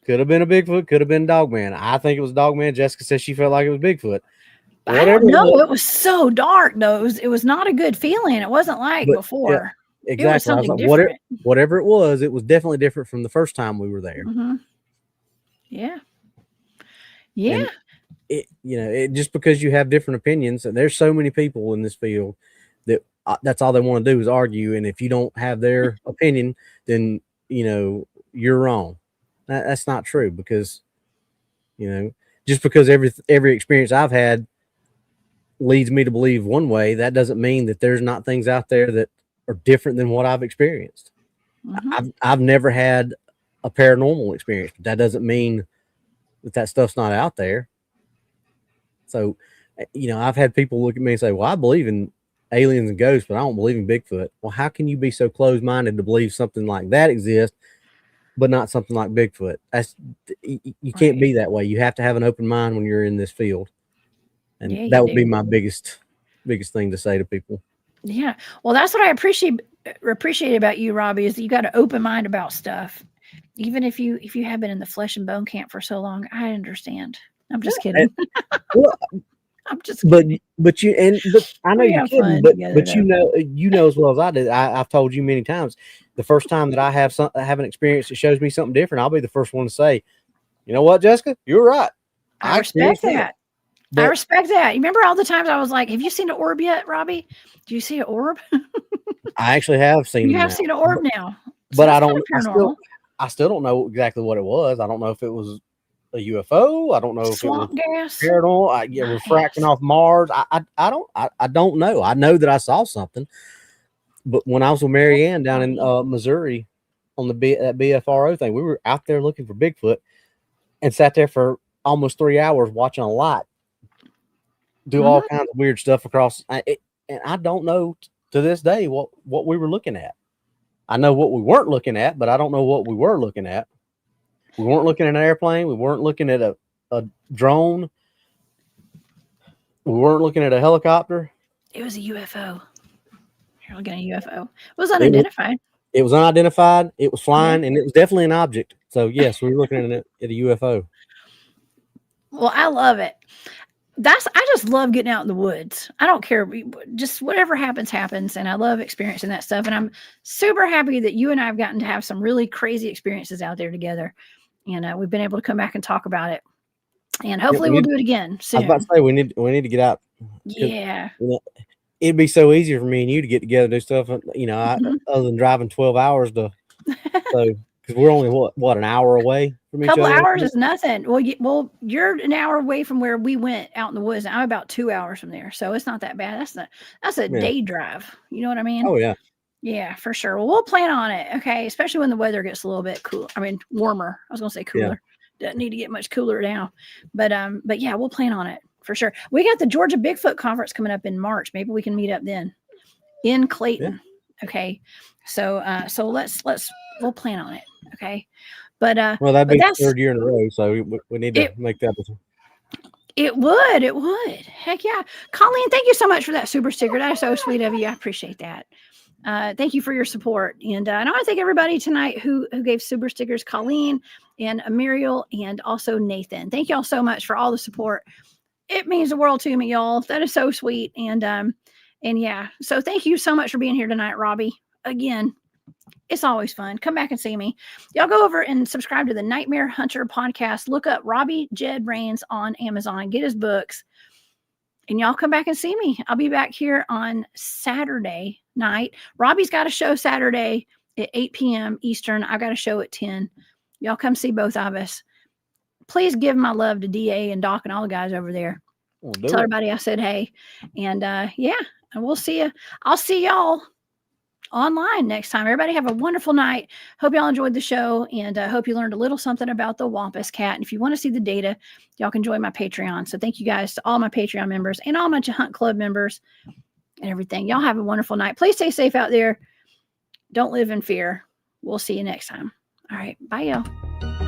Could have been a Bigfoot, could have been Dogman. I think it was Dogman. Jessica says she felt like it was Bigfoot. I don't know. It was so dark, though. It was not a good feeling. It wasn't like before. Yeah, exactly. It was something different. Whatever it was definitely different from the first time we were there. Yeah. Yeah. And it just because you have different opinions, and there's so many people in this field that that's all they want to do is argue. And if you don't have their opinion, then, you know, you're wrong. That's not true, because, you know, just because every experience I've had leads me to believe one way, that doesn't mean that there's not things out there that are different than what I've experienced. I've never had a paranormal experience, but that doesn't mean that stuff's not out there. So, you know, I've had people look at me and say, well, I believe in aliens and ghosts, but I don't believe in Bigfoot. Well, how can you be so closed-minded to believe something like that exists, but not something like Bigfoot? You can't be that way. You have to have an open mind when you're in this field. And that would be my biggest thing to say to people. Yeah. Well, that's what I appreciate about you, Robbie, is that you got an open mind about stuff. Even if you have been in the flesh and bone camp for so long, I understand. I'm just kidding. I'm just kidding. But I know you're kidding, but you know as well as I did. I've told you many times, the first time that I have an experience that shows me something different, I'll be the first one to say, you know what, Jessica, you're right. I respect that. I respect that. You remember all the times I was like, have you seen an orb yet, Robbie? Do you see an orb? I actually have seen. You have seen an orb now. So but I don't. I still don't know exactly what it was. I don't know if it was a UFO. I don't know if it was gas. Paranormal. Refracting off Mars. I don't know. I know that I saw something. But when I was with Mary Ann down in Missouri on that BFRO thing, we were out there looking for Bigfoot and sat there for almost 3 hours watching a light do all kinds of weird stuff across. And I don't know to this day what we were looking at. I know what we weren't looking at, but I don't know what we were looking at. We weren't looking at an airplane. We weren't looking at a drone. We weren't looking at a helicopter. It was a UFO. You're looking at a UFO. It was unidentified. It was unidentified. It was flying, and it was definitely an object. So, yes, we were looking at a UFO. Well, I love it. I just love getting out in the woods. I don't care. Just whatever happens. And I love experiencing that stuff. And I'm super happy that you and I have gotten to have some really crazy experiences out there together. And we've been able to come back and talk about it. And hopefully we'll do it again soon. I was about to say, we need to get out. Yeah. You know, it'd be so easier for me and you to get together and do stuff, you know, other than driving 12 hours because we're only what an hour away from each other. A couple hours is nothing. Well, you're an hour away from where we went out in the woods. I'm about 2 hours from there, so it's not that bad. That's a day drive. You know what I mean? Oh yeah. Yeah, for sure. Well, we'll plan on it. Okay, especially when the weather gets a little bit cool. I mean, warmer. I was gonna say cooler. Yeah. Doesn't need to get much cooler now, but yeah, we'll plan on it for sure. We got the Georgia Bigfoot Conference coming up in March. Maybe we can meet up then in Clayton. Yeah. Okay, so we'll plan on it. Okay, but well, that'd be the third year in a row, so we need to make that. It would. Heck yeah. Colleen, thank you so much for that super sticker. That is so sweet of you. I appreciate that. Thank you for your support. And I want to thank everybody tonight who gave super stickers, Colleen and Muriel, and also Nathan. Thank y'all so much for all the support. It means the world to me, y'all. That is so sweet. And yeah, so thank you so much for being here tonight, Robbie. Again, it's always fun. Come back and see me. Y'all go over and subscribe to the Nightmare Hunter podcast. Look up Robbie Jed Rains on Amazon. Get his books. And y'all come back and see me. I'll be back here on Saturday night. Robbie's got a show Saturday at 8 p.m. Eastern. I've got a show at 10. Y'all come see both of us. Please give my love to DA and Doc and all the guys over there. Tell everybody I said hey. And yeah, and we'll see you. I'll see y'all online next time. Everybody have a wonderful night. Hope y'all enjoyed the show, and hope you learned a little something about the Wampus Cat. And if you want to see the data, y'all can join my Patreon. So thank you guys to all my Patreon members and all my Hunt Club members and everything. Y'all have a wonderful night. Please stay safe out there. Don't live in fear. we'll see you next time. All right. Bye, y'all.